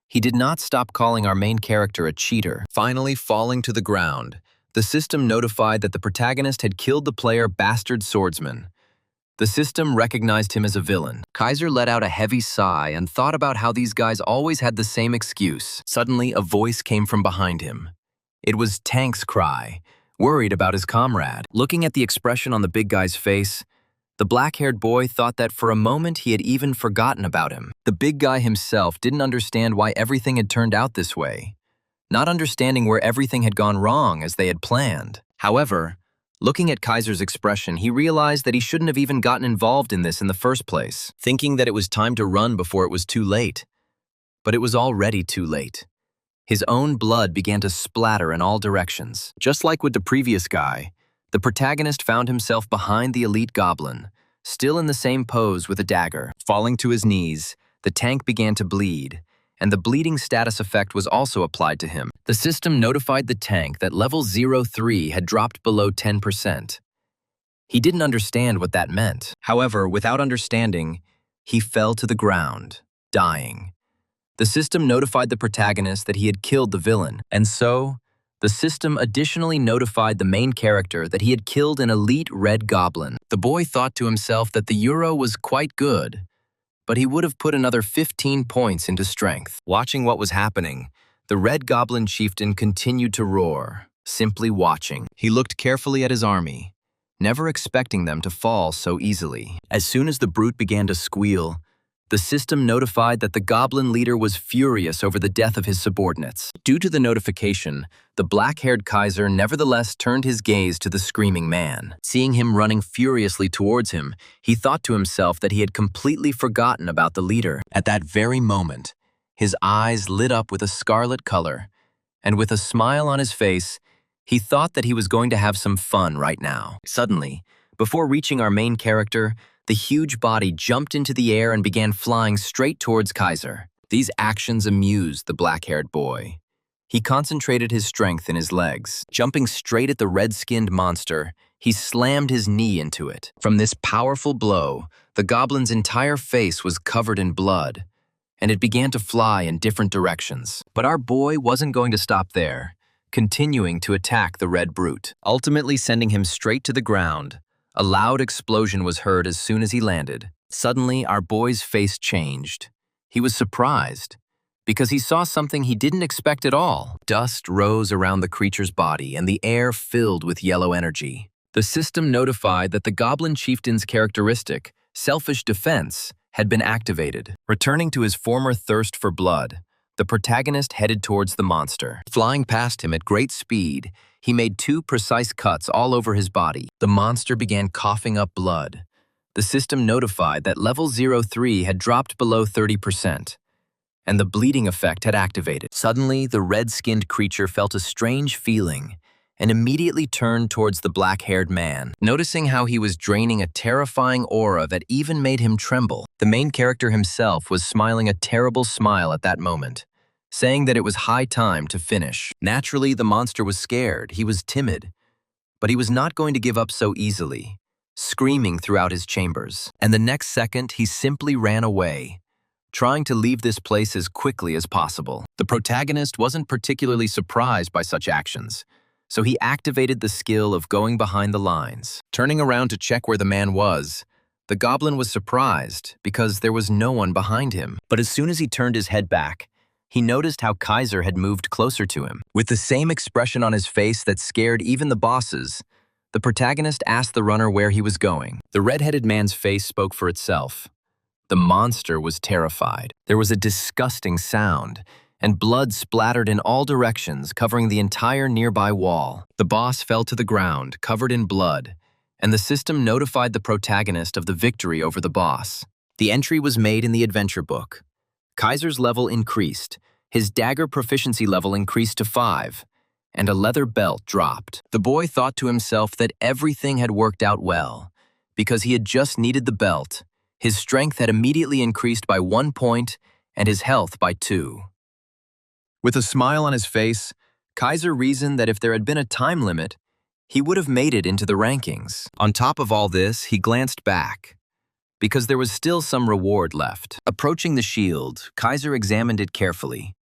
he did not stop calling our main character a cheater. Finally falling to the ground, the system notified that the protagonist had killed the player Bastard Swordsman. The system recognized him as a villain. Kaiser let out a heavy sigh and thought about how these guys always had the same excuse. Suddenly, a voice came from behind him. It was Tank's cry, worried about his comrade. Looking at the expression on the big guy's face, the black-haired boy thought that for a moment he had even forgotten about him. The big guy himself didn't understand why everything had turned out this way, not understanding where everything had gone wrong as they had planned. However, Looking at Kaiser's expression, he realized that he shouldn't have even gotten involved in this in the first place, thinking that it was time to run before it was too late. But it was already too late. His own blood began to splatter in all directions. Just like with the previous guy, the protagonist found himself behind the elite goblin, still in the same pose with a dagger. Falling to his knees, the tank began to bleed, and the bleeding status effect was also applied to him. The system notified the tank that level 03 had dropped below 10%. He didn't understand what that meant. However, without understanding, he fell to the ground, dying. The system notified the protagonist that he had killed the villain, and so, the system additionally notified the main character that he had killed an elite red goblin. The boy thought to himself that the euro was quite good, but he would have put another 15 points into strength. Watching what was happening, the red goblin chieftain continued to roar, simply watching. He looked carefully at his army, never expecting them to fall so easily. As soon as the brute began to squeal, the system notified that the goblin leader was furious over the death of his subordinates. Due to the notification, the black-haired Kaiser nevertheless turned his gaze to the screaming man. Seeing him running furiously towards him, he thought to himself that he had completely forgotten about the leader. At that very moment, his eyes lit up with a scarlet color, and with a smile on his face, he thought that he was going to have some fun right now. Suddenly, before reaching our main character, the huge body jumped into the air and began flying straight towards Kaiser. These actions amused the black-haired boy. He concentrated his strength in his legs. Jumping straight at the red-skinned monster, he slammed his knee into it. From this powerful blow, the goblin's entire face was covered in blood, and it began to fly in different directions. But our boy wasn't going to stop there, continuing to attack the red brute, ultimately sending him straight to the ground. A loud explosion was heard as soon as he landed. Suddenly, our boy's face changed. He was surprised, because he saw something he didn't expect at all. Dust rose around the creature's body, and the air filled with yellow energy. The system notified that the goblin chieftain's characteristic, selfish defense, had been activated. Returning to his former thirst for blood, the protagonist headed towards the monster. Flying past him at great speed, he made 2 precise cuts all over his body. The monster began coughing up blood. The system notified that level 03 had dropped below 30%, and the bleeding effect had activated. Suddenly, the red-skinned creature felt a strange feeling and immediately turned towards the black-haired man, noticing how he was draining a terrifying aura that even made him tremble. The main character himself was smiling a terrible smile at that moment, saying that it was high time to finish. Naturally, the monster was scared. He was timid, but he was not going to give up so easily, screaming throughout his chambers. And the next second, he simply ran away, trying to leave this place as quickly as possible. The protagonist wasn't particularly surprised by such actions, so he activated the skill of going behind the lines. Turning around to check where the man was, the goblin was surprised because there was no one behind him. But as soon as he turned his head back, he noticed how Kaiser had moved closer to him. With the same expression on his face that scared even the bosses, the protagonist asked the runner where he was going. The red-headed man's face spoke for itself. The monster was terrified. There was a disgusting sound, and blood splattered in all directions, covering the entire nearby wall. The boss fell to the ground, covered in blood, and the system notified the protagonist of the victory over the boss. The entry was made in the adventure book. Kaiser's level increased, his dagger proficiency level increased to 5, and a leather belt dropped. The boy thought to himself that everything had worked out well, because he had just needed the belt. His strength had immediately increased by 1 point, and his health by 2. With a smile on his face, Kaiser reasoned that if there had been a time limit, he would have made it into the rankings. On top of all this, he glanced back, because there was still some reward left. Approaching the shield, Kaiser examined it carefully.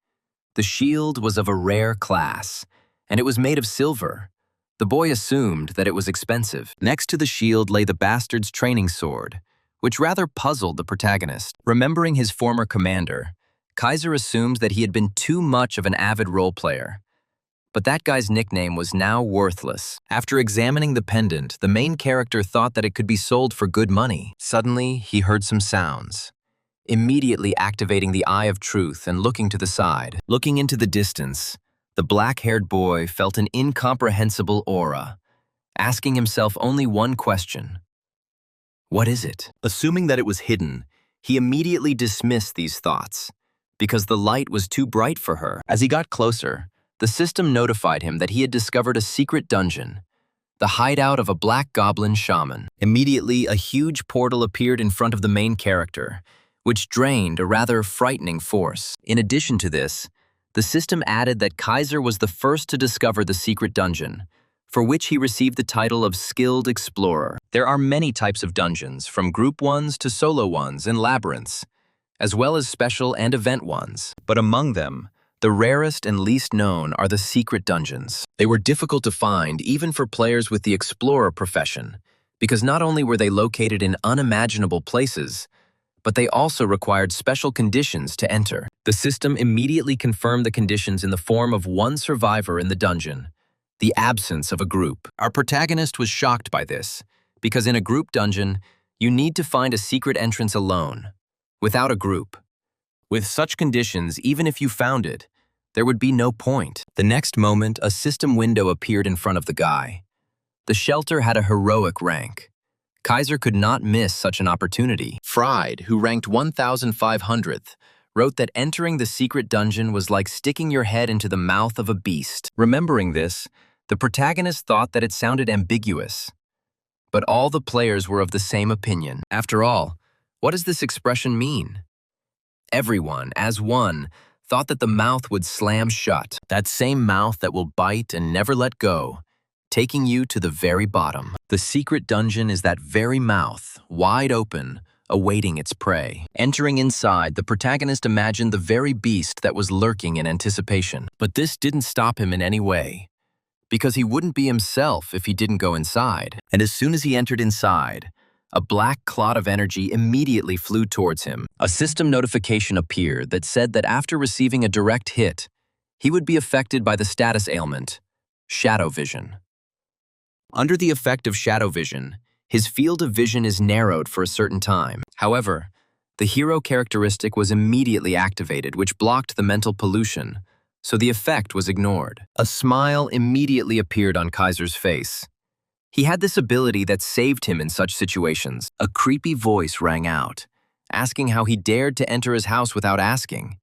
The shield was of a rare class, and it was made of silver. The boy assumed that it was expensive. Next to the shield lay the bastard's training sword, which rather puzzled the protagonist. Remembering his former commander, Kaiser assumed that he had been too much of an avid role player. But that guy's nickname was now worthless. After examining the pendant, the main character thought that it could be sold for good money. Suddenly, he heard some sounds. Immediately activating the Eye of Truth and looking to the side. Looking into the distance, the black-haired boy felt an incomprehensible aura. asking himself only one question. What is it? Assuming that it was hidden, he immediately dismissed these thoughts, because the light was too bright for her. As he got closer, the system notified him that he had discovered a secret dungeon, the hideout of a black goblin shaman. Immediately, a huge portal appeared in front of the main character, which drained a rather frightening force. In addition to this, the system added that Kaiser was the first to discover the secret dungeon, for which he received the title of Skilled Explorer. There are many types of dungeons, from group ones to solo ones and labyrinths, as well as special and event ones. But among them, the rarest and least known are the secret dungeons. They were difficult to find even for players with the explorer profession, because not only were they located in unimaginable places, but they also required special conditions to enter. The system immediately confirmed the conditions in the form of one survivor in the dungeon, the absence of a group. Our protagonist was shocked by this, because in a group dungeon, you need to find a secret entrance alone, without a group. With such conditions, even if you found it, there would be no point. The next moment, a system window appeared in front of the guy. The shelter had a heroic rank. Kaiser could not miss such an opportunity. Fried, who ranked 1,500th, wrote that entering the secret dungeon was like sticking your head into the mouth of a beast. Remembering this, the protagonist thought that it sounded ambiguous. But all the players were of the same opinion. After all, what does this expression mean? Everyone, as one, thought that the mouth would slam shut, that same mouth that will bite and never let go, taking you to the very bottom. The secret dungeon is that very mouth, wide open, awaiting its prey. Entering inside, the protagonist imagined the very beast that was lurking in anticipation. But this didn't stop him in any way, because he wouldn't be himself if he didn't go inside. And as soon as he entered inside, a black clot of energy immediately flew towards him. A system notification appeared that said that after receiving a direct hit, he would be affected by the status ailment, shadow vision. Under the effect of shadow vision, his field of vision is narrowed for a certain time. However, the hero characteristic was immediately activated, which blocked the mental pollution, so the effect was ignored. A smile immediately appeared on Kaiser's face. He had this ability that saved him in such situations. A creepy voice rang out, asking how he dared to enter his house without asking,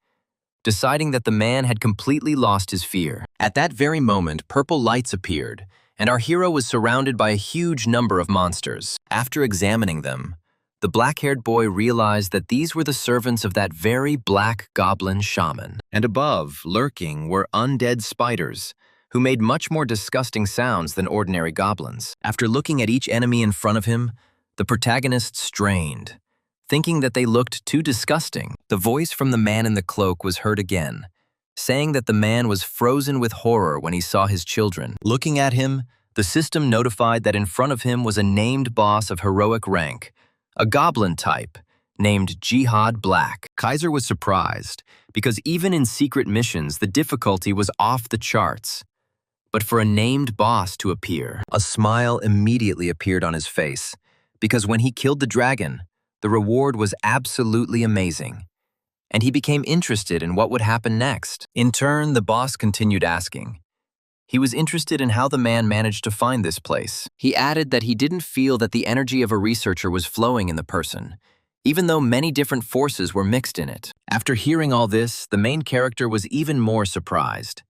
deciding that the man had completely lost his fear. At that very moment, purple lights appeared, and our hero was surrounded by a huge number of monsters. After examining them, the black-haired boy realized that these were the servants of that very black goblin shaman. And above, lurking, were undead spiders, who made much more disgusting sounds than ordinary goblins. After looking at each enemy in front of him, the protagonist strained, thinking that they looked too disgusting. The voice from the man in the cloak was heard again, saying that the man was frozen with horror when he saw his children. Looking at him, the system notified that in front of him was a named boss of heroic rank, a goblin type, named Jihad Black. Kaiser was surprised, because even in secret missions, the difficulty was off the charts. But for a named boss to appear, a smile immediately appeared on his face, because when he killed the dragon, the reward was absolutely amazing, and he became interested in what would happen next. In turn, the boss continued asking. He was interested in how the man managed to find this place. He added that he didn't feel that the energy of a researcher was flowing in the person, even though many different forces were mixed in it. After hearing all this, the main character was even more surprised,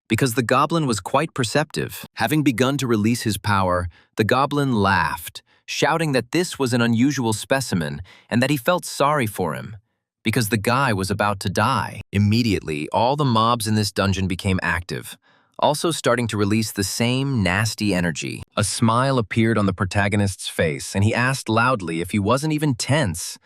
because the goblin was quite perceptive. Having begun to release his power, the goblin laughed, shouting that this was an unusual specimen and that he felt sorry for him, because the guy was about to die. Immediately, all the mobs in this dungeon became active, also starting to release the same nasty energy. A smile appeared on the protagonist's face, and he asked loudly if he wasn't even tense,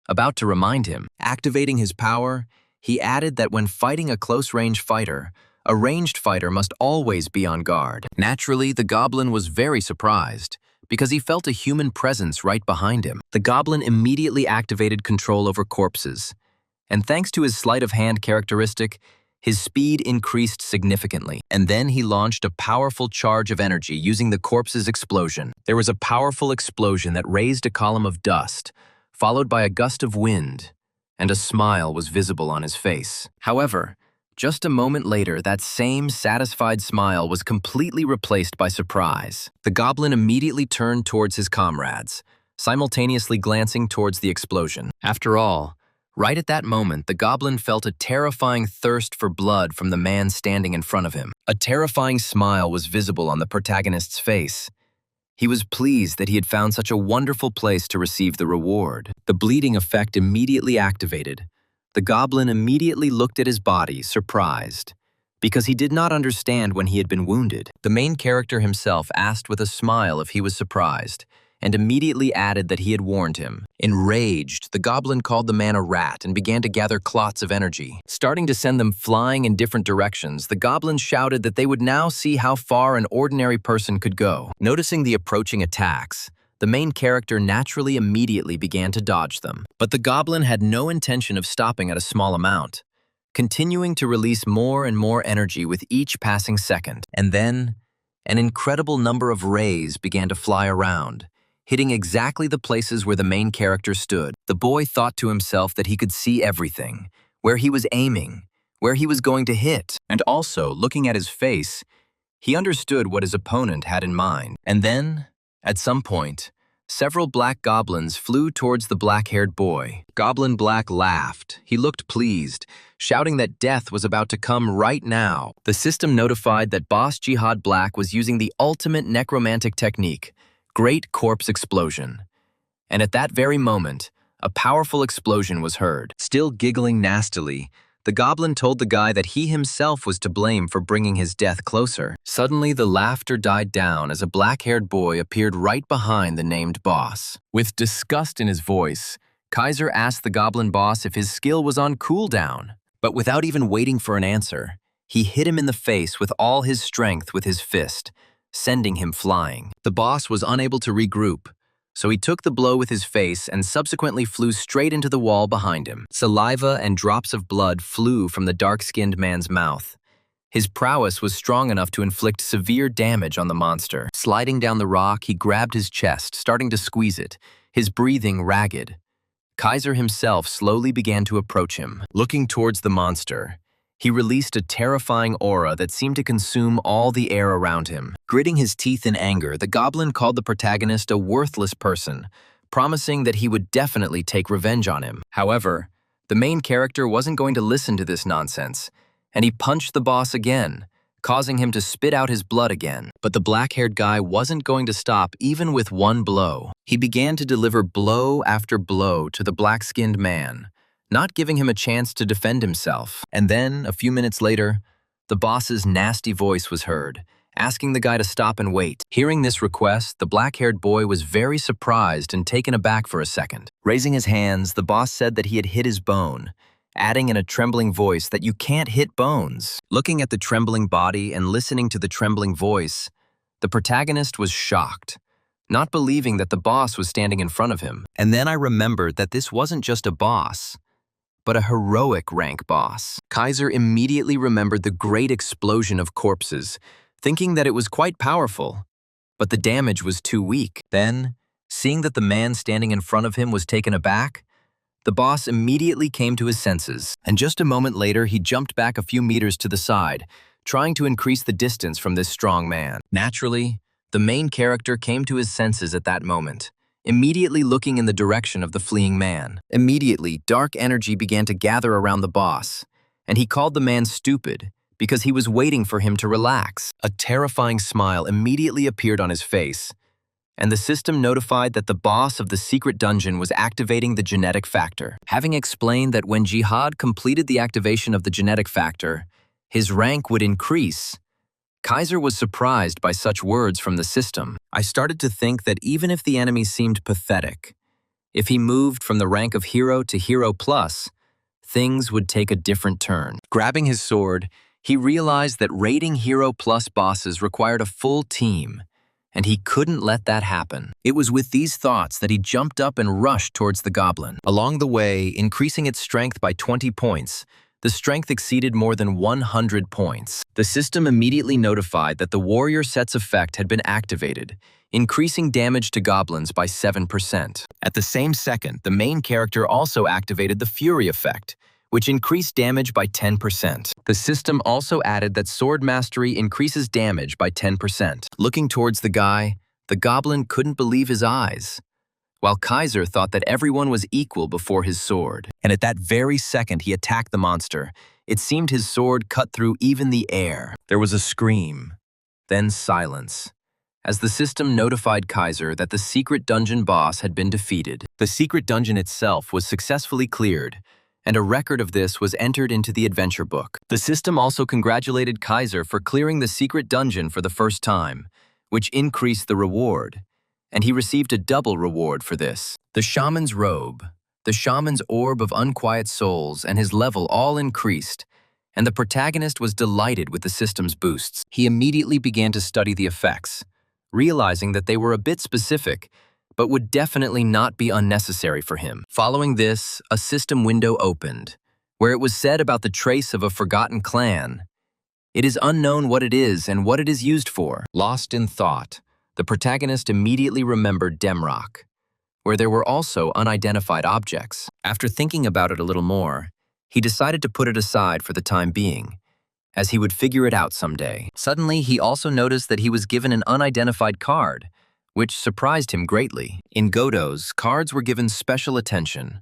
about to remind him. Activating his power, he added that when fighting a close-range fighter, a ranged fighter must always be on guard. Naturally, the goblin was very surprised, because he felt a human presence right behind him. The goblin immediately activated control over corpses, and thanks to his sleight of hand characteristic, his speed increased significantly. And then he launched a powerful charge of energy using the corpse's explosion. There was a powerful explosion that raised a column of dust, followed by a gust of wind, and a smile was visible on his face. However, Just a moment later, that same satisfied smile was completely replaced by surprise. The goblin immediately turned towards his comrades, simultaneously glancing towards the explosion. After all, right at that moment, the goblin felt a terrifying thirst for blood from the man standing in front of him. A terrifying smile was visible on the protagonist's face. He was pleased that he had found such a wonderful place to receive the reward. The bleeding effect immediately activated. The goblin immediately looked at his body, surprised, because he did not understand when he had been wounded. The main character himself asked with a smile if he was surprised, and immediately added that he had warned him. Enraged, the goblin called the man a rat and began to gather clots of energy. Starting to send them flying in different directions, the goblin shouted that they would now see how far an ordinary person could go. Noticing the approaching attacks, the main character naturally immediately began to dodge them. But the goblin had no intention of stopping at a small amount, continuing to release more and more energy with each passing second. And then, an incredible number of rays began to fly around, hitting exactly the places where the main character stood. The boy thought to himself that he could see everything, where he was aiming, where he was going to hit. And also, looking at his face, he understood what his opponent had in mind. And then, at some point, several black goblins flew towards the black-haired boy. Goblin Black laughed. He looked pleased, shouting that death was about to come right now. The system notified that Boss Jihad Black was using the ultimate necromantic technique, Great Corpse Explosion. And at that very moment, a powerful explosion was heard. Still giggling nastily, the goblin told the guy that he himself was to blame for bringing his death closer. Suddenly, the laughter died down as a black-haired boy appeared right behind the named boss. With disgust in his voice, Kaiser asked the goblin boss if his skill was on cooldown. But without even waiting for an answer, he hit him in the face with all his strength with his fist, sending him flying. The boss was unable to regroup, so he took the blow with his face and subsequently flew straight into the wall behind him. Saliva and drops of blood flew from the dark-skinned man's mouth. His prowess was strong enough to inflict severe damage on the monster. Sliding down the rock, he grabbed his chest, starting to squeeze it, his breathing ragged. Kaiser himself slowly began to approach him. Looking towards the monster, he released a terrifying aura that seemed to consume all the air around him. Gritting his teeth in anger, the goblin called the protagonist a worthless person, promising that he would definitely take revenge on him. However, the main character wasn't going to listen to this nonsense, and he punched the boss again, causing him to spit out his blood again. But the black-haired guy wasn't going to stop even with one blow. He began to deliver blow after blow to the black-skinned man, not giving him a chance to defend himself. And then, a few minutes later, the boss's nasty voice was heard, asking the guy to stop and wait. Hearing this request, the black-haired boy was very surprised and taken aback for a second. Raising his hands, the boss said that he had hit his bone, adding in a trembling voice that you can't hit bones. Looking at the trembling body and listening to the trembling voice, the protagonist was shocked, not believing that the boss was standing in front of him. And then I remembered that this wasn't just a boss, but a heroic rank boss. Kaiser immediately remembered the great explosion of corpses, thinking that it was quite powerful, but the damage was too weak. Then, seeing that the man standing in front of him was taken aback, the boss immediately came to his senses, and just a moment later he jumped back a few meters to the side, trying to increase the distance from this strong man. Naturally, the main character came to his senses at that moment, immediately looking in the direction of the fleeing man. Immediately, dark energy began to gather around the boss, and he called the man stupid because he was waiting for him to relax. A terrifying smile immediately appeared on his face, and the system notified that the boss of the secret dungeon was activating the genetic factor. Having explained that when Jihad completed the activation of the genetic factor, his rank would increase, Kaiser was surprised by such words from the system. I started to think that even if the enemy seemed pathetic, if he moved from the rank of hero to hero plus, things would take a different turn. Grabbing his sword, he realized that raiding hero plus bosses required a full team, and he couldn't let that happen. It was with these thoughts that he jumped up and rushed towards the goblin. Along the way, increasing its strength by 20 points, the strength exceeded more than 100 points. The system immediately notified that the warrior set's effect had been activated, increasing damage to goblins by 7%. At the same second, the main character also activated the fury effect, which increased damage by 10%. The system also added that sword mastery increases damage by 10%. Looking towards the guy, the goblin couldn't believe his eyes, while Kaiser thought that everyone was equal before his sword. And at that very second he attacked the monster, it seemed his sword cut through even the air. There was a scream, then silence, as the system notified Kaiser that the secret dungeon boss had been defeated. The secret dungeon itself was successfully cleared, and a record of this was entered into the adventure book. The system also congratulated Kaiser for clearing the secret dungeon for the first time, which increased the reward, and he received a double reward for this. The shaman's robe, the shaman's orb of unquiet souls, and his level all increased, and the protagonist was delighted with the system's boosts. He immediately began to study the effects, realizing that they were a bit specific, but would definitely not be unnecessary for him. Following this, a system window opened, where it was said about the trace of a forgotten clan. It is unknown what it is and what it is used for. Lost in thought, the protagonist immediately remembered Demrock, where there were also unidentified objects. After thinking about it a little more, he decided to put it aside for the time being, as he would figure it out someday. Suddenly, he also noticed that he was given an unidentified card, which surprised him greatly. In Godot's, cards were given special attention.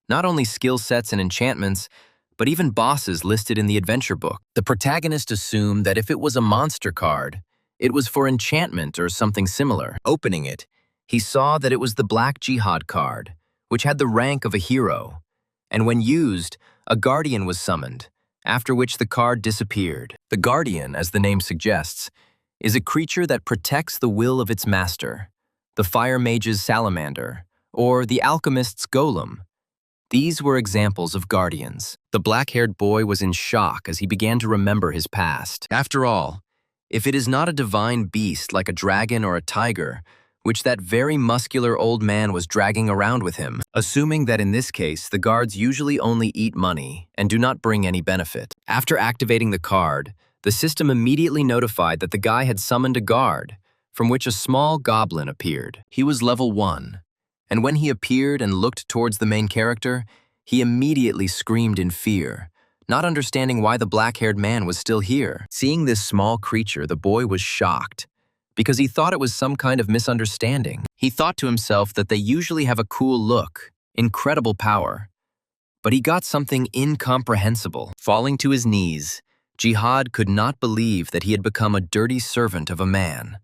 Not only skill sets and enchantments, but even bosses listed in the adventure book. The protagonist assumed that if it was a monster card, it was for enchantment or something similar. Opening it, he saw that it was the Black Jihad card, which had the rank of a hero. And when used, a guardian was summoned, after which the card disappeared. The guardian, as the name suggests, is a creature that protects the will of its master, the fire mage's salamander, or the alchemist's golem. These were examples of guardians. The black-haired boy was in shock as he began to remember his past. After all, if it is not a divine beast like a dragon or a tiger, which that very muscular old man was dragging around with him, assuming that in this case the guards usually only eat money and do not bring any benefit. After activating the card, the system immediately notified that the guy had summoned a guard, from which a small goblin appeared. He was level 1, and when he appeared and looked towards the main character, he immediately screamed in fear, not understanding why the black-haired man was still here. Seeing this small creature, the boy was shocked, because he thought it was some kind of misunderstanding. He thought to himself that they usually have a cool look, incredible power, but he got something incomprehensible. Falling to his knees, Jihad could not believe that he had become a dirty servant of a man.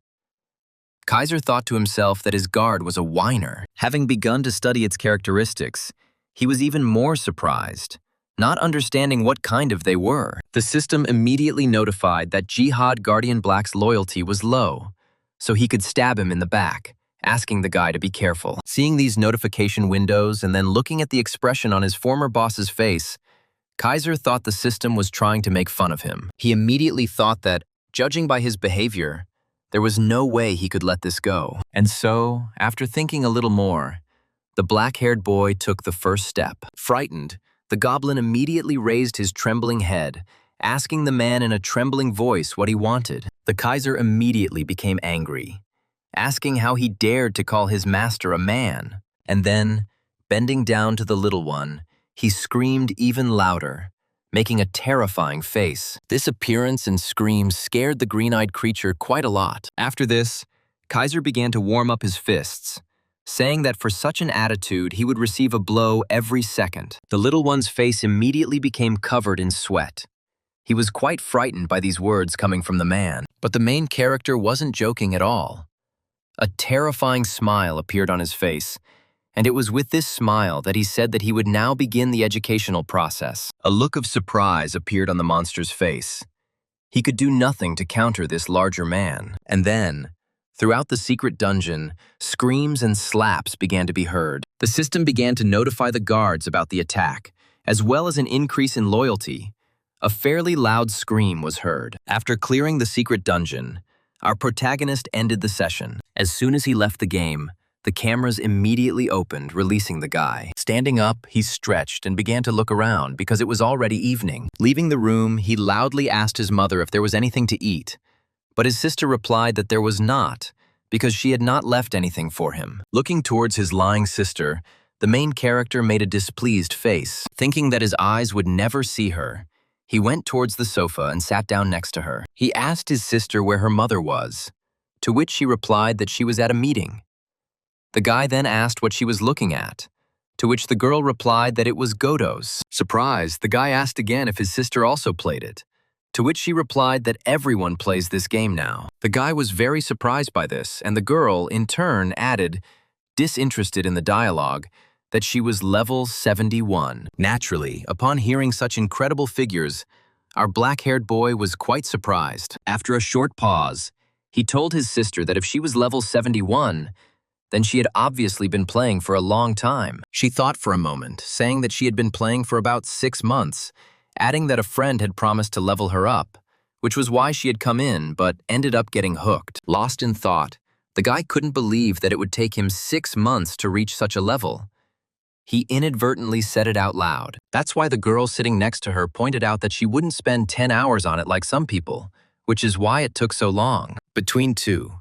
Kaiser thought to himself that his guard was a whiner. Having begun to study its characteristics, he was even more surprised, not understanding what kind of they were. The system immediately notified that Jihad Guardian Black's loyalty was low, so he could stab him in the back, asking the guy to be careful. Seeing these notification windows and then looking at the expression on his former boss's face, Kaiser thought the system was trying to make fun of him. He immediately thought that, judging by his behavior, there was no way he could let this go. And so, after thinking a little more, the black-haired boy took the first step. Frightened, the goblin immediately raised his trembling head, asking the man in a trembling voice what he wanted. The Kaiser immediately became angry, asking how he dared to call his master a man. And then, bending down to the little one, he screamed even louder, making a terrifying face. This appearance and scream scared the green-eyed creature quite a lot. After this, Kaiser began to warm up his fists, saying that for such an attitude he would receive a blow every second. The little one's face immediately became covered in sweat. He was quite frightened by these words coming from the man. But the main character wasn't joking at all. A terrifying smile appeared on his face, and it was with this smile that he said that he would now begin the educational process. A look of surprise appeared on the monster's face. He could do nothing to counter this larger man. And then, throughout the secret dungeon, screams and slaps began to be heard. The system began to notify the guards about the attack, as well as an increase in loyalty. A fairly loud scream was heard. After clearing the secret dungeon, our protagonist ended the session. As soon as he left the game, the cameras immediately opened, releasing the guy. Standing up, he stretched and began to look around because it was already evening. Leaving the room, he loudly asked his mother if there was anything to eat, but his sister replied that there was not, because she had not left anything for him. Looking towards his lying sister, The main character made a displeased face. Thinking that his eyes would never see her, he went towards the sofa and sat down next to her. He asked his sister where her mother was, to which she replied that she was at a meeting. The guy then asked what she was looking at, to which the girl replied that it was Godot's. Surprised, the guy asked again if his sister also played it, to which she replied that everyone plays this game now. The guy was very surprised by this, and the girl, in turn, added, disinterested in the dialogue, that she was level 71. Naturally, upon hearing such incredible figures, our black-haired boy was quite surprised. After a short pause, he told his sister that if she was level 71, then she had obviously been playing for a long time. She thought for a moment, saying that she had been playing for about 6 months, adding that a friend had promised to level her up, which was why she had come in, but ended up getting hooked. Lost in thought, the guy couldn't believe that it would take him 6 months to reach such a level. He inadvertently said it out loud. That's why the girl sitting next to her pointed out that she wouldn't spend 10 hours on it like some people, which is why it took so long. Between two.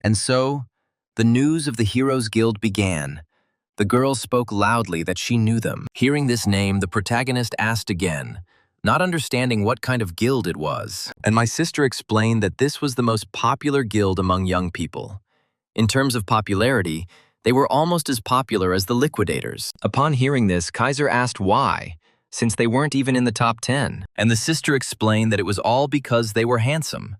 And so, the news of the Heroes Guild began. The girl spoke loudly that she knew them. Hearing this name, the protagonist asked again, not understanding what kind of guild it was. And my sister explained that this was the most popular guild among young people. In terms of popularity, they were almost as popular as the Liquidators. Upon hearing this, Kaiser asked why, since they weren't even in the top 10. And the sister explained that it was all because they were handsome.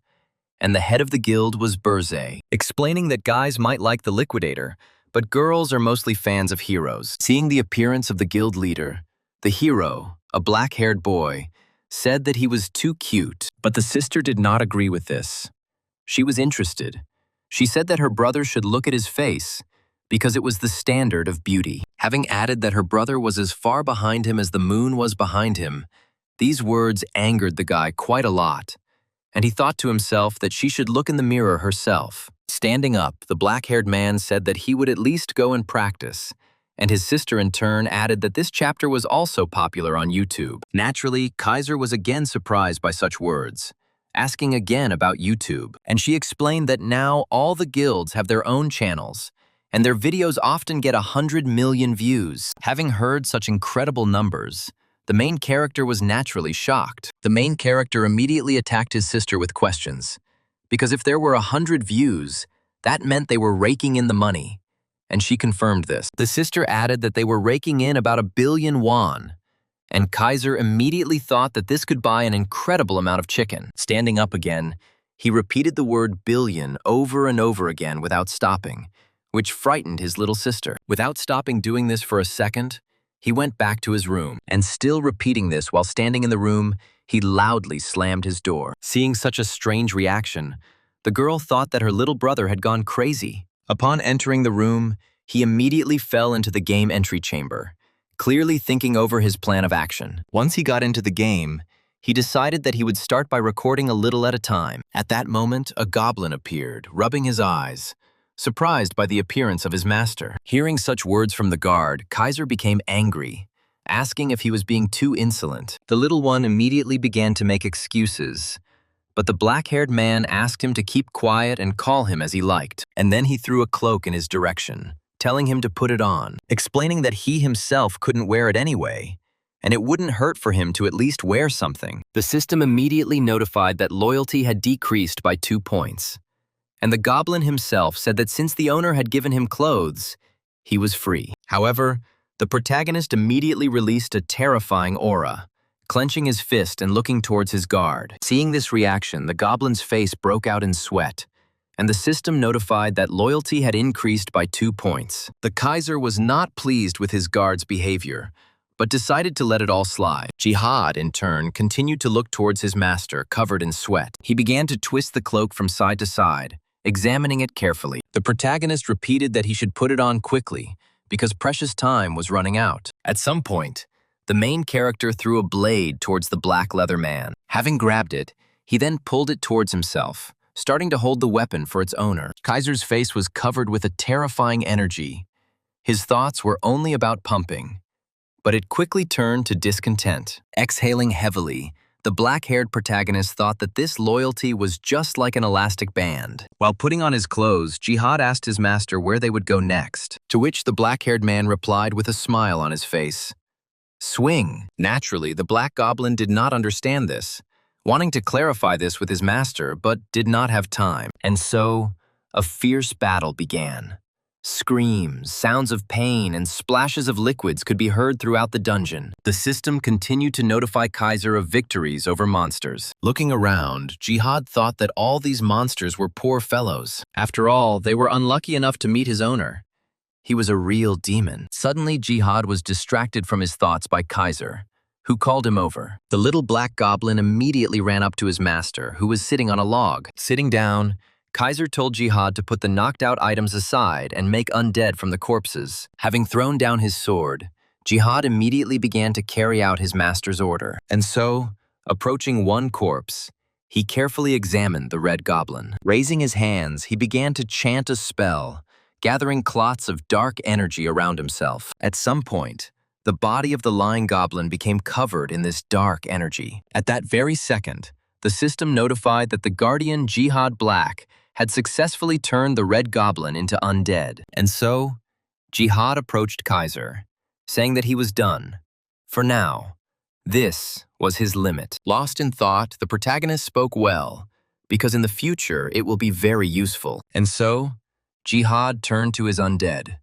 And the head of the guild was Berze, explaining that guys might like the Liquidator, but girls are mostly fans of heroes. Seeing the appearance of the guild leader, the hero, a black-haired boy, said that he was too cute, but the sister did not agree with this. She was interested. She said that her brother should look at his face, because it was the standard of beauty. Having added that her brother was as far behind him as the moon was behind him, these words angered the guy quite a lot, and he thought to himself that she should look in the mirror herself. Standing up, the black-haired man said that he would at least go and practice, and his sister in turn added that this chapter was also popular on YouTube. Naturally, Kaiser was again surprised by such words, asking again about YouTube, and she explained that now all the guilds have their own channels, and their videos often get 100 million views. Having heard such incredible numbers, the main character was naturally shocked. The main character immediately attacked his sister with questions, because if there were 100 views, that meant they were raking in the money, and she confirmed this. The sister added that they were raking in about 1 billion won, and Kaiser immediately thought that this could buy an incredible amount of chicken. Standing up again, he repeated the word billion over and over again without stopping, which frightened his little sister. Without stopping doing this for a second, he went back to his room, and still repeating this while standing in the room, he loudly slammed his door. Seeing such a strange reaction, the girl thought that her little brother had gone crazy. Upon entering the room, he immediately fell into the game entry chamber, clearly thinking over his plan of action. Once he got into the game, he decided that he would start by recording a little at a time. At that moment, a goblin appeared, rubbing his eyes, surprised by the appearance of his master. Hearing such words from the guard, Kaiser became angry, asking if he was being too insolent. The little one immediately began to make excuses, but the black-haired man asked him to keep quiet and call him as he liked. And then he threw a cloak in his direction, telling him to put it on, explaining that he himself couldn't wear it anyway, and it wouldn't hurt for him to at least wear something. The system immediately notified that loyalty had decreased by 2 points. And the goblin himself said that since the owner had given him clothes, he was free. However, the protagonist immediately released a terrifying aura, clenching his fist and looking towards his guard. Seeing this reaction, the goblin's face broke out in sweat, and the system notified that loyalty had increased by 2 points. The Kaiser was not pleased with his guard's behavior, but decided to let it all slide. Jihad, in turn, continued to look towards his master, covered in sweat. He began to twist the cloak from side to side, examining it carefully. The protagonist repeated that he should put it on quickly, because precious time was running out. At some point, the main character threw a blade towards the black leather man. Having grabbed it, he then pulled it towards himself, starting to hold the weapon for its owner. Kaiser's face was covered with a terrifying energy. His thoughts were only about pumping, but it quickly turned to discontent. Exhaling heavily, The black-haired protagonist thought that this loyalty was just like an elastic band. While putting on his clothes, Jihad asked his master where they would go next, to which the black-haired man replied with a smile on his face. Swing. Naturally, the Black Goblin did not understand this, wanting to clarify this with his master, but did not have time. And so, a fierce battle began. Screams, sounds of pain, and splashes of liquids could be heard throughout the dungeon. The system continued to notify Kaiser of victories over monsters. Looking around, Jihad thought that all these monsters were poor fellows. After all, they were unlucky enough to meet his owner. He was a real demon. Suddenly, Jihad was distracted from his thoughts by Kaiser, who called him over. The little black goblin immediately ran up to his master, who was sitting on a log. Sitting down, Kaiser told Jihad to put the knocked-out items aside and make undead from the corpses. Having thrown down his sword, Jihad immediately began to carry out his master's order. And so, approaching one corpse, he carefully examined the red goblin. Raising his hands, he began to chant a spell, gathering clots of dark energy around himself. At some point, the body of the lying goblin became covered in this dark energy. At that very second, the system notified that the guardian Jihad Black had successfully turned the red goblin into undead. And so, Jihad approached Kaiser, saying that he was done. For now, this was his limit. Lost in thought, the protagonist spoke well, because in the future it will be very useful. And so, Jihad turned to his undead,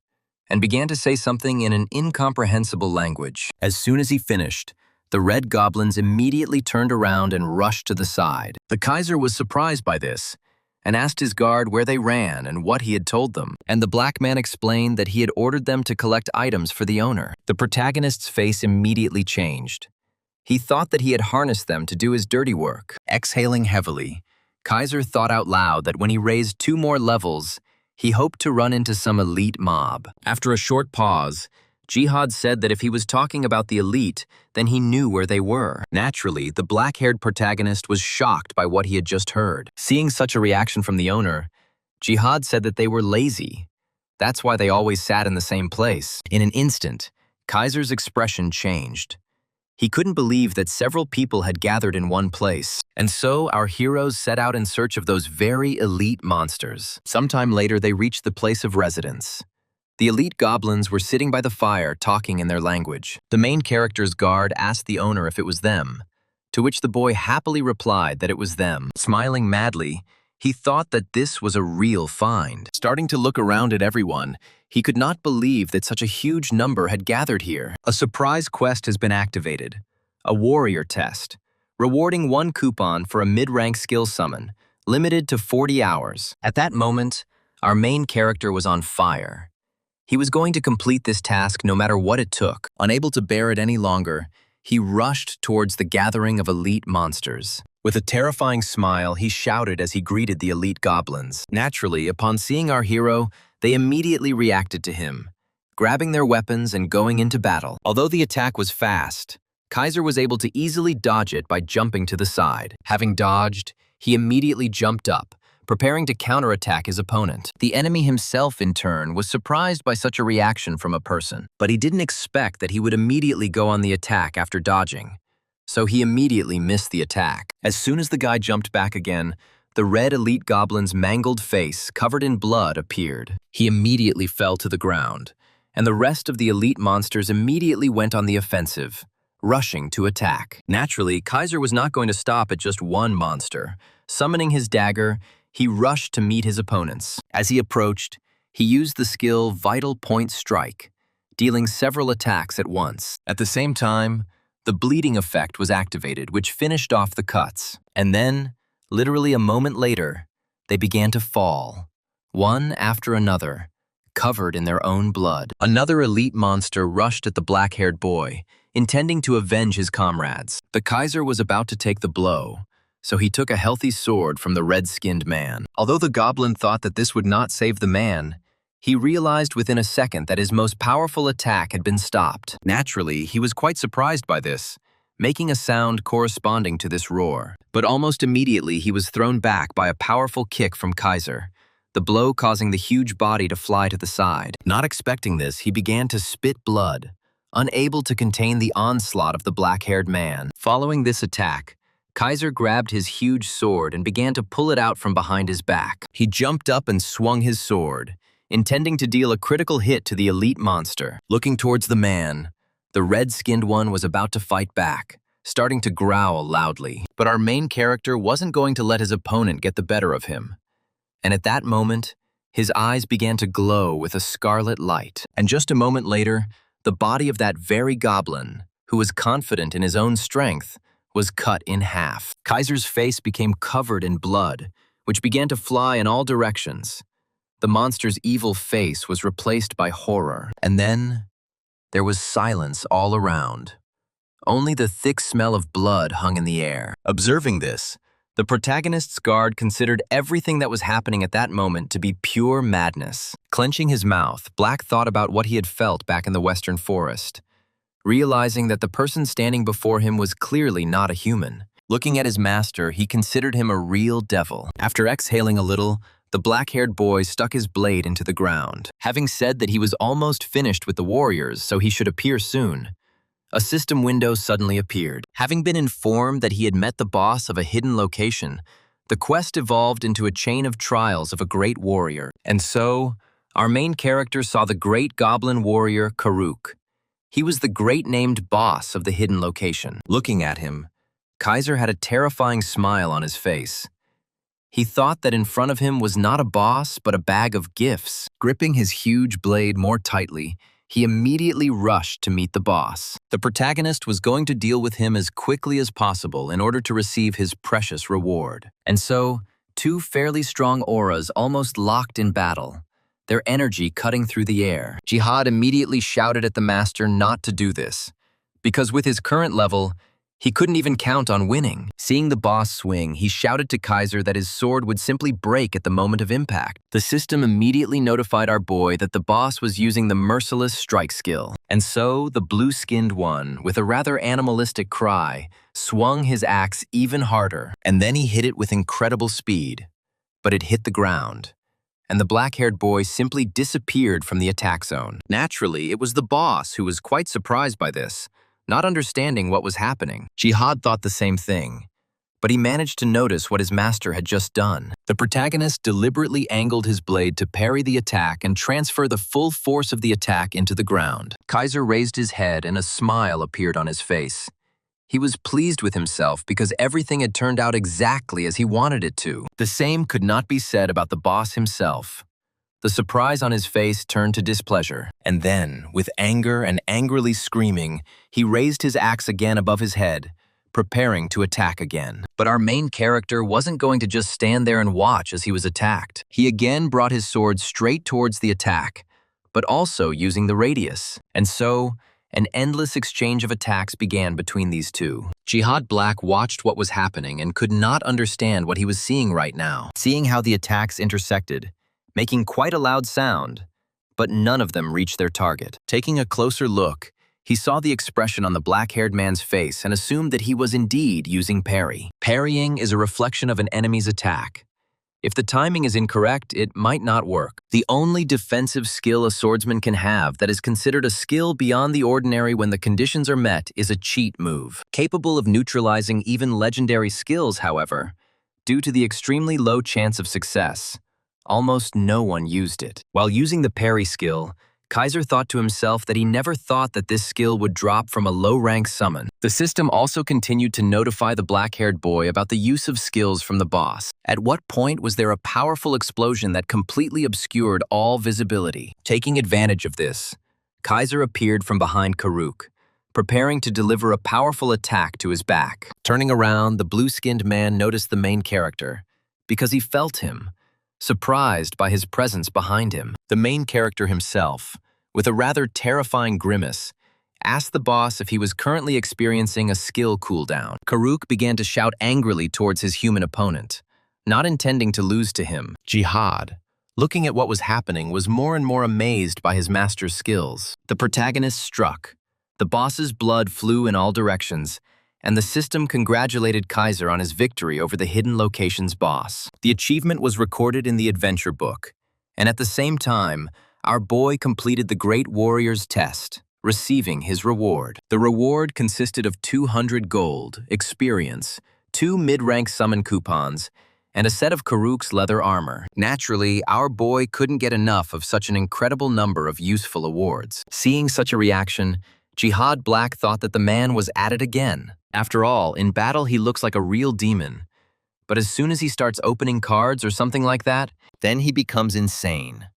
and began to say something in an incomprehensible language. As soon as he finished, the red goblins immediately turned around and rushed to the side. The Kaiser was surprised by this, and asked his guard where they ran and what he had told them. And the black man explained that he had ordered them to collect items for the owner. The protagonist's face immediately changed. He thought that he had harnessed them to do his dirty work. Exhaling heavily, Kaiser thought out loud that when he raised 2 more levels, he hoped to run into some elite mob. After a short pause, Jihad said that if he was talking about the elite, then he knew where they were. Naturally, the black-haired protagonist was shocked by what he had just heard. Seeing such a reaction from the owner, Jihad said that they were lazy. That's why they always sat in the same place. In an instant, Kaiser's expression changed. He couldn't believe that several people had gathered in one place. And so our heroes set out in search of those very elite monsters. Sometime later, they reached the place of residence. The elite goblins were sitting by the fire talking in their language. The main character's guard asked the owner if it was them, to which the boy happily replied that it was them. Smiling madly, he thought that this was a real find. Starting to look around at everyone, he could not believe that such a huge number had gathered here. A surprise quest has been activated, a warrior test, rewarding 1 coupon for a mid-rank skill summon, limited to 40 hours. At that moment, our main character was on fire. He was going to complete this task no matter what it took. Unable to bear it any longer, he rushed towards the gathering of elite monsters. With a terrifying smile, he shouted as he greeted the elite goblins. Naturally, upon seeing our hero, they immediately reacted to him, grabbing their weapons and going into battle. Although the attack was fast, Kaiser was able to easily dodge it by jumping to the side. Having dodged, he immediately jumped up, preparing to counterattack his opponent. The enemy himself, in turn, was surprised by such a reaction from a person, but he didn't expect that he would immediately go on the attack after dodging. So he immediately missed the attack. As soon as the guy jumped back again, the red elite goblin's mangled face, covered in blood, appeared. He immediately fell to the ground, and the rest of the elite monsters immediately went on the offensive, rushing to attack. Naturally, Kaiser was not going to stop at just one monster. Summoning his dagger, he rushed to meet his opponents. As he approached, he used the skill Vital Point Strike, dealing several attacks at once. At the same time, the bleeding effect was activated, which finished off the cuts. And then, literally a moment later, they began to fall, one after another, covered in their own blood. Another elite monster rushed at the black-haired boy, intending to avenge his comrades. The Kaiser was about to take the blow, so he took a healthy sword from the red-skinned man. Although the goblin thought that this would not save the man, he realized within a second that his most powerful attack had been stopped. Naturally, he was quite surprised by this, making a sound corresponding to this roar. But almost immediately, he was thrown back by a powerful kick from Kaiser, the blow causing the huge body to fly to the side. Not expecting this, he began to spit blood, unable to contain the onslaught of the black-haired man. Following this attack, Kaiser grabbed his huge sword and began to pull it out from behind his back. He jumped up and swung his sword, intending to deal a critical hit to the elite monster. Looking towards the man, the red-skinned one was about to fight back, starting to growl loudly. But our main character wasn't going to let his opponent get the better of him. And at that moment, his eyes began to glow with a scarlet light. And just a moment later, the body of that very goblin, who was confident in his own strength, was cut in half. Kaiser's face became covered in blood, which began to fly in all directions. The monster's evil face was replaced by horror. And then, there was silence all around. Only the thick smell of blood hung in the air. Observing this, the protagonist's guard considered everything that was happening at that moment to be pure madness. Clenching his mouth, Black thought about what he had felt back in the western forest, realizing that the person standing before him was clearly not a human. Looking at his master, he considered him a real devil. After exhaling a little, the black-haired boy stuck his blade into the ground. Having said that he was almost finished with the warriors, so he should appear soon, a system window suddenly appeared. Having been informed that he had met the boss of a hidden location, the quest evolved into a chain of trials of a great warrior. And so, our main character saw the great goblin warrior Karuk. He was the great-named boss of the hidden location. Looking at him, Kaiser had a terrifying smile on his face. He thought that in front of him was not a boss, but a bag of gifts. Gripping his huge blade more tightly, he immediately rushed to meet the boss. The protagonist was going to deal with him as quickly as possible in order to receive his precious reward. And so, two fairly strong auras almost locked in battle, their energy cutting through the air. Jihad immediately shouted at the master not to do this, because with his current level, he couldn't even count on winning. Seeing the boss swing, he shouted to Kaiser that his sword would simply break at the moment of impact. The system immediately notified our boy that the boss was using the merciless strike skill. And so, the blue-skinned one, with a rather animalistic cry, swung his axe even harder, and then he hit it with incredible speed. But it hit the ground, and the black-haired boy simply disappeared from the attack zone. Naturally, it was the boss who was quite surprised by this, not understanding what was happening. Jihad thought the same thing, but he managed to notice what his master had just done. The protagonist deliberately angled his blade to parry the attack and transfer the full force of the attack into the ground. Kaiser raised his head and a smile appeared on his face. He was pleased with himself because everything had turned out exactly as he wanted it to. The same could not be said about the boss himself. The surprise on his face turned to displeasure, and then, with anger and angrily screaming, he raised his axe again above his head, preparing to attack again. But our main character wasn't going to just stand there and watch as he was attacked. He again brought his sword straight towards the attack, but also using the radius. And so, an endless exchange of attacks began between these two. Jihad Black watched what was happening and could not understand what he was seeing right now. Seeing how the attacks intersected, making quite a loud sound, but none of them reached their target. Taking a closer look, he saw the expression on the black-haired man's face and assumed that he was indeed using parry. Parrying is a reflection of an enemy's attack. If the timing is incorrect, it might not work. The only defensive skill a swordsman can have that is considered a skill beyond the ordinary when the conditions are met is a cheat move. Capable of neutralizing even legendary skills, however, due to the extremely low chance of success, almost no one used it. While using the parry skill, Kaiser thought to himself that he never thought that this skill would drop from a low-rank summon. The system also continued to notify the black-haired boy about the use of skills from the boss. At what point was there a powerful explosion that completely obscured all visibility? Taking advantage of this, Kaiser appeared from behind Karuk, preparing to deliver a powerful attack to his back. Turning around, the blue-skinned man noticed the main character, because he felt him, surprised by his presence behind him. The main character himself, with a rather terrifying grimace, asked the boss if he was currently experiencing a skill cooldown. Karuk began to shout angrily towards his human opponent, not intending to lose to him. Jihad, looking at what was happening, was more and more amazed by his master's skills. The protagonist struck. The boss's blood flew in all directions, and the system congratulated Kaiser on his victory over the hidden location's boss. The achievement was recorded in the adventure book, and at the same time, our boy completed the Great Warrior's test, receiving his reward. The reward consisted of 200 gold, experience, 2 mid-rank summon coupons, and a set of Karuk's leather armor. Naturally, our boy couldn't get enough of such an incredible number of useful awards. Seeing such a reaction, Jihad Black thought that the man was at it again. After all, in battle he looks like a real demon. But as soon as he starts opening cards or something like that, then he becomes insane.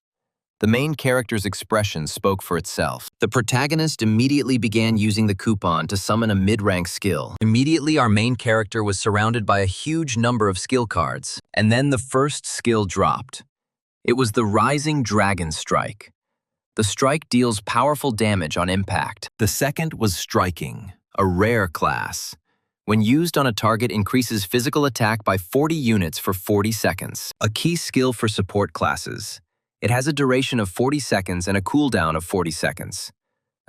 The main character's expression spoke for itself. The protagonist immediately began using the coupon to summon a mid-rank skill. Immediately, our main character was surrounded by a huge number of skill cards, and then the first skill dropped. It was the Rising Dragon Strike. The strike deals powerful damage on impact. The second was Striking, a rare class. When used on a target, increases physical attack by 40 units for 40 seconds. A key skill for support classes. It has a duration of 40 seconds and a cooldown of 40 seconds,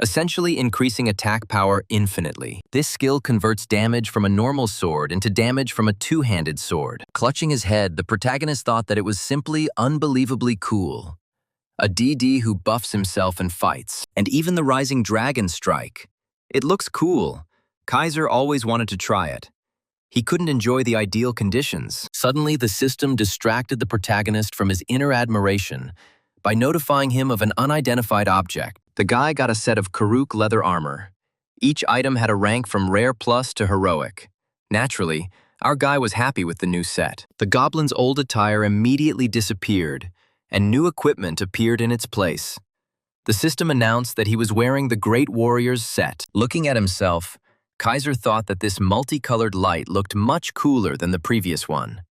essentially increasing attack power infinitely. This skill converts damage from a normal sword into damage from a two-handed sword. Clutching his head, the protagonist thought that it was simply unbelievably cool. A DD who buffs himself and fights. And even the Rising Dragon Strike. It looks cool. Kaiser always wanted to try it. He couldn't enjoy the ideal conditions. Suddenly, the system distracted the protagonist from his inner admiration by notifying him of an unidentified object. The guy got a set of Karuk leather armor. Each item had a rank from Rare Plus to Heroic. Naturally, our guy was happy with the new set. The goblin's old attire immediately disappeared, and new equipment appeared in its place. The system announced that he was wearing the Great Warrior's set. Looking at himself, Kaiser thought that this multicolored light looked much cooler than the previous one.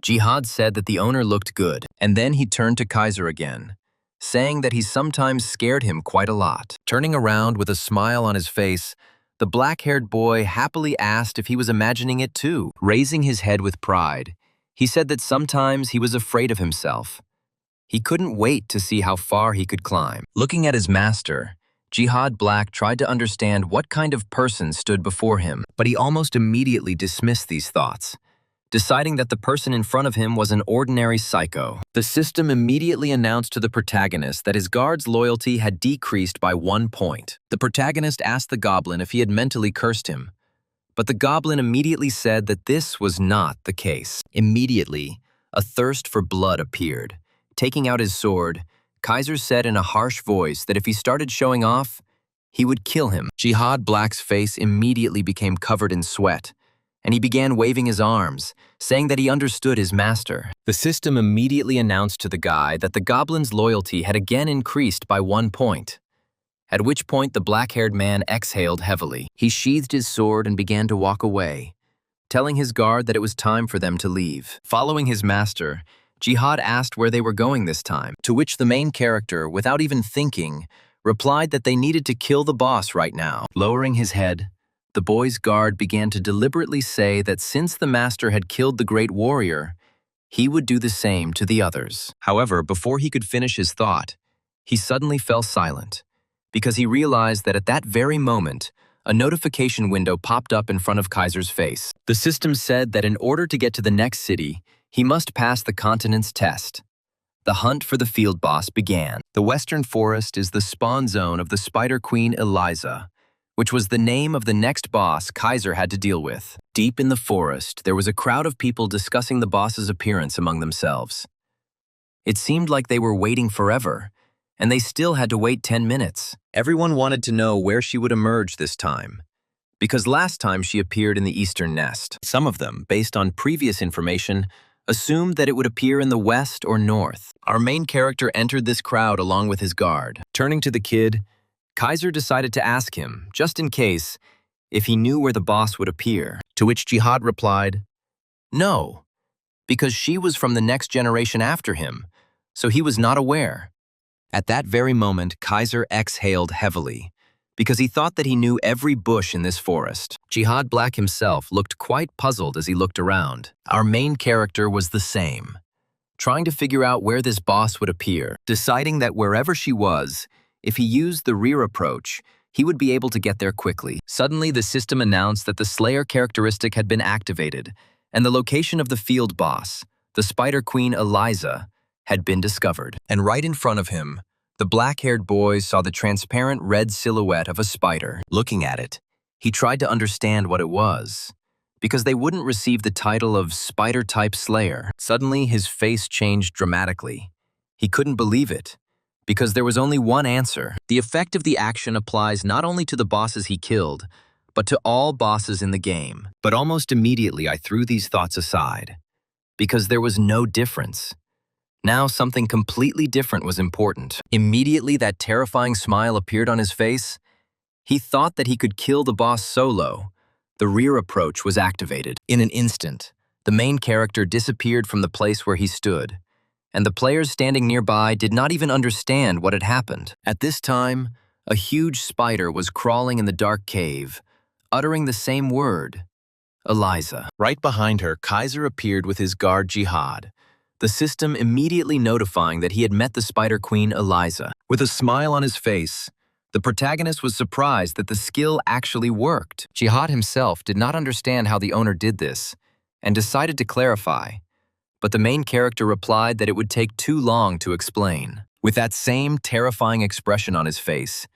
Jihad said that the owner looked good, and then he turned to Kaiser again, saying that he sometimes scared him quite a lot. Turning around with a smile on his face, the black-haired boy happily asked if he was imagining it too. Raising his head with pride, he said that sometimes he was afraid of himself. He couldn't wait to see how far he could climb. Looking at his master, Jihad Black tried to understand what kind of person stood before him, but he almost immediately dismissed these thoughts, deciding that the person in front of him was an ordinary psycho. The system immediately announced to the protagonist that his guard's loyalty had decreased by 1 point. The protagonist asked the goblin if he had mentally cursed him, but the goblin immediately said that this was not the case. Immediately, a thirst for blood appeared. Taking out his sword, Kaiser said in a harsh voice that if he started showing off, he would kill him. Jihad Black's face immediately became covered in sweat, and he began waving his arms, saying that he understood his master. The system immediately announced to the guy that the goblin's loyalty had again increased by 1 point, at which point the black-haired man exhaled heavily. He sheathed his sword and began to walk away, telling his guard that it was time for them to leave. Following his master, Jihad asked where they were going this time, to which the main character, without even thinking, replied that they needed to kill the boss right now. Lowering his head, the boy's guard began to deliberately say that since the master had killed the Great Warrior, he would do the same to the others. However, before he could finish his thought, he suddenly fell silent, because he realized that at that very moment, a notification window popped up in front of Kaiser's face. The system said that in order to get to the next city, he must pass the continent's test. The hunt for the field boss began. The Western Forest is the spawn zone of the Spider Queen Eliza, which was the name of the next boss Kaiser had to deal with. Deep in the forest, there was a crowd of people discussing the boss's appearance among themselves. It seemed like they were waiting forever, and they still had to wait 10 minutes. Everyone wanted to know where she would emerge this time, because last time she appeared in the Eastern Nest. Some of them, based on previous information, assumed that it would appear in the west or north. Our main character entered this crowd along with his guard. Turning to the kid, Kaiser decided to ask him, just in case, if he knew where the boss would appear, to which Jihad replied, "No, because she was from the next generation after him, so he was not aware." At that very moment, Kaiser exhaled heavily, because he thought that he knew every bush in this forest. Jihad Black himself looked quite puzzled as he looked around. Our main character was the same, trying to figure out where this boss would appear, deciding that wherever she was, if he used the rear approach, he would be able to get there quickly. Suddenly, the system announced that the Slayer characteristic had been activated, and the location of the field boss, the Spider Queen Eliza, had been discovered. And right in front of him, the black-haired boy saw the transparent red silhouette of a spider. Looking at it, he tried to understand what it was, because they wouldn't receive the title of Spider-type Slayer. Suddenly, his face changed dramatically. He couldn't believe it, because there was only one answer. The effect of the action applies not only to the bosses he killed, but to all bosses in the game. But almost immediately, I threw these thoughts aside, because there was no difference. Now something completely different was important. Immediately, that terrifying smile appeared on his face. He thought that he could kill the boss solo. The rear approach was activated. In an instant, the main character disappeared from the place where he stood, and the players standing nearby did not even understand what had happened. At this time, a huge spider was crawling in the dark cave, uttering the same word, Eliza. Right behind her, Kaiser appeared with his guard Jihad, the system immediately notifying that he had met the Spider Queen Eliza. With a smile on his face, the protagonist was surprised that the skill actually worked. Jihad himself did not understand how the owner did this and decided to clarify, but the main character replied that it would take too long to explain. With that same terrifying expression on his face,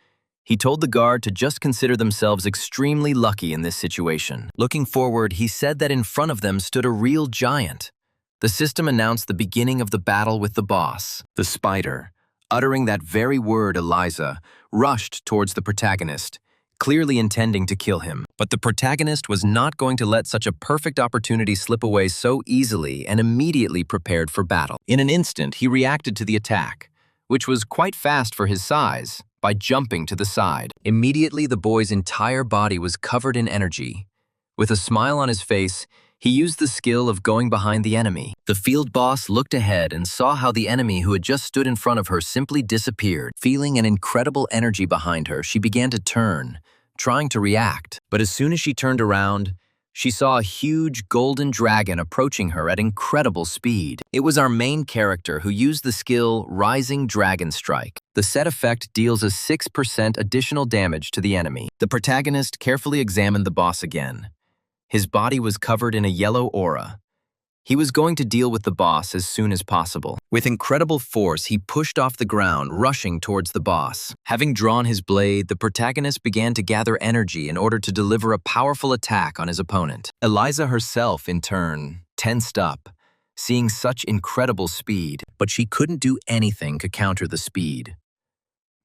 he told the guard to just consider themselves extremely lucky in this situation. Looking forward, he said that in front of them stood a real giant. The system announced the beginning of the battle with the boss. The spider, uttering that very word Eliza, rushed towards the protagonist, clearly intending to kill him. But the protagonist was not going to let such a perfect opportunity slip away so easily and immediately prepared for battle. In an instant, he reacted to the attack, which was quite fast for his size, by jumping to the side. Immediately, the boy's entire body was covered in energy. With a smile on his face, he used the skill of going behind the enemy. The field boss looked ahead and saw how the enemy who had just stood in front of her simply disappeared. Feeling an incredible energy behind her, she began to turn, trying to react. But as soon as she turned around, she saw a huge golden dragon approaching her at incredible speed. It was our main character who used the skill Rising Dragon Strike. The set effect deals a 6% additional damage to the enemy. The protagonist carefully examined the boss again. His body was covered in a yellow aura. He was going to deal with the boss as soon as possible. With incredible force, he pushed off the ground, rushing towards the boss. Having drawn his blade, the protagonist began to gather energy in order to deliver a powerful attack on his opponent. Eliza herself, in turn, tensed up, seeing such incredible speed, but she couldn't do anything to counter the speed.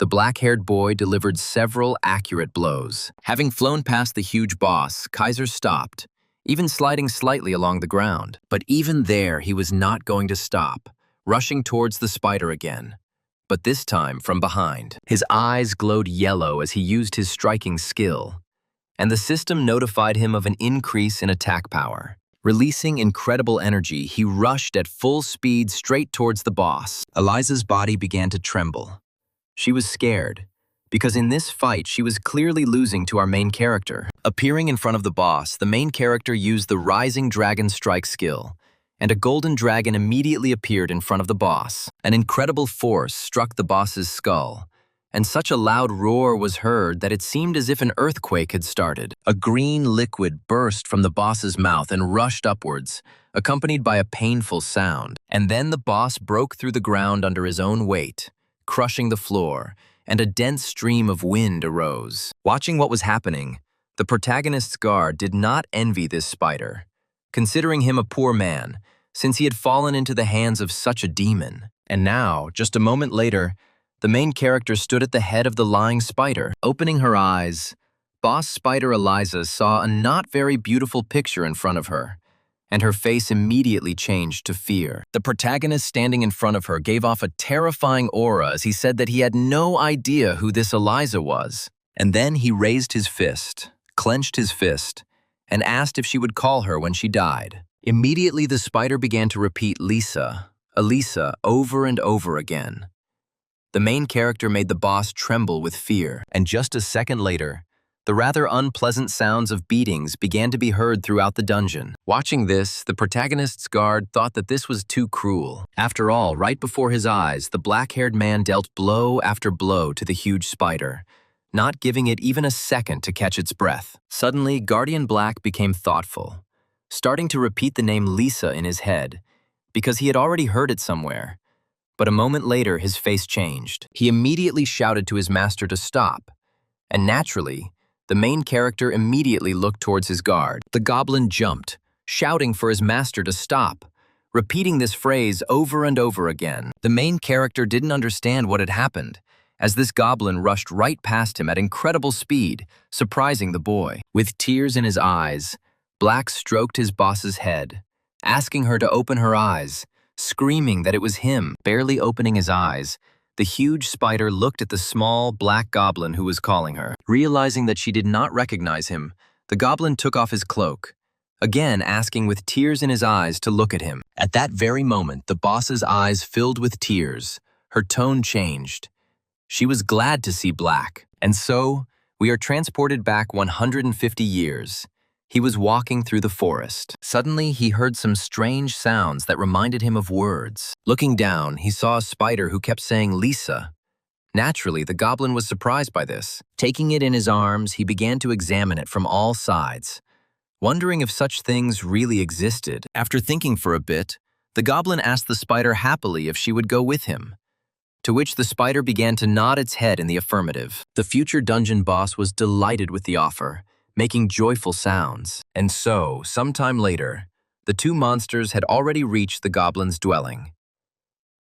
The black-haired boy delivered several accurate blows. Having flown past the huge boss, Kaiser stopped, even sliding slightly along the ground. But even there, he was not going to stop, rushing towards the spider again, but this time from behind. His eyes glowed yellow as he used his striking skill, and the system notified him of an increase in attack power. Releasing incredible energy, he rushed at full speed straight towards the boss. Eliza's body began to tremble. She was scared, because in this fight she was clearly losing to our main character. Appearing in front of the boss, the main character used the Rising Dragon Strike skill, and a golden dragon immediately appeared in front of the boss. An incredible force struck the boss's skull, and such a loud roar was heard that it seemed as if an earthquake had started. A green liquid burst from the boss's mouth and rushed upwards, accompanied by a painful sound. And then the boss broke through the ground under his own weight, crushing the floor, and a dense stream of wind arose. Watching what was happening, the protagonist's guard did not envy this spider, considering him a poor man, since he had fallen into the hands of such a demon. And now, just a moment later, the main character stood at the head of the lying spider. Opening her eyes, boss spider Eliza saw a not very beautiful picture in front of her, and her face immediately changed to fear. The protagonist standing in front of her gave off a terrifying aura as he said that he had no idea who this Eliza was. And then he raised his fist, clenched his fist, and asked if she would call her when she died. Immediately the spider began to repeat Lisa, Elisa over and over again. The main character made the boss tremble with fear, and just a second later, the rather unpleasant sounds of beatings began to be heard throughout the dungeon. Watching this, the protagonist's guard thought that this was too cruel. After all, right before his eyes, the black-haired man dealt blow after blow to the huge spider, not giving it even a second to catch its breath. Suddenly, Guardian Black became thoughtful, starting to repeat the name Lisa in his head, because he had already heard it somewhere. But a moment later, his face changed. He immediately shouted to his master to stop, and naturally, The main character immediately looked towards his guard. The goblin jumped, shouting for his master to stop, repeating this phrase over and over again. The main character didn't understand what had happened, as this goblin rushed right past him at incredible speed, surprising the boy. With tears in his eyes, Black stroked his boss's head, asking her to open her eyes, screaming that it was him. Barely opening his eyes, the huge spider looked at the small, black goblin who was calling her. Realizing that she did not recognize him, the goblin took off his cloak, again asking with tears in his eyes to look at him. At that very moment, the boss's eyes filled with tears. Her tone changed. She was glad to see Black. And so, we are transported back 150 years. He was walking through the forest. Suddenly, he heard some strange sounds that reminded him of words. Looking down, he saw a spider who kept saying Lisa. Naturally, the goblin was surprised by this. Taking it in his arms, he began to examine it from all sides, wondering if such things really existed. After thinking for a bit, the goblin asked the spider happily if she would go with him, to which the spider began to nod its head in the affirmative. The future dungeon boss was delighted with the offer, making joyful sounds. And so, sometime later, the two monsters had already reached the goblin's dwelling.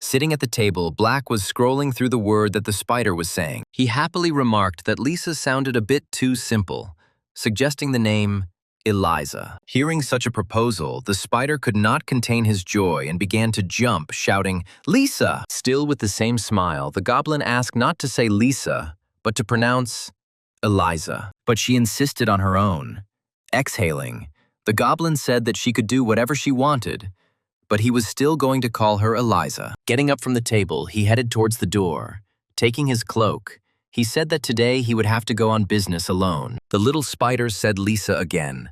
Sitting at the table, Black was scrolling through the word that the spider was saying. He happily remarked that Lisa sounded a bit too simple, suggesting the name Eliza. Hearing such a proposal, the spider could not contain his joy and began to jump, shouting, Lisa! Still with the same smile, the goblin asked not to say Lisa, but to pronounce Eliza. But she insisted on her own. Exhaling, the goblin said that she could do whatever she wanted, but he was still going to call her Eliza. Getting up from the table, he headed towards the door. Taking his cloak, he said that today he would have to go on business alone. The little spider said Lisa again,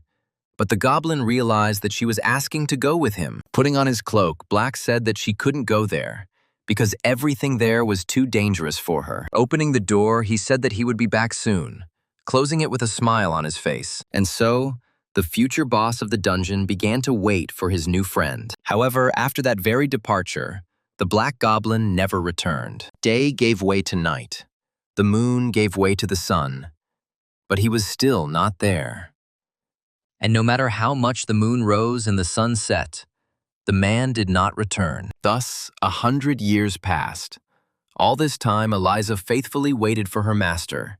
but the goblin realized that she was asking to go with him. Putting on his cloak, Black said that she couldn't go there, because everything there was too dangerous for her. Opening the door, he said that he would be back soon, closing it with a smile on his face. And so, the future boss of the dungeon began to wait for his new friend. However, after that very departure, the Black Goblin never returned. Day gave way to night. The moon gave way to the sun. But he was still not there. And no matter how much the moon rose and the sun set, the man did not return. Thus, 100 years passed. All this time, Eliza faithfully waited for her master.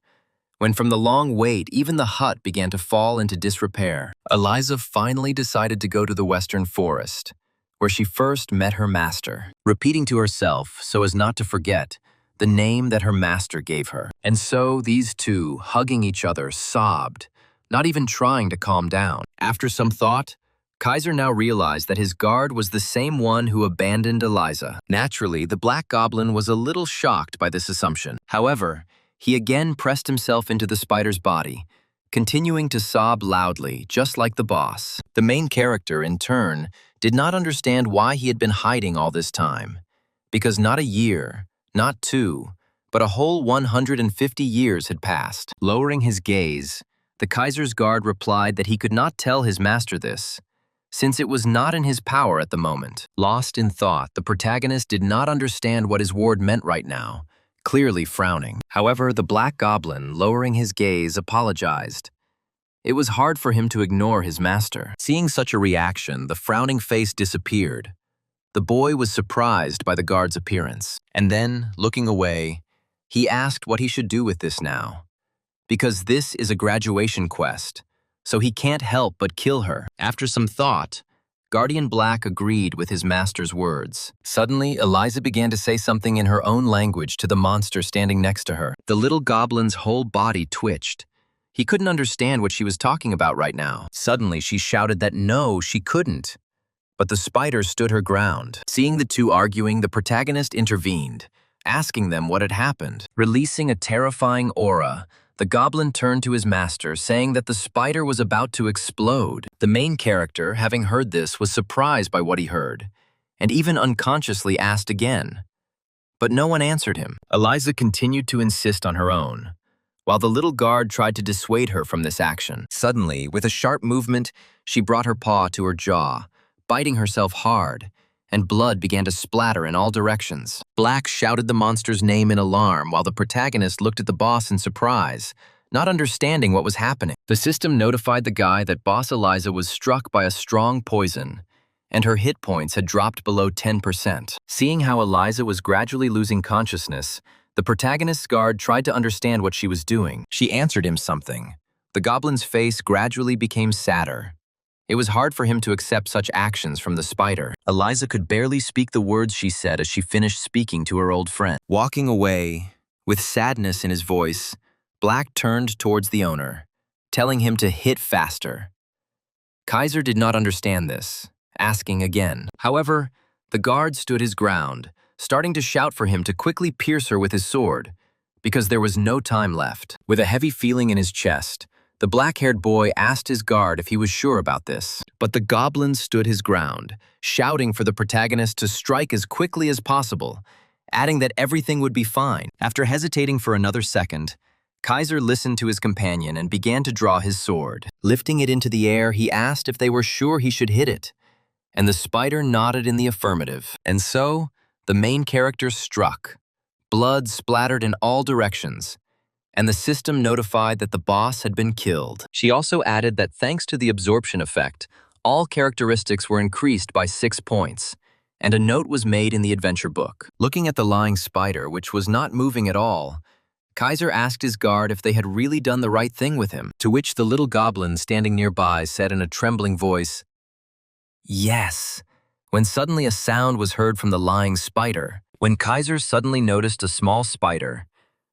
When from the long wait, even the hut began to fall into disrepair, Eliza finally decided to go to the western forest, where she first met her master, repeating to herself, so as not to forget, the name that her master gave her. And so these two, hugging each other, sobbed, not even trying to calm down. After some thought, Kaiser now realized that his guard was the same one who abandoned Eliza. Naturally, the Black Goblin was a little shocked by this assumption. However, he again pressed himself into the spider's body, continuing to sob loudly, just like the boss. The main character, in turn, did not understand why he had been hiding all this time. Because not a year, not two, but a whole 150 years had passed. Lowering his gaze, the Kaiser's guard replied that he could not tell his master this, since it was not in his power at the moment. Lost in thought, the protagonist did not understand what his ward meant right now, clearly frowning. However, the Black Goblin, lowering his gaze, apologized. It was hard for him to ignore his master. Seeing such a reaction, the frowning face disappeared. The boy was surprised by the guard's appearance. And then, looking away, he asked what he should do with this now. Because this is a graduation quest, so he can't help but kill her. After some thought, Guardian Black agreed with his master's words. Suddenly, Eliza began to say something in her own language to the monster standing next to her. The little goblin's whole body twitched. He couldn't understand what she was talking about right now. Suddenly, she shouted that no, she couldn't. But the spider stood her ground. Seeing the two arguing, the protagonist intervened, asking them what had happened. Releasing a terrifying aura, the goblin turned to his master, saying that the spider was about to explode. The main character, having heard this, was surprised by what he heard, and even unconsciously asked again. But no one answered him. Eliza continued to insist on her own, while the little guard tried to dissuade her from this action. Suddenly, with a sharp movement, she brought her paw to her jaw, biting herself hard, and blood began to splatter in all directions. Black shouted the monster's name in alarm while the protagonist looked at the boss in surprise, not understanding what was happening. The system notified the guy that Boss Eliza was struck by a strong poison, and her hit points had dropped below 10%. Seeing how Eliza was gradually losing consciousness, the protagonist's guard tried to understand what she was doing. She answered him something. The goblin's face gradually became sadder. It was hard for him to accept such actions from the spider. Eliza could barely speak the words she said as she finished speaking to her old friend. Walking away, with sadness in his voice, Black turned towards the owner, telling him to hit faster. Kaiser did not understand this, asking again. However, the guard stood his ground, starting to shout for him to quickly pierce her with his sword, because there was no time left. With a heavy feeling in his chest, the black-haired boy asked his guard if he was sure about this. But the goblin stood his ground, shouting for the protagonist to strike as quickly as possible, adding that everything would be fine. After hesitating for another second, Kaiser listened to his companion and began to draw his sword. Lifting it into the air, he asked if they were sure he should hit it, and the spider nodded in the affirmative. And so, the main character struck. Blood splattered in all directions, and the system notified that the boss had been killed. She also added that thanks to the absorption effect, all characteristics were increased by 6 points, and a note was made in the adventure book. Looking at the lying spider, which was not moving at all, Kaiser asked his guard if they had really done the right thing with him, to which the little goblin standing nearby said in a trembling voice, "Yes," when suddenly a sound was heard from the lying spider. When Kaiser suddenly noticed a small spider,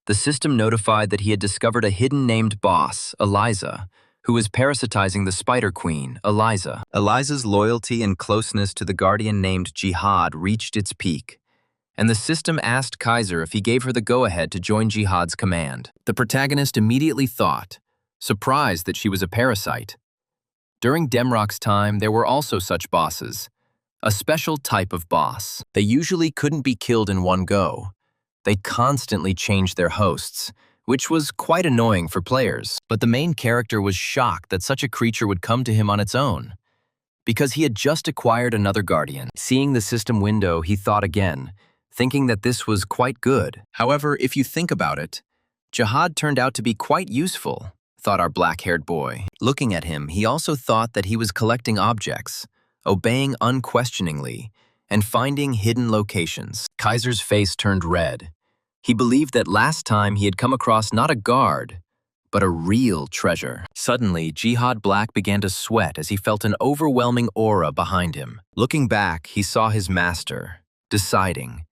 the system notified that he had discovered a hidden named boss, Eliza, who was parasitizing the spider queen, Eliza. Eliza's loyalty and closeness to the guardian named Jihad reached its peak, and the system asked Kaiser if he gave her the go-ahead to join Jihad's command. The protagonist immediately thought, surprised that she was a parasite. During Demrock's time, there were also such bosses, a special type of boss. They usually couldn't be killed in one go. They constantly changed their hosts, which was quite annoying for players. But the main character was shocked that such a creature would come to him on its own, because he had just acquired another guardian. Seeing the system window, he thought again, thinking that this was quite good. However, if you think about it, Jihad turned out to be quite useful, thought our black-haired boy. Looking at him, he also thought that he was collecting objects, obeying unquestioningly, and finding hidden locations. Kaiser's face turned red. He believed that last time he had come across not a guard, but a real treasure. Suddenly, Jihad Black began to sweat as he felt an overwhelming aura behind him. Looking back, he saw his master, deciding,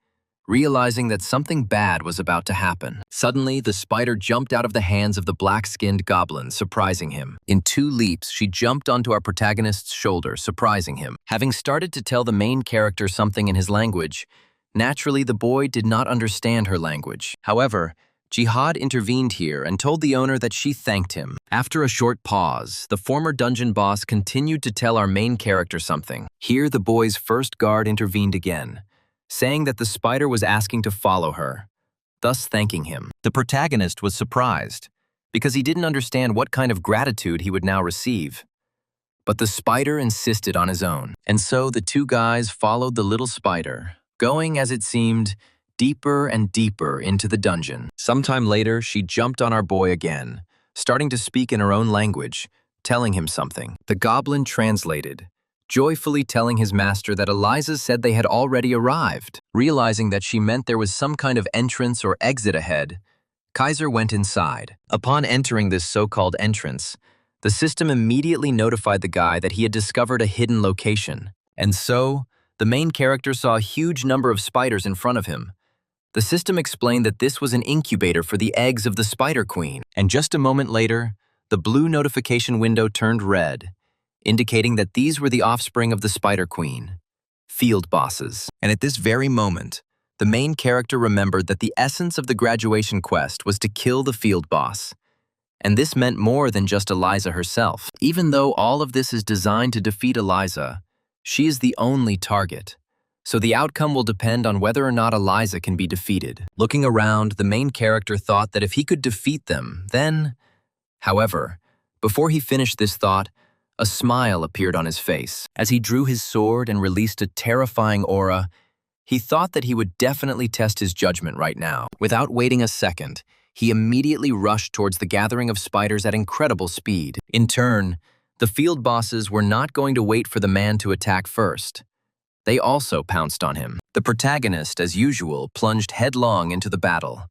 realizing that something bad was about to happen. Suddenly, the spider jumped out of the hands of the black-skinned goblin, surprising him. In 2 leaps, she jumped onto our protagonist's shoulder, surprising him. Having started to tell the main character something in his language, naturally, the boy did not understand her language. However, Jihad intervened here and told the owner that she thanked him. After a short pause, the former dungeon boss continued to tell our main character something. Here, the boy's first guard intervened again, saying that the spider was asking to follow her, thus thanking him. The protagonist was surprised, because he didn't understand what kind of gratitude he would now receive. But the spider insisted on his own, and so the 2 guys followed the little spider, going, as it seemed, deeper and deeper into the dungeon. Sometime later, she jumped on our boy again, starting to speak in her own language, telling him something. The goblin translated, joyfully telling his master that Eliza said they had already arrived. Realizing that she meant there was some kind of entrance or exit ahead, Kaiser went inside. Upon entering this so-called entrance, the system immediately notified the guy that he had discovered a hidden location. And so, the main character saw a huge number of spiders in front of him. The system explained that this was an incubator for the eggs of the spider queen. And just a moment later, the blue notification window turned red, indicating that these were the offspring of the spider queen, field bosses. And at this very moment, the main character remembered that the essence of the graduation quest was to kill the field boss. And this meant more than just Eliza herself. Even though all of this is designed to defeat Eliza, she is the only target. So the outcome will depend on whether or not Eliza can be defeated. Looking around, the main character thought that if he could defeat them, then... However, before he finished this thought, a smile appeared on his face. As he drew his sword and released a terrifying aura, he thought that he would definitely test his judgment right now. Without waiting a second, He immediately rushed towards the gathering of spiders at incredible speed. In turn, the field bosses were not going to wait for the man to attack first. They also pounced on him. The protagonist, as usual, plunged headlong into the battle.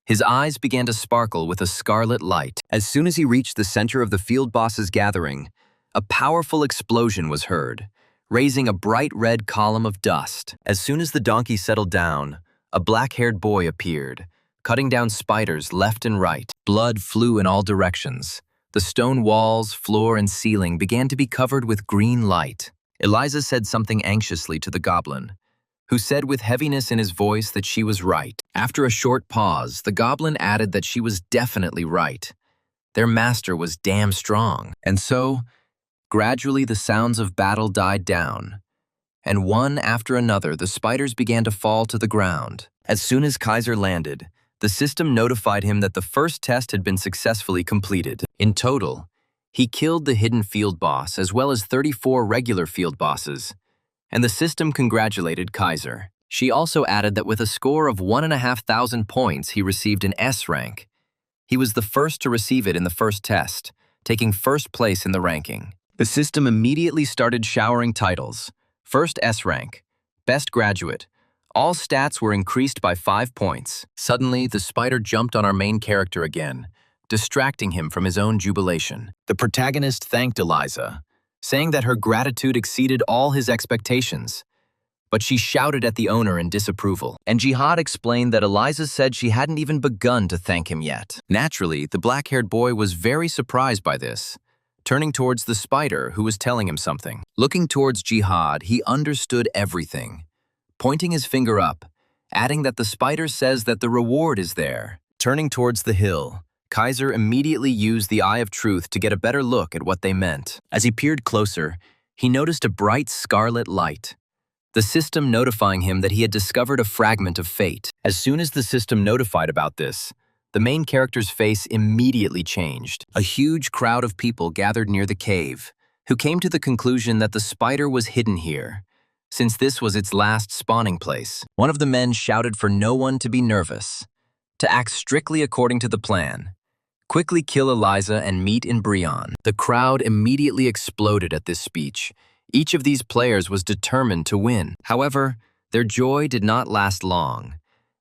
His eyes began to sparkle with a scarlet light. As soon as he reached the center of the field boss's gathering, a powerful explosion was heard, raising a bright red column of dust. As soon as the donkey settled down, a black-haired boy appeared, cutting down spiders left and right. Blood flew in all directions. The stone walls, floor, and ceiling began to be covered with green light. Eliza said something anxiously to the goblin, who said with heaviness in his voice that she was right. After a short pause, the goblin added that she was definitely right. Their master was damn strong. And so, gradually the sounds of battle died down, and one after another the spiders began to fall to the ground. As soon as Kaiser landed, the system notified him that the first test had been successfully completed. In total, he killed the hidden field boss as well as 34 regular field bosses, and the system congratulated Kaiser. She also added that with a score of 1,500 points, he received an S rank. He was the first to receive it in the first test, taking first place in the ranking. The system immediately started showering titles. First S rank, best graduate. All stats were increased by 5 points. Suddenly, the spider jumped on our main character again, distracting him from his own jubilation. The protagonist thanked Eliza, saying that her gratitude exceeded all his expectations. But she shouted at the owner in disapproval, and Jihad explained that Eliza said she hadn't even begun to thank him yet. Naturally, the black-haired boy was very surprised by this, turning towards the spider who was telling him something. Looking towards Jihad, he understood everything, pointing his finger up, adding that the spider says that the reward is there. Turning towards the hill, Kaiser immediately used the Eye of Truth to get a better look at what they meant. As he peered closer, he noticed a bright scarlet light, the system notifying him that he had discovered a fragment of fate. As soon as the system notified about this, the main character's face immediately changed. A huge crowd of people gathered near the cave, who came to the conclusion that the spider was hidden here, since this was its last spawning place. One of the men shouted for no one to be nervous, to act strictly according to the plan. Quickly kill Eliza and meet in Brion. The crowd immediately exploded at this speech. Each of these players was determined to win. However, their joy did not last long,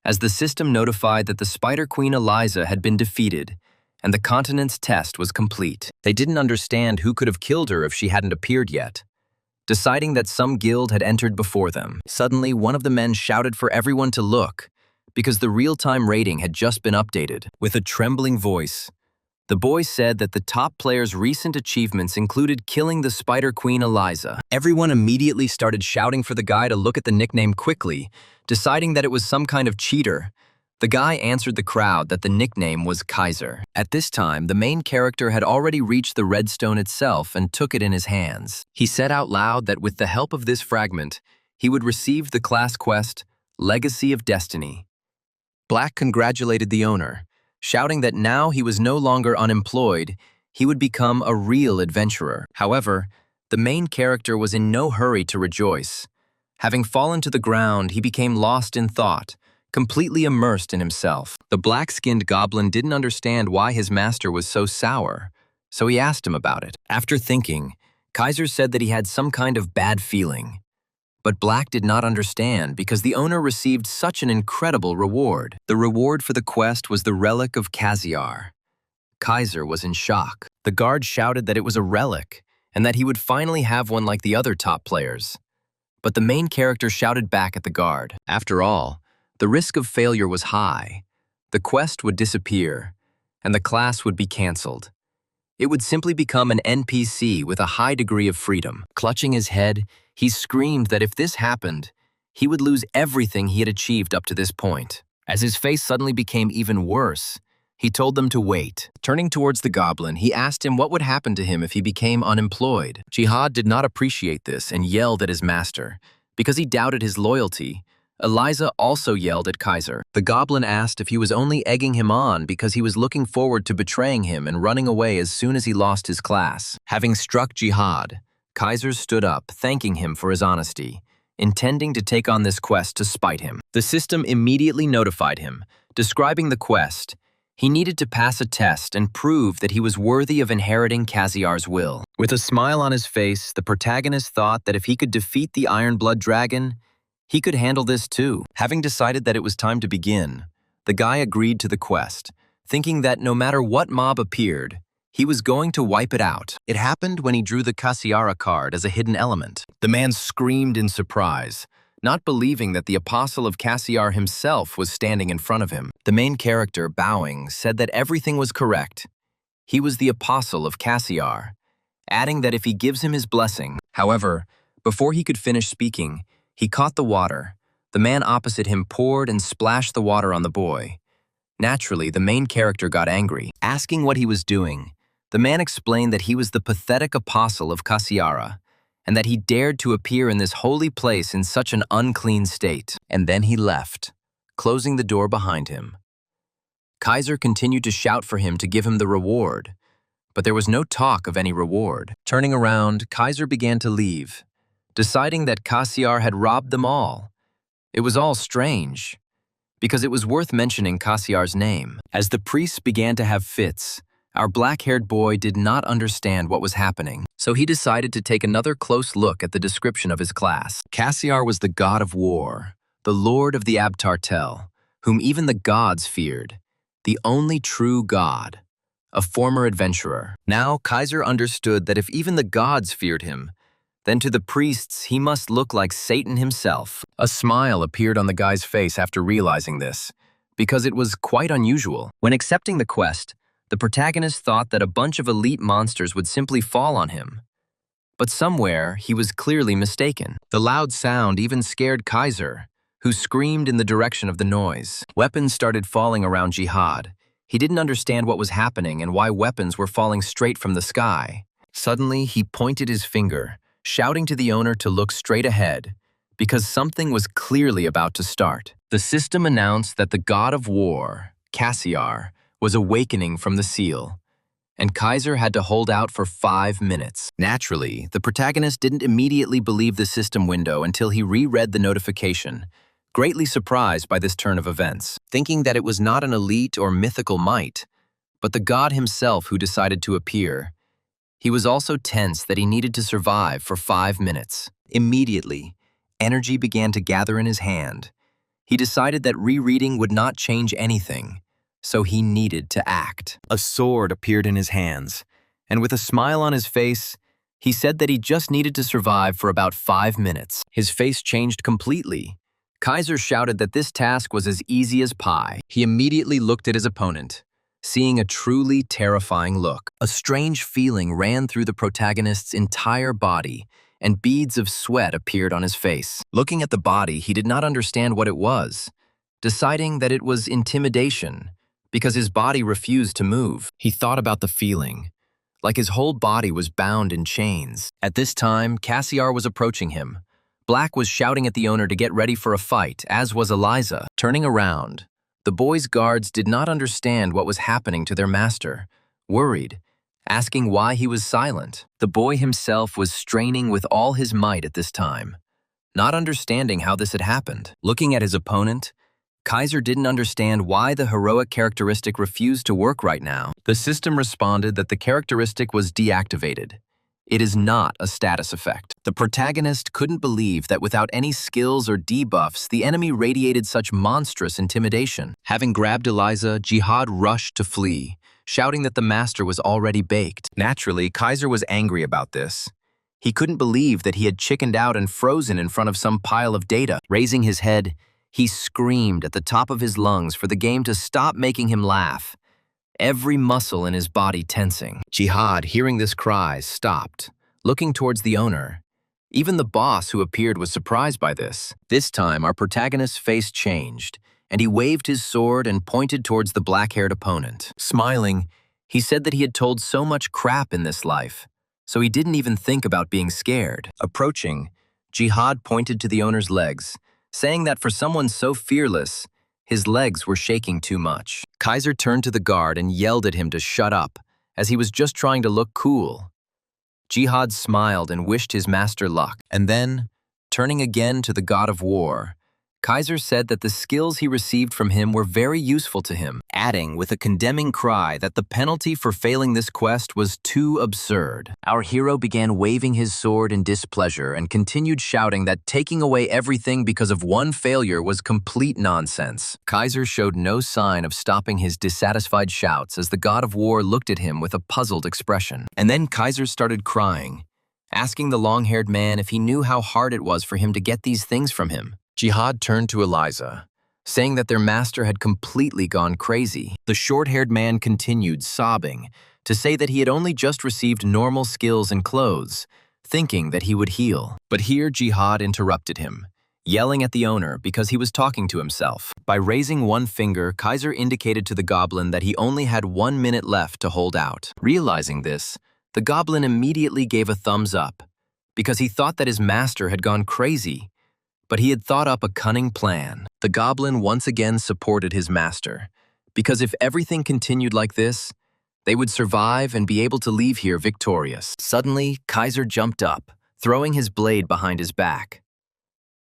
as the system notified that the Spider Queen Eliza had been defeated, and the continent's test was complete. They didn't understand who could have killed her if she hadn't appeared yet, deciding that some guild had entered before them. Suddenly, one of the men shouted for everyone to look, because the real-time rating had just been updated. With a trembling voice, the boy said that the top player's recent achievements included killing the Spider Queen Eliza. Everyone immediately started shouting for the guy to look at the nickname quickly, deciding that it was some kind of cheater. The guy answered the crowd that the nickname was Kaiser. At this time, the main character had already reached the redstone itself and took it in his hands. He said out loud that with the help of this fragment, he would receive the class quest, Legacy of Destiny. Black congratulated the owner, shouting that now he was no longer unemployed, he would become a real adventurer. However, the main character was in no hurry to rejoice. Having fallen to the ground, he became lost in thought, completely immersed in himself. The black-skinned goblin didn't understand why his master was so sour, so he asked him about it. After thinking, Kaiser said that he had some kind of bad feeling. But Black did not understand because the owner received such an incredible reward. The reward for the quest was the relic of Kaziar. Kaiser was in shock. The guard shouted that it was a relic and that he would finally have one like the other top players. But the main character shouted back at the guard. After all, the risk of failure was high. The quest would disappear, and the class would be cancelled. It would simply become an NPC with a high degree of freedom. Clutching his head, he screamed that if this happened, he would lose everything he had achieved up to this point. As his face suddenly became even worse, he told them to wait. Turning towards the goblin, he asked him what would happen to him if he became unemployed. Jihad did not appreciate this and yelled at his master. Because he doubted his loyalty, Eliza also yelled at Kaiser. The goblin asked if he was only egging him on because he was looking forward to betraying him and running away as soon as he lost his class. Having struck Jihad, Kaiser stood up, thanking him for his honesty, intending to take on this quest to spite him. The system immediately notified him, describing the quest. He needed to pass a test and prove that he was worthy of inheriting Cassiar's will. With a smile on his face, the protagonist thought that if he could defeat the Iron Blood Dragon, he could handle this too. Having decided that it was time to begin, the guy agreed to the quest, thinking that no matter what mob appeared, he was going to wipe it out. It happened when he drew the Cassiara card as a hidden element. The man screamed in surprise, not believing that the apostle of Cassiar himself was standing in front of him. The main character, bowing, said that everything was correct. He was the apostle of Cassiar, adding that if he gives him his blessing. However, before he could finish speaking, he caught the water. The man opposite him poured and splashed the water on the boy. Naturally, the main character got angry. Asking what he was doing, the man explained that he was the pathetic apostle of Cassiara, and that he dared to appear in this holy place in such an unclean state. And then he left, closing the door behind him. Kaiser continued to shout for him to give him the reward, but there was no talk of any reward. Turning around, Kaiser began to leave, deciding that Cassiar had robbed them all. It was all strange, because it was worth mentioning Cassiar's name. As the priests began to have fits, our black-haired boy did not understand what was happening, so he decided to take another close look at the description of his class. Cassiar was the god of war, the lord of the Abtartel, whom even the gods feared, the only true god, a former adventurer. Now Kaiser understood that if even the gods feared him, then to the priests he must look like Satan himself. A smile appeared on the guy's face after realizing this, because it was quite unusual. When accepting the quest, the protagonist thought that a bunch of elite monsters would simply fall on him. But somewhere, he was clearly mistaken. The loud sound even scared Kaiser, who screamed in the direction of the noise. Weapons started falling around Jihad. He didn't understand what was happening and why weapons were falling straight from the sky. Suddenly, he pointed his finger, shouting to the owner to look straight ahead, because something was clearly about to start. The system announced that the god of war, Cassiar, was awakening from the seal, and Kaiser had to hold out for 5 minutes. Naturally, the protagonist didn't immediately believe the system window until he reread the notification, greatly surprised by this turn of events, thinking that it was not an elite or mythical might, but the god himself who decided to appear. He was also tense that he needed to survive for 5 minutes. Immediately, energy began to gather in his hand. He decided that rereading would not change anything, so he needed to act. A sword appeared in his hands, and with a smile on his face, he said that he just needed to survive for about 5 minutes. His face changed completely. Kaiser shouted that this task was as easy as pie. He immediately looked at his opponent, seeing a truly terrifying look. A strange feeling ran through the protagonist's entire body, and beads of sweat appeared on his face. Looking at the body, he did not understand what it was, deciding that it was intimidation, because his body refused to move. He thought about the feeling, like his whole body was bound in chains. At this time, Cassiar was approaching him. Black was shouting at the owner to get ready for a fight, as was Eliza. Turning around, the boy's guards did not understand what was happening to their master, worried, asking why he was silent. The boy himself was straining with all his might at this time, not understanding how this had happened. Looking at his opponent, Kaiser didn't understand why the heroic characteristic refused to work right now. The system responded that the characteristic was deactivated. It is not a status effect. The protagonist couldn't believe that without any skills or debuffs, the enemy radiated such monstrous intimidation. Having grabbed Eliza, Jihad rushed to flee, shouting that the master was already baked. Naturally, Kaiser was angry about this. He couldn't believe that he had chickened out and frozen in front of some pile of data. Raising his head, he screamed at the top of his lungs for the game to stop making him laugh, every muscle in his body tensing. Jihad, hearing this cry, stopped, looking towards the owner. Even the boss who appeared was surprised by this. This time, our protagonist's face changed, and he waved his sword and pointed towards the black-haired opponent. Smiling, he said that he had told so much crap in this life, so he didn't even think about being scared. Approaching, Jihad pointed to the owner's legs, saying that for someone so fearless, his legs were shaking too much. Kaiser turned to the guard and yelled at him to shut up, as he was just trying to look cool. Jihad smiled and wished his master luck, and then, turning again to the god of war, Kaiser said that the skills he received from him were very useful to him, adding with a condemning cry that the penalty for failing this quest was too absurd. Our hero began waving his sword in displeasure and continued shouting that taking away everything because of one failure was complete nonsense. Kaiser showed no sign of stopping his dissatisfied shouts as the god of war looked at him with a puzzled expression. And then Kaiser started crying, asking the long-haired man if he knew how hard it was for him to get these things from him. Jihad turned to Eliza, saying that their master had completely gone crazy. The short-haired man continued, sobbing, to say that he had only just received normal skills and clothes, thinking that he would heal. But here Jihad interrupted him, yelling at the owner because he was talking to himself. By raising one finger, Kaiser indicated to the goblin that he only had 1 minute left to hold out. Realizing this, the goblin immediately gave a thumbs up, because he thought that his master had gone crazy. But he had thought up a cunning plan. The goblin once again supported his master, because if everything continued like this, they would survive and be able to leave here victorious. Suddenly, Kaiser jumped up, throwing his blade behind his back.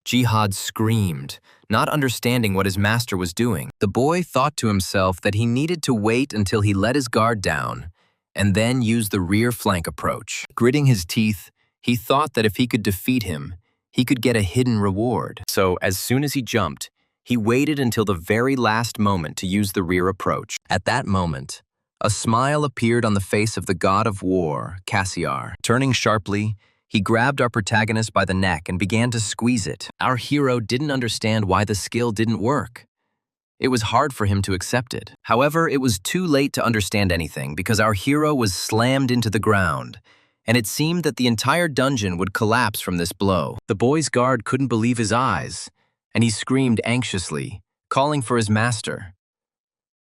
Jihad screamed, not understanding what his master was doing. The boy thought to himself that he needed to wait until he let his guard down, and then use the rear flank approach. Gritting his teeth, he thought that if he could defeat him, he could get a hidden reward. So, as soon as he jumped, he waited until the very last moment to use the rear approach. At that moment, a smile appeared on the face of the god of war, Cassiar. Turning sharply, he grabbed our protagonist by the neck and began to squeeze it. Our hero didn't understand why the skill didn't work. It was hard for him to accept it. However, it was too late to understand anything because our hero was slammed into the ground, and it seemed that the entire dungeon would collapse from this blow. The boy's guard couldn't believe his eyes, and he screamed anxiously, calling for his master.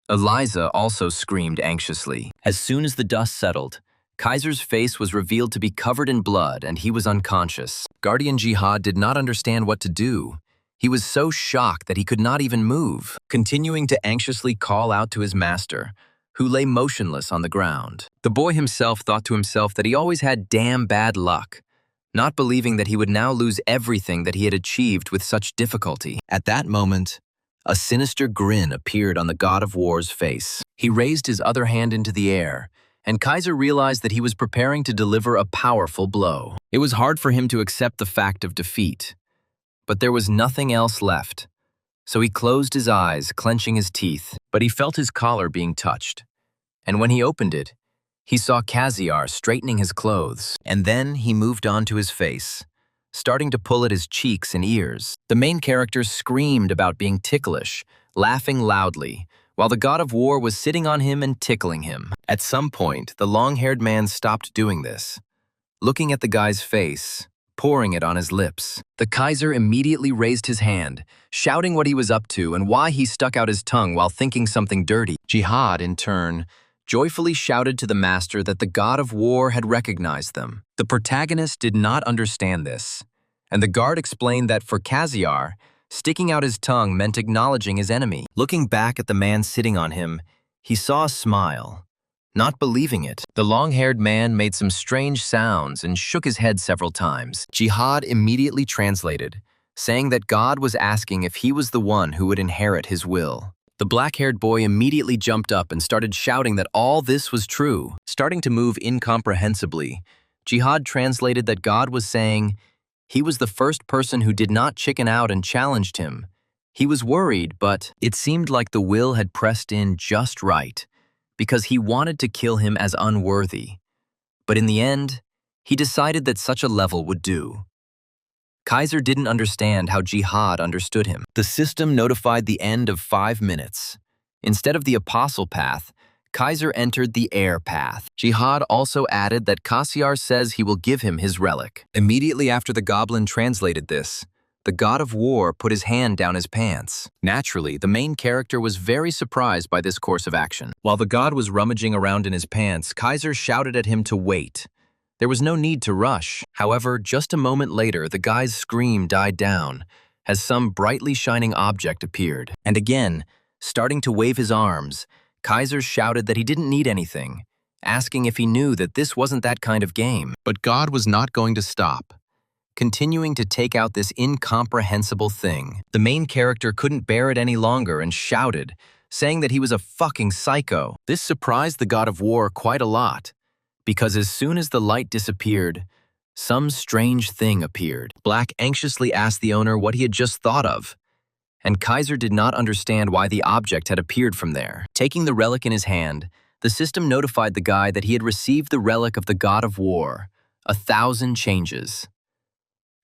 Eliza also screamed anxiously. As soon as the dust settled, Kaiser's face was revealed to be covered in blood and he was unconscious. Guardian Jihad did not understand what to do. He was so shocked that he could not even move, continuing to anxiously call out to his master, who lay motionless on the ground. The boy himself thought to himself that he always had damn bad luck, not believing that he would now lose everything that he had achieved with such difficulty. At that moment, a sinister grin appeared on the god of war's face. He raised his other hand into the air, and Kaiser realized that he was preparing to deliver a powerful blow. It was hard for him to accept the fact of defeat, but there was nothing else left. So he closed his eyes, clenching his teeth, but he felt his collar being touched. And when he opened it, he saw Cassiar straightening his clothes. And then he moved on to his face, starting to pull at his cheeks and ears. The main character screamed about being ticklish, laughing loudly, while the god of war was sitting on him and tickling him. At some point, the long-haired man stopped doing this, looking at the guy's face, pouring it on his lips. The Kaiser immediately raised his hand, shouting what he was up to and why he stuck out his tongue while thinking something dirty. Jihad, in turn, joyfully shouted to the master that the god of war had recognized them. The protagonist did not understand this, and the guard explained that for Cassiar, sticking out his tongue meant acknowledging his enemy. Looking back at the man sitting on him, he saw a smile. Not believing it, the long-haired man made some strange sounds and shook his head several times. Jihad immediately translated, saying that God was asking if he was the one who would inherit his will. The black-haired boy immediately jumped up and started shouting that all this was true. Starting to move incomprehensibly, Jihad translated that God was saying he was the first person who did not chicken out and challenged him. He was worried, but it seemed like the will had pressed in just right, because he wanted to kill him as unworthy. But in the end, he decided that such a level would do. Kaiser didn't understand how Jihad understood him. The system notified the end of 5 minutes. Instead of the apostle path, Kaiser entered the air path. Jihad also added that Cassiar says he will give him his relic. Immediately after the goblin translated this, the god of war put his hand down his pants. Naturally, the main character was very surprised by this course of action. While the god was rummaging around in his pants, Kaiser shouted at him to wait. There was no need to rush. However, just a moment later, the guy's scream died down as some brightly shining object appeared. And again, starting to wave his arms, Kaiser shouted that he didn't need anything, asking if he knew that this wasn't that kind of game. But God was not going to stop. continuing to take out this incomprehensible thing. The main character couldn't bear it any longer and shouted, saying that he was a fucking psycho. This surprised the god of war quite a lot, because as soon as the light disappeared, some strange thing appeared. Black anxiously asked the owner what he had just thought of, and Kaiser did not understand why the object had appeared from there. Taking the relic in his hand, the system notified the guy that he had received the relic of the god of war, 1,000 changes.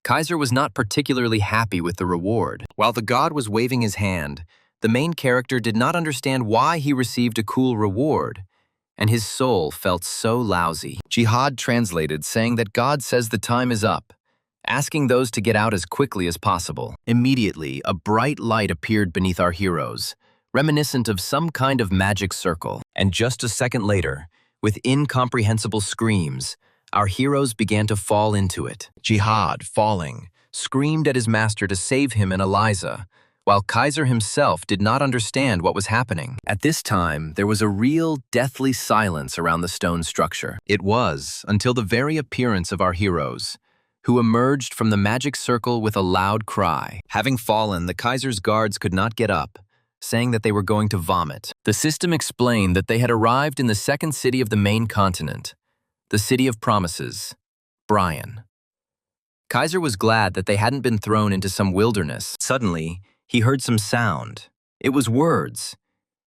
Kaiser was not particularly happy with the reward. While the god was waving his hand, the main character did not understand why he received a cool reward, and his soul felt so lousy. Jihad translated, saying that God says the time is up, asking those to get out as quickly as possible. Immediately, a bright light appeared beneath our heroes, reminiscent of some kind of magic circle. And just a second later, with incomprehensible screams, our heroes began to fall into it. Jihad, falling, screamed at his master to save him and Eliza, while Kaiser himself did not understand what was happening. At this time, there was a real deathly silence around the stone structure. It was until the very appearance of our heroes, who emerged from the magic circle with a loud cry. Having fallen, the Kaiser's guards could not get up, saying that they were going to vomit. The system explained that they had arrived in the second city of the main continent, the City of Promises, Brian. Kaiser was glad that they hadn't been thrown into some wilderness. Suddenly, he heard some sound. It was words.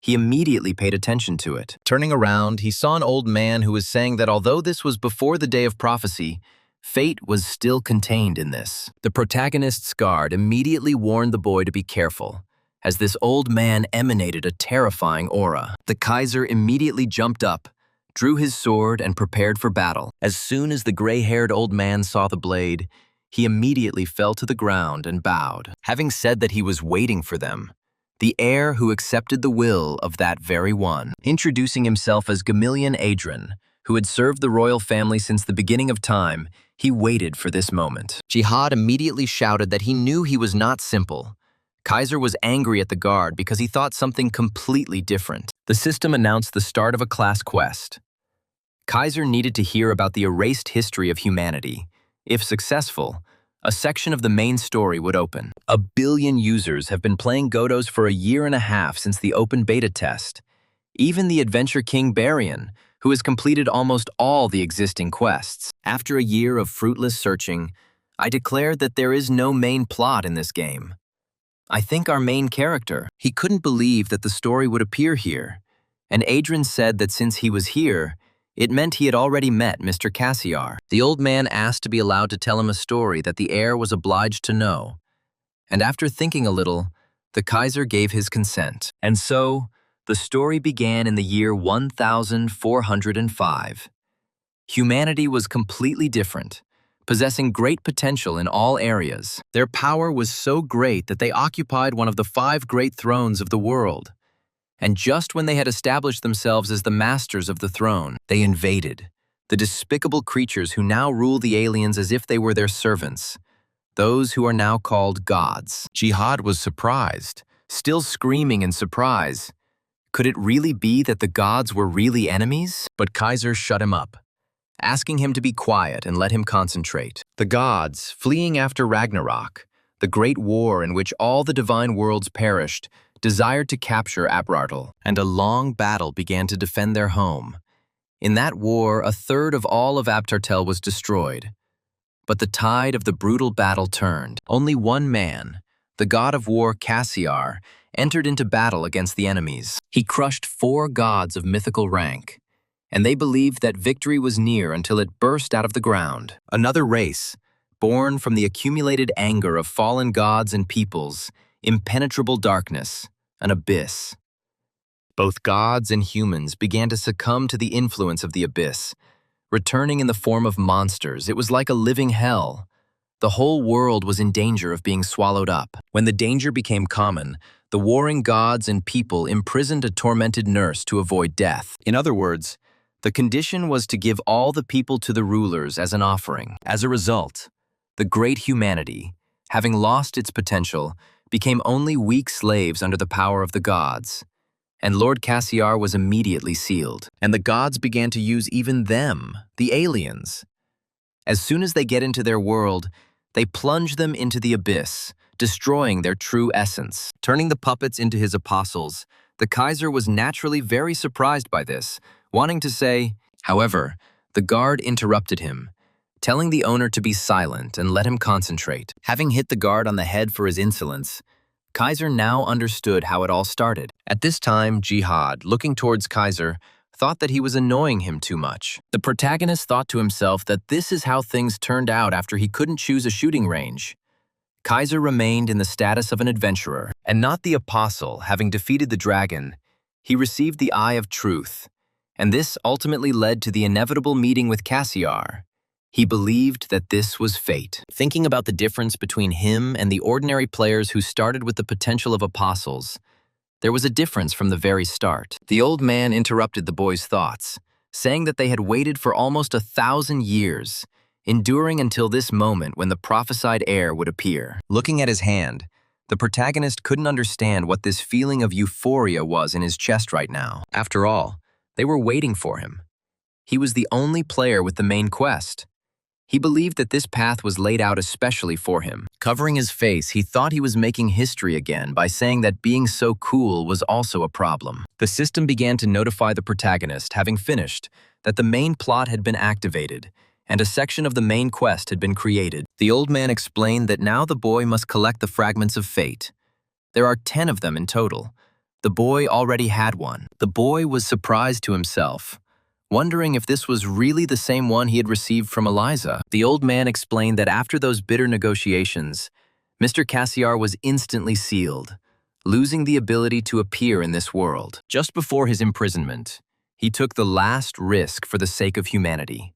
He immediately paid attention to it. Turning around, he saw an old man who was saying that although this was before the day of prophecy, fate was still contained in this. The protagonist's guard immediately warned the boy to be careful, as this old man emanated a terrifying aura. The Kaiser immediately jumped up, drew his sword, and prepared for battle. As soon as the gray-haired old man saw the blade, he immediately fell to the ground and bowed. Having said that he was waiting for them, the heir who accepted the will of that very one, introducing himself as Gamillion Adrian, who had served the royal family since the beginning of time, he waited for this moment. Jihad immediately shouted that he knew he was not simple. Kaiser was angry at the guard because he thought something completely different. The system announced the start of a class quest. Kaiser needed to hear about the erased history of humanity. If successful, a section of the main story would open. 1 billion users have been playing Godos for 1.5 years since the open beta test. Even the Adventure King Barian, who has completed almost all the existing quests. After a year of fruitless searching, I declared that there is no main plot in this game. I think our main character. He couldn't believe that the story would appear here, and Adrian said that since he was here, it meant he had already met Mr. Cassiar. The old man asked to be allowed to tell him a story that the heir was obliged to know, and after thinking a little, the Kaiser gave his consent. And so, the story began in the year 1405. Humanity was completely different, possessing great potential in all areas. Their power was so great that they occupied one of the 5 great thrones of the world. And just when they had established themselves as the masters of the throne, they invaded, the despicable creatures who now rule the aliens as if they were their servants, those who are now called gods. Jihad was surprised, still screaming in surprise. Could it really be that the gods were really enemies? But Kaiser shut him up, asking him to be quiet and let him concentrate. The gods, fleeing after Ragnarok, the great war in which all the divine worlds perished, desired to capture Abrartel, and a long battle began to defend their home. In that war, 1/3 of all of Abtartel was destroyed. But the tide of the brutal battle turned. Only one man, the god of war Cassiar, entered into battle against the enemies. He crushed 4 gods of mythical rank, and they believed that victory was near until it burst out of the ground. Another race, born from the accumulated anger of fallen gods and peoples, impenetrable darkness, an abyss. Both gods and humans began to succumb to the influence of the abyss, returning in the form of monsters. It was like a living hell. The whole world was in danger of being swallowed up. When the danger became common, the warring gods and people imprisoned a tormented nurse to avoid death. In other words, the condition was to give all the people to the rulers as an offering. As a result, the great humanity, having lost its potential, became only weak slaves under the power of the gods, and Lord Cassiar was immediately sealed. And the gods began to use even them, the aliens. As soon as they get into their world, They plunge them into the abyss, destroying their true essence. Turning the puppets into his apostles, the Kaiser was naturally very surprised by this, wanting to say, however, the guard interrupted him, telling the owner to be silent and let him concentrate. Having hit the guard on the head for his insolence, Kaiser now understood how it all started. At this time, Jihad, looking towards Kaiser, thought that he was annoying him too much. The protagonist thought to himself that this is how things turned out after he couldn't choose a shooting range. Kaiser remained in the status of an adventurer, and not the apostle. Having defeated the dragon, he received the Eye of Truth, and this ultimately led to the inevitable meeting with Cassiar. He believed that this was fate. Thinking about the difference between him and the ordinary players who started with the potential of apostles, there was a difference from the very start. The old man interrupted the boy's thoughts, saying that they had waited for almost 1,000 years, enduring until this moment when the prophesied heir would appear. Looking at his hand, the protagonist couldn't understand what this feeling of euphoria was in his chest right now. After all, they were waiting for him. He was the only player with the main quest. He believed that this path was laid out especially for him. Covering his face, he thought he was making history again by saying that being so cool was also a problem. The system began to notify the protagonist, having finished, that the main plot had been activated, and a section of the main quest had been created. The old man explained that now the boy must collect the fragments of fate. There are 10 of them in total. The boy already had one. The boy was surprised to himself, wondering if this was really the same one he had received from Eliza. The old man explained that after those bitter negotiations, Mr. Cassiar was instantly sealed, losing the ability to appear in this world. Just before his imprisonment, he took the last risk for the sake of humanity.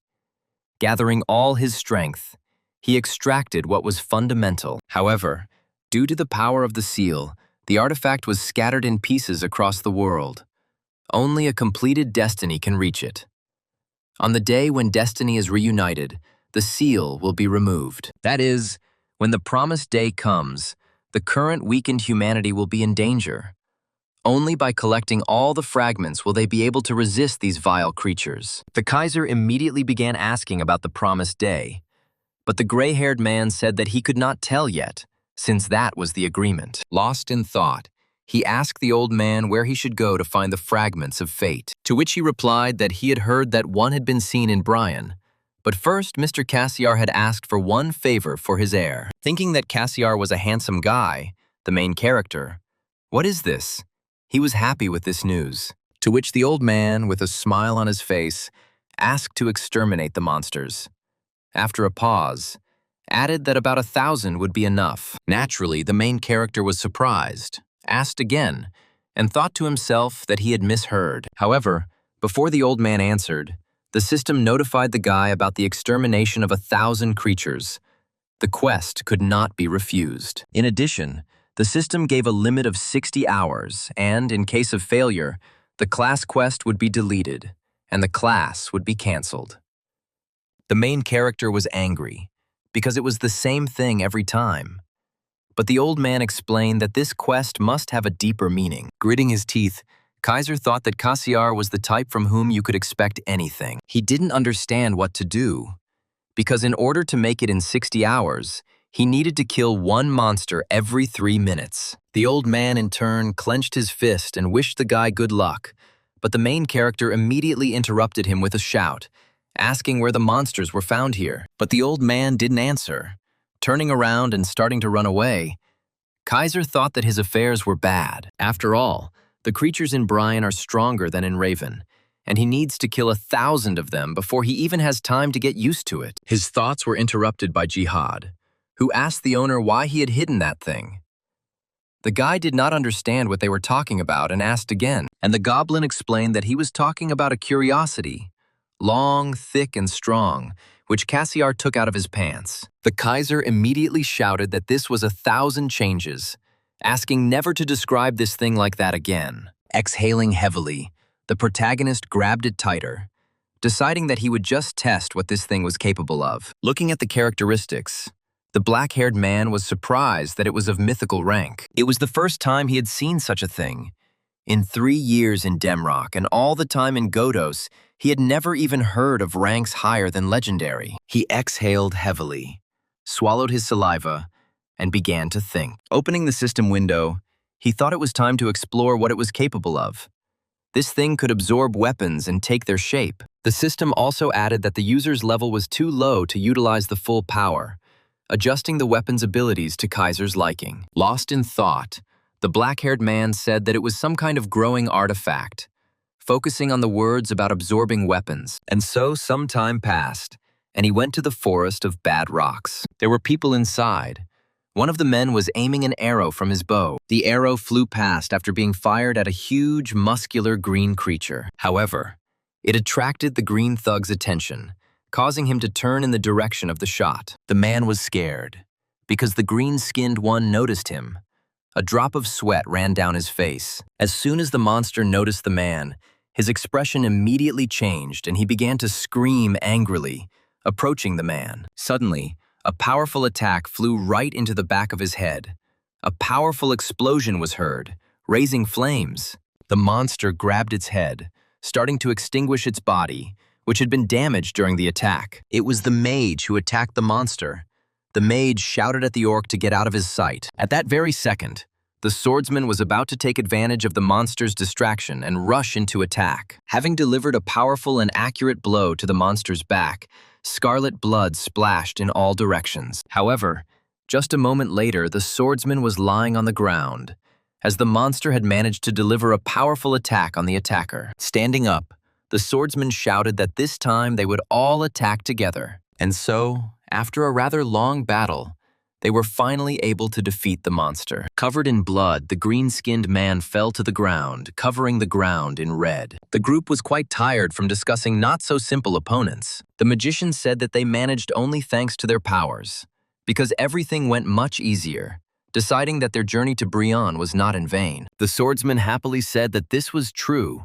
Gathering all his strength, he extracted what was fundamental. However, due to the power of the seal, the artifact was scattered in pieces across the world. Only a completed destiny can reach it. On the day when destiny is reunited, the seal will be removed. That is, when the promised day comes, the current weakened humanity will be in danger. Only by collecting all the fragments will they be able to resist these vile creatures. The Kaiser immediately began asking about the promised day, but the gray-haired man said that he could not tell yet, since that was the agreement. Lost in thought, he asked the old man where he should go to find the fragments of fate, to which he replied that he had heard that one had been seen in Brian. But first, Mr. Cassiar had asked for one favor for his heir. Thinking that Cassiar was a handsome guy, the main character, "What is this?" He was happy with this news, to which the old man, with a smile on his face, asked to exterminate the monsters. After a pause, added that about 1,000 would be enough. Naturally, the main character was surprised, asked again, and thought to himself that he had misheard. However, before the old man answered, the system notified the guy about the extermination of 1,000 creatures. The quest could not be refused. In addition, the system gave a limit of 60 hours, and in case of failure, the class quest would be deleted, and the class would be cancelled. The main character was angry, because it was the same thing every time. But the old man explained that this quest must have a deeper meaning. Gritting his teeth, Kaiser thought that Cassiar was the type from whom you could expect anything. He didn't understand what to do, because in order to make it in 60 hours, he needed to kill one monster every 3 minutes. The old man, in turn, clenched his fist and wished the guy good luck, but the main character immediately interrupted him with a shout, asking where the monsters were found here. But the old man didn't answer. Turning around and starting to run away, Kaiser thought that his affairs were bad. After all, the creatures in Brian are stronger than in Raven, and he needs to kill 1,000 of them before he even has time to get used to it. His thoughts were interrupted by Jihad, who asked the owner why he had hidden that thing. The guy did not understand what they were talking about and asked again, and the goblin explained that he was talking about a curiosity, long, thick, and strong, which Cassiar took out of his pants. The Kaiser immediately shouted that this was 1,000 changes, asking never to describe this thing like that again. Exhaling heavily, the protagonist grabbed it tighter, deciding that he would just test what this thing was capable of. Looking at the characteristics, the black-haired man was surprised that it was of mythical rank. It was the first time he had seen such a thing. In 3 years in Demrock and all the time in Godos, he had never even heard of ranks higher than legendary. He exhaled heavily, swallowed his saliva, and began to think. Opening the system window, he thought it was time to explore what it was capable of. This thing could absorb weapons and take their shape. The system also added that the user's level was too low to utilize the full power, adjusting the weapon's abilities to Kaiser's liking. Lost in thought, the black-haired man said that it was some kind of growing artifact, focusing on the words about absorbing weapons. And so some time passed, and he went to the forest of bad rocks. There were people inside. One of the men was aiming an arrow from his bow. The arrow flew past after being fired at a huge, muscular green creature. However, it attracted the green thug's attention, causing him to turn in the direction of the shot. The man was scared, because the green-skinned one noticed him. A drop of sweat ran down his face. As soon as the monster noticed the man, his expression immediately changed and he began to scream angrily, approaching the man. Suddenly, a powerful attack flew right into the back of his head. A powerful explosion was heard, raising flames. The monster grabbed its head, starting to extinguish its body, which had been damaged during the attack. It was the mage who attacked the monster. The mage shouted at the orc to get out of his sight. At that very second, the swordsman was about to take advantage of the monster's distraction and rush into attack. Having delivered a powerful and accurate blow to the monster's back, scarlet blood splashed in all directions. However, just a moment later, the swordsman was lying on the ground, as the monster had managed to deliver a powerful attack on the attacker. Standing up, the swordsman shouted that this time they would all attack together. And so, after a rather long battle, they were finally able to defeat the monster. Covered in blood, the green-skinned man fell to the ground, covering the ground in red. The group was quite tired from discussing not-so-simple opponents. The magician said that they managed only thanks to their powers, because everything went much easier, deciding that their journey to Brion was not in vain. The swordsman happily said that this was true,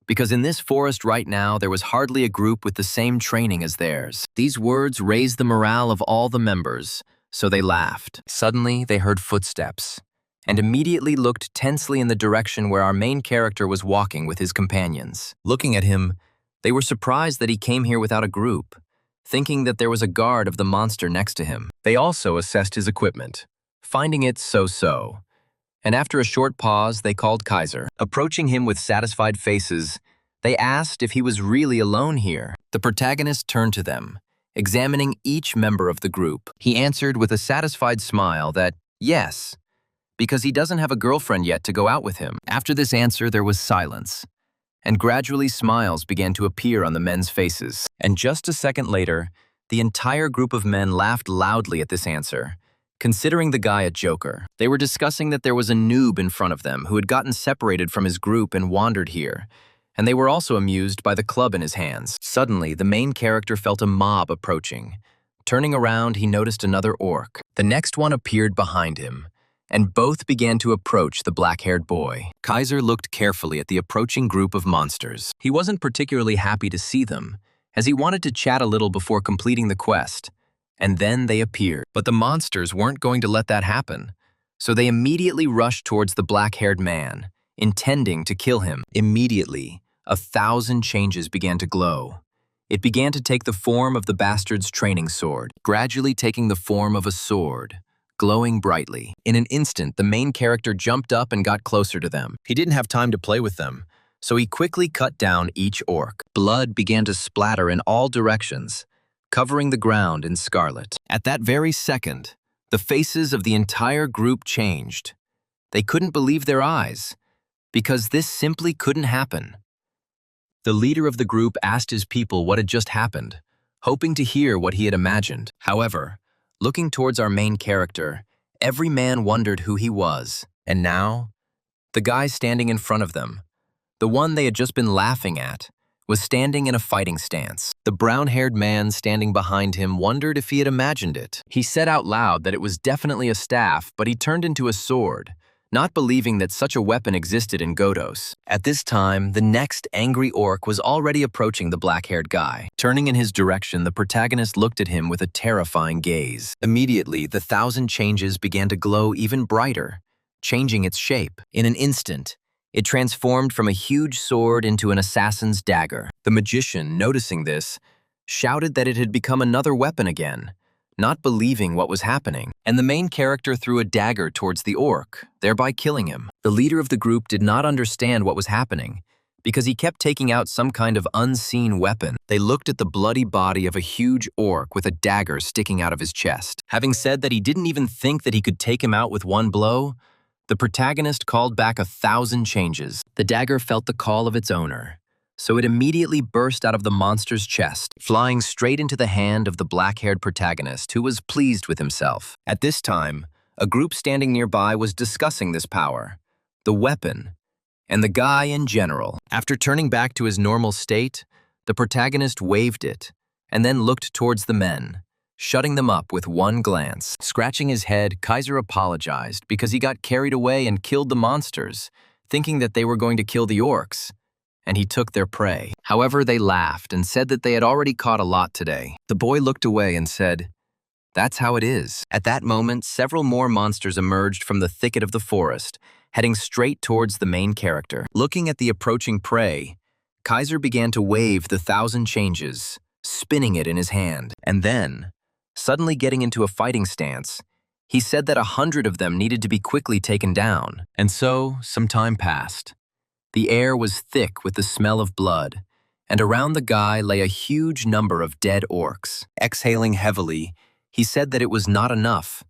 because in this forest right now there was hardly a group with the same training as theirs. These words raised the morale of all the members, so they laughed. Suddenly, they heard footsteps, and immediately looked tensely in the direction where our main character was walking with his companions. Looking at him, they were surprised that he came here without a group, thinking that there was a guard of the monster next to him. They also assessed his equipment, finding it so-so, and after a short pause, they called Kaiser. Approaching him with satisfied faces, they asked if he was really alone here. The protagonist turned to them, examining each member of the group. He answered with a satisfied smile that, yes, because he doesn't have a girlfriend yet to go out with him. After this answer, there was silence, and gradually smiles began to appear on the men's faces. And just a second later, the entire group of men laughed loudly at this answer, considering the guy a joker. They were discussing that there was a noob in front of them who had gotten separated from his group and wandered here, and they were also amused by the club in his hands. Suddenly, the main character felt a mob approaching. Turning around, he noticed another orc. The next one appeared behind him, and both began to approach the black-haired boy. Kaiser looked carefully at the approaching group of monsters. He wasn't particularly happy to see them, as he wanted to chat a little before completing the quest. And then they appeared. But the monsters weren't going to let that happen, so they immediately rushed towards the black-haired man, intending to kill him. Immediately, 1,000 changes began to glow. It began to take the form of the bastard's training sword, gradually taking the form of a sword, glowing brightly. In an instant, the main character jumped up and got closer to them. He didn't have time to play with them, so he quickly cut down each orc. Blood began to splatter in all directions, covering the ground in scarlet. At that very second, the faces of the entire group changed. They couldn't believe their eyes, because this simply couldn't happen. The leader of the group asked his people what had just happened, hoping to hear what he had imagined. However, looking towards our main character, every man wondered who he was. And now, the guy standing in front of them, the one they had just been laughing at, was standing in a fighting stance. The brown-haired man standing behind him wondered if he had imagined it. He said out loud that it was definitely a staff, but he turned into a sword, not believing that such a weapon existed in Godos. At this time, the next angry orc was already approaching the black-haired guy. Turning in his direction, the protagonist looked at him with a terrifying gaze. Immediately, the 1,000 changes began to glow even brighter, changing its shape. In an instant, it transformed from a huge sword into an assassin's dagger. The magician, noticing this, shouted that it had become another weapon again, not believing what was happening. And the main character threw a dagger towards the orc, thereby killing him. The leader of the group did not understand what was happening, because he kept taking out some kind of unseen weapon. They looked at the bloody body of a huge orc with a dagger sticking out of his chest. Having said that he didn't even think that he could take him out with one blow, the protagonist called back 1,000 changes. The dagger felt the call of its owner, so it immediately burst out of the monster's chest, flying straight into the hand of the black-haired protagonist, who was pleased with himself. At this time, a group standing nearby was discussing this power, the weapon, and the guy in general. After turning back to his normal state, the protagonist waved it, and then looked towards the men, shutting them up with one glance. Scratching his head, Kaiser apologized because he got carried away and killed the monsters, thinking that they were going to kill the orcs, and he took their prey. However, they laughed and said that they had already caught a lot today. The boy looked away and said, "That's how it is." At that moment, several more monsters emerged from the thicket of the forest, heading straight towards the main character. Looking at the approaching prey, Kaiser began to wave the 1,000 changes, spinning it in his hand. And then, suddenly getting into a fighting stance, he said that 100 of them needed to be quickly taken down. And so, some time passed. The air was thick with the smell of blood, and around the guy lay a huge number of dead orcs. Exhaling heavily, he said that it was not enough,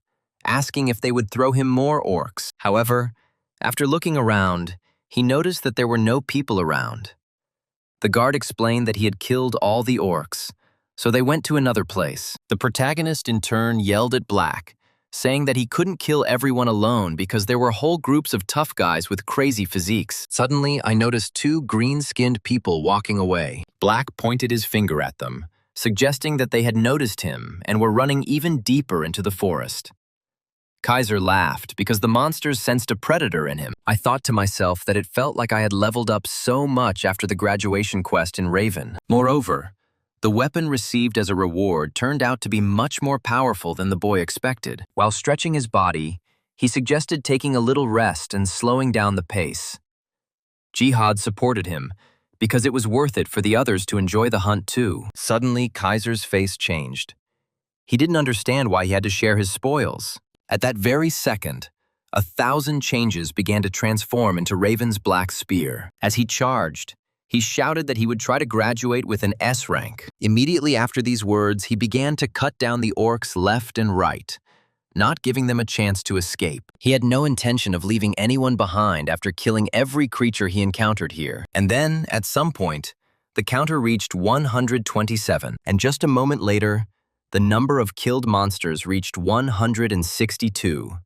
asking if they would throw him more orcs. However, after looking around, he noticed that there were no people around. The guard explained that he had killed all the orcs, so they went to another place. The protagonist in turn yelled at Black, saying that he couldn't kill everyone alone because there were whole groups of tough guys with crazy physiques. Suddenly, I noticed 2 green-skinned people walking away. Black pointed his finger at them, suggesting that they had noticed him and were running even deeper into the forest. Kaiser laughed because the monsters sensed a predator in him. I thought to myself that it felt like I had leveled up so much after the graduation quest in Raven. Moreover, the weapon received as a reward turned out to be much more powerful than the boy expected. While stretching his body, he suggested taking a little rest and slowing down the pace. Jihad supported him, because it was worth it for the others to enjoy the hunt too. Suddenly, Kaiser's face changed. He didn't understand why he had to share his spoils. At that very second, 1,000 changes began to transform into Raven's black spear. As he charged, he shouted that he would try to graduate with an S rank. Immediately after these words, he began to cut down the orcs left and right, not giving them a chance to escape. He had no intention of leaving anyone behind after killing every creature he encountered here. And then, at some point, the counter reached 127, and just a moment later, the number of killed monsters reached 162,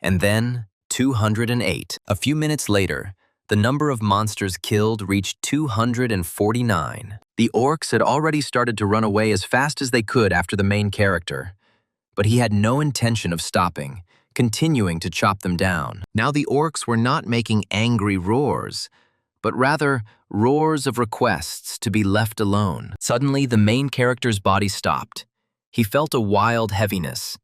and then 208. A few minutes later, the number of monsters killed reached 249. The orcs had already started to run away as fast as they could after the main character, but he had no intention of stopping, continuing to chop them down. Now the orcs were not making angry roars, but rather roars of requests to be left alone. Suddenly, the main character's body stopped. He felt a wild heaviness.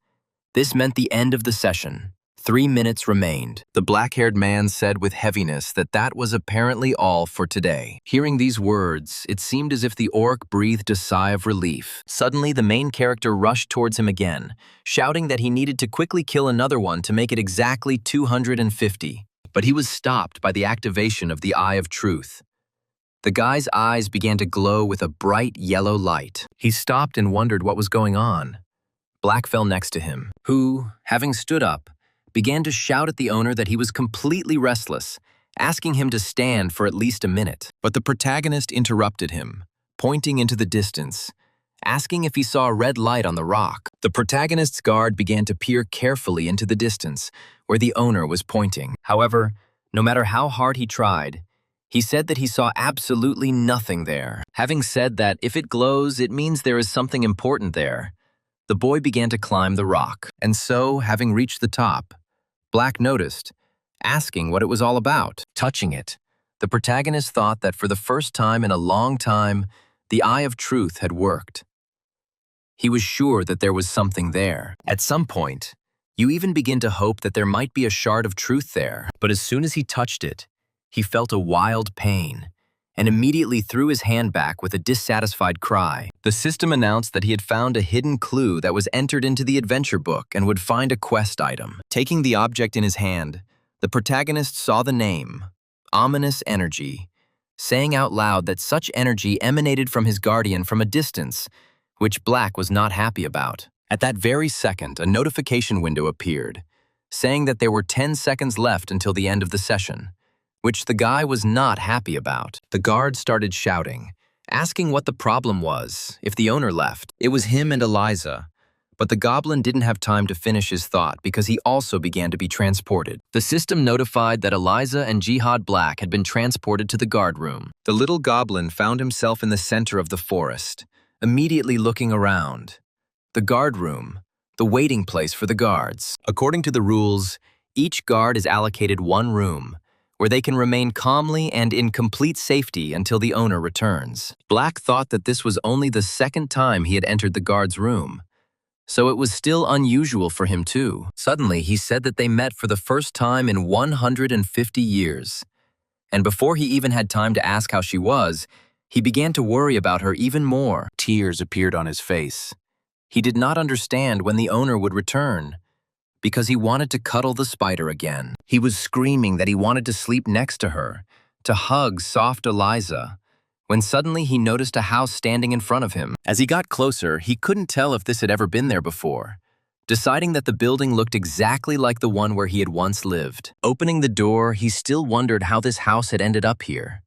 This meant the end of the session. 3 minutes remained. The black-haired man said with heaviness that that was apparently all for today. Hearing these words, it seemed as if the orc breathed a sigh of relief. Suddenly, the main character rushed towards him again, shouting that he needed to quickly kill another one to make it exactly 250. But he was stopped by the activation of the Eye of Truth. The guy's eyes began to glow with a bright yellow light. He stopped and wondered what was going on. Black fell next to him, who, having stood up, began to shout at the owner that he was completely restless, asking him to stand for at least a minute. But the protagonist interrupted him, pointing into the distance, asking if he saw a red light on the rock. The protagonist's guard began to peer carefully into the distance, where the owner was pointing. However, no matter how hard he tried, he said that he saw absolutely nothing there. Having said that if it glows, it means there is something important there, the boy began to climb the rock. And so, having reached the top, Black noticed, asking what it was all about. Touching it, the protagonist thought that for the first time in a long time, the Eye of Truth had worked. He was sure that there was something there. At some point, you even begin to hope that there might be a shard of truth there. But as soon as he touched it, he felt a wild pain, and immediately threw his hand back with a dissatisfied cry. The system announced that he had found a hidden clue that was entered into the adventure book and would find a quest item. Taking the object in his hand, the protagonist saw the name, Ominous Energy, saying out loud that such energy emanated from his guardian from a distance, which Black was not happy about. At that very second, a notification window appeared, saying that there were 10 seconds left until the end of the session, which the guy was not happy about. The guard started shouting, asking what the problem was, if the owner left. It was him and Eliza, but the goblin didn't have time to finish his thought because he also began to be transported. The system notified that Eliza and Jihad Black had been transported to the guard room. The little goblin found himself in the center of the forest, immediately looking around. The guard room, the waiting place for the guards. According to the rules, each guard is allocated one room, where they can remain calmly and in complete safety until the owner returns. Black thought that this was only the second time he had entered the guard's room, so it was still unusual for him too. Suddenly, he said that they met for the first time in 150 years. And before he even had time to ask how she was, he began to worry about her even more. Tears appeared on his face. He did not understand when the owner would return, because he wanted to cuddle the spider again. He was screaming that he wanted to sleep next to her, to hug soft Eliza, when suddenly he noticed a house standing in front of him. As he got closer, he couldn't tell if this had ever been there before, deciding that the building looked exactly like the one where he had once lived. Opening the door, he still wondered how this house had ended up here,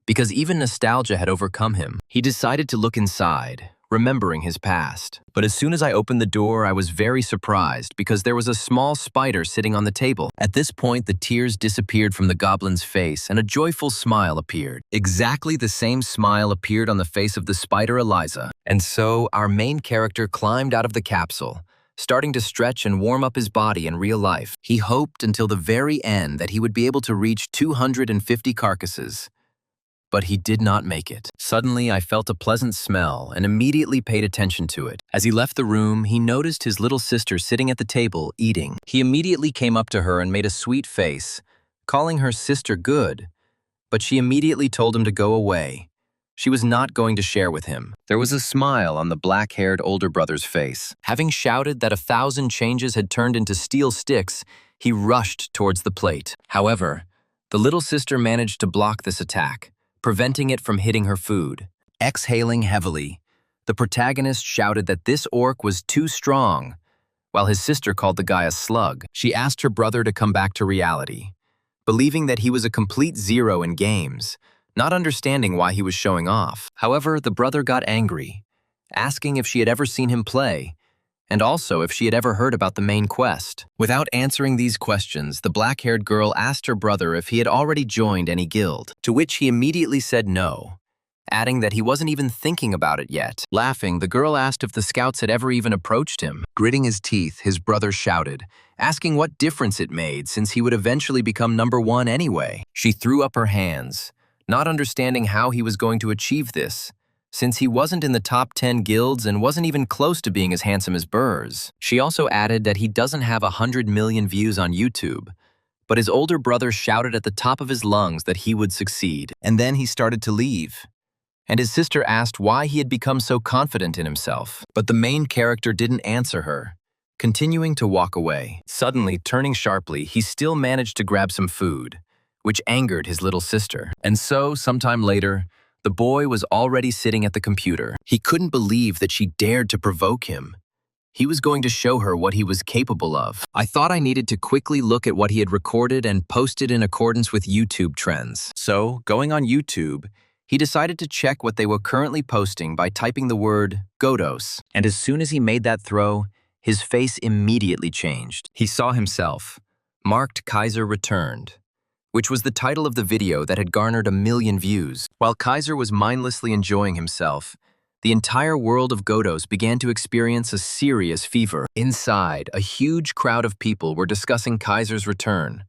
because even nostalgia had overcome him. He decided to look inside, remembering his past. But as soon as I opened the door, I was very surprised because there was a small spider sitting on the table. At this point, the tears disappeared from the goblin's face and a joyful smile appeared. Exactly the same smile appeared on the face of the spider Eliza. And so, our main character climbed out of the capsule, starting to stretch and warm up his body in real life. He hoped until the very end that he would be able to reach 250 carcasses. But he did not make it. Suddenly, I felt a pleasant smell and immediately paid attention to it. As he left the room, he noticed his little sister sitting at the table, eating. He immediately came up to her and made a sweet face, calling her sister good, but she immediately told him to go away. She was not going to share with him. There was a smile on the black-haired older brother's face. Having shouted that 1,000 changes had turned into steel sticks, he rushed towards the plate. However, the little sister managed to block this attack, preventing it from hitting her food. Exhaling heavily, the protagonist shouted that this orc was too strong, while his sister called the guy a slug. She asked her brother to come back to reality, believing that he was a complete zero in games, not understanding why he was showing off. However, the brother got angry, asking if she had ever seen him play, and also if she had ever heard about the main quest. Without answering these questions, the black-haired girl asked her brother if he had already joined any guild, to which he immediately said no, adding that he wasn't even thinking about it yet. Laughing, the girl asked if the scouts had ever even approached him. Gritting his teeth, his brother shouted, asking what difference it made since he would eventually become #1 anyway. She threw up her hands, not understanding how he was going to achieve this, since he wasn't in the top 10 guilds and wasn't even close to being as handsome as Burrs. She also added that he doesn't have 100 million views on YouTube, but his older brother shouted at the top of his lungs that he would succeed. And then he started to leave, and his sister asked why he had become so confident in himself. But the main character didn't answer her, continuing to walk away. Suddenly, turning sharply, he still managed to grab some food, which angered his little sister. And so, sometime later, the boy was already sitting at the computer. He couldn't believe that she dared to provoke him. He was going to show her what he was capable of. I thought I needed to quickly look at what he had recorded and posted in accordance with YouTube trends. So, going on YouTube, he decided to check what they were currently posting by typing the word Godos. And as soon as he made that throw, his face immediately changed. He saw himself, marked Kaiser Returned, which was the title of the video that had garnered 1 million views. While Kaiser was mindlessly enjoying himself, the entire world of Godos began to experience a serious fever. Inside, a huge crowd of people were discussing Kaiser's return,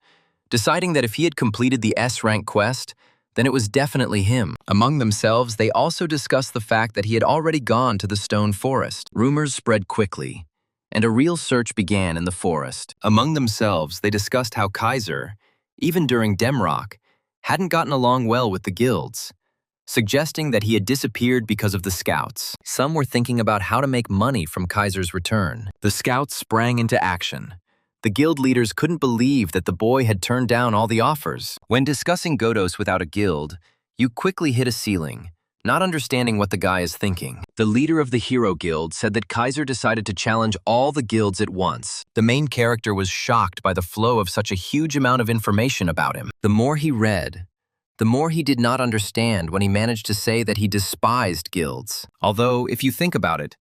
deciding that if he had completed the S-rank quest, then it was definitely him. Among themselves, they also discussed the fact that he had already gone to the Stone Forest. Rumors spread quickly, and a real search began in the forest. Among themselves, they discussed how Kaiser, even during Demrock, hadn't gotten along well with the guilds, suggesting that he had disappeared because of the scouts. Some were thinking about how to make money from Kaiser's return. The scouts sprang into action. The guild leaders couldn't believe that the boy had turned down all the offers. When discussing Godos without a guild, you quickly hit a ceiling, not understanding what the guy is thinking. The leader of the Hero Guild said that Kaiser decided to challenge all the guilds at once. The main character was shocked by the flow of such a huge amount of information about him. The more he read, the more he did not understand when he managed to say that he despised guilds. Although, if you think about it,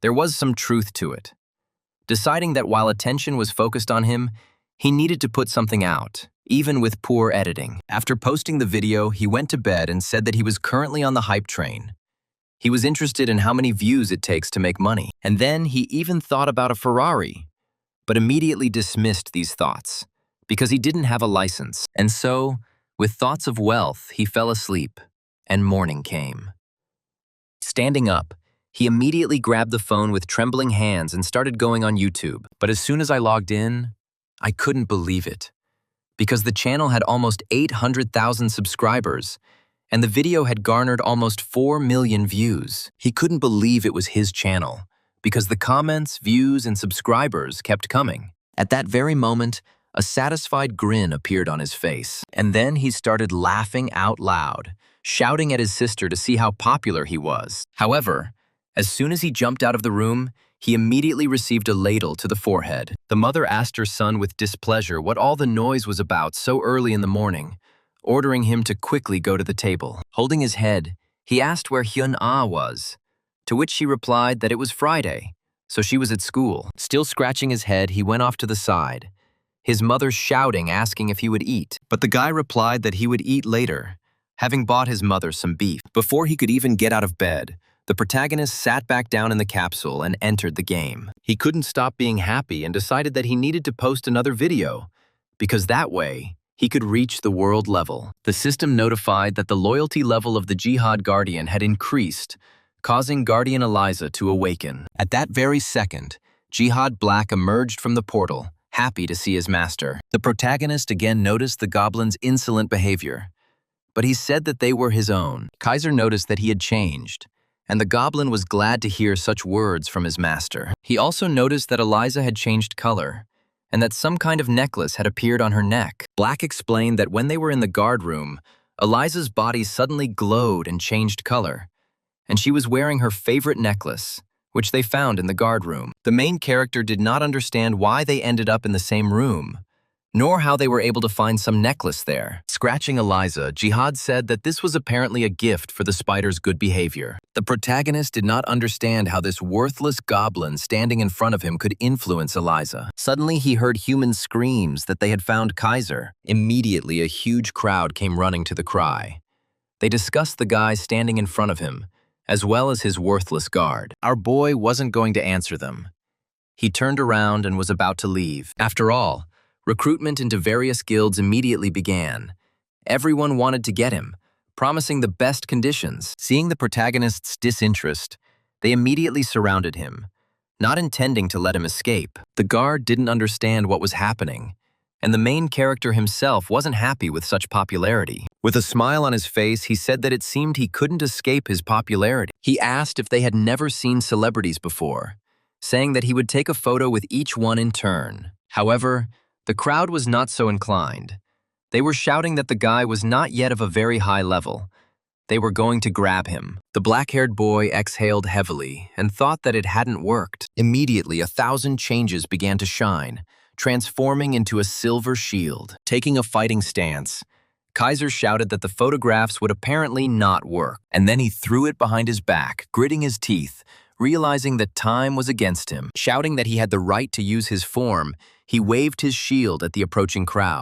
there was some truth to it. Deciding that while attention was focused on him, he needed to put something out, even with poor editing. After posting the video, he went to bed and said that he was currently on the hype train. He was interested in how many views it takes to make money. And then he even thought about a Ferrari, but immediately dismissed these thoughts because he didn't have a license. And so, with thoughts of wealth, he fell asleep, and morning came. Standing up, he immediately grabbed the phone with trembling hands and started going on YouTube. But as soon as I logged in, I couldn't believe it, because the channel had almost 800,000 subscribers, and the video had garnered almost 4 million views. He couldn't believe it was his channel, because the comments, views, and subscribers kept coming. At that very moment, a satisfied grin appeared on his face, and then he started laughing out loud, shouting at his sister to see how popular he was. However, as soon as he jumped out of the room, he immediately received a ladle to the forehead. The mother asked her son with displeasure what all the noise was about so early in the morning, ordering him to quickly go to the table. Holding his head, he asked where Hyun-ah was, to which she replied that it was Friday, so she was at school. Still scratching his head, he went off to the side, his mother shouting, asking if he would eat. But the guy replied that he would eat later, having bought his mother some beef. Before he could even get out of bed, the protagonist sat back down in the capsule and entered the game. He couldn't stop being happy and decided that he needed to post another video, because that way, he could reach the world level. The system notified that the loyalty level of the Jihad Guardian had increased, causing Guardian Eliza to awaken. At that very second, Jihad Black emerged from the portal, happy to see his master. The protagonist again noticed the goblin's insolent behavior, but he said that they were his own. Kaiser noticed that he had changed, and the goblin was glad to hear such words from his master. He also noticed that Eliza had changed color, and that some kind of necklace had appeared on her neck. Black explained that when they were in the guard room, Eliza's body suddenly glowed and changed color, and she was wearing her favorite necklace, which they found in the guard room. The main character did not understand why they ended up in the same room, nor how they were able to find some necklace there. Scratching Eliza, Jihad said that this was apparently a gift for the spider's good behavior. The protagonist did not understand how this worthless goblin standing in front of him could influence Eliza. Suddenly, he heard human screams that they had found Kaiser. Immediately, a huge crowd came running to the cry. They discussed the guy standing in front of him, as well as his worthless guard. Our boy wasn't going to answer them. He turned around and was about to leave. After all, recruitment into various guilds immediately began. Everyone wanted to get him, promising the best conditions. Seeing the protagonist's disinterest, they immediately surrounded him, not intending to let him escape. The guard didn't understand what was happening, and the main character himself wasn't happy with such popularity. With a smile on his face, he said that it seemed he couldn't escape his popularity. He asked if they had never seen celebrities before, saying that he would take a photo with each one in turn. However, the crowd was not so inclined. They were shouting that the guy was not yet of a very high level. They were going to grab him. The black-haired boy exhaled heavily and thought that it hadn't worked. Immediately, 1,000 changes began to shine, transforming into a silver shield. Taking a fighting stance, Kaiser shouted that the photographs would apparently not work, and then he threw it behind his back, gritting his teeth, realizing that time was against him. Shouting that he had the right to use his form, he waved his shield at the approaching crowd.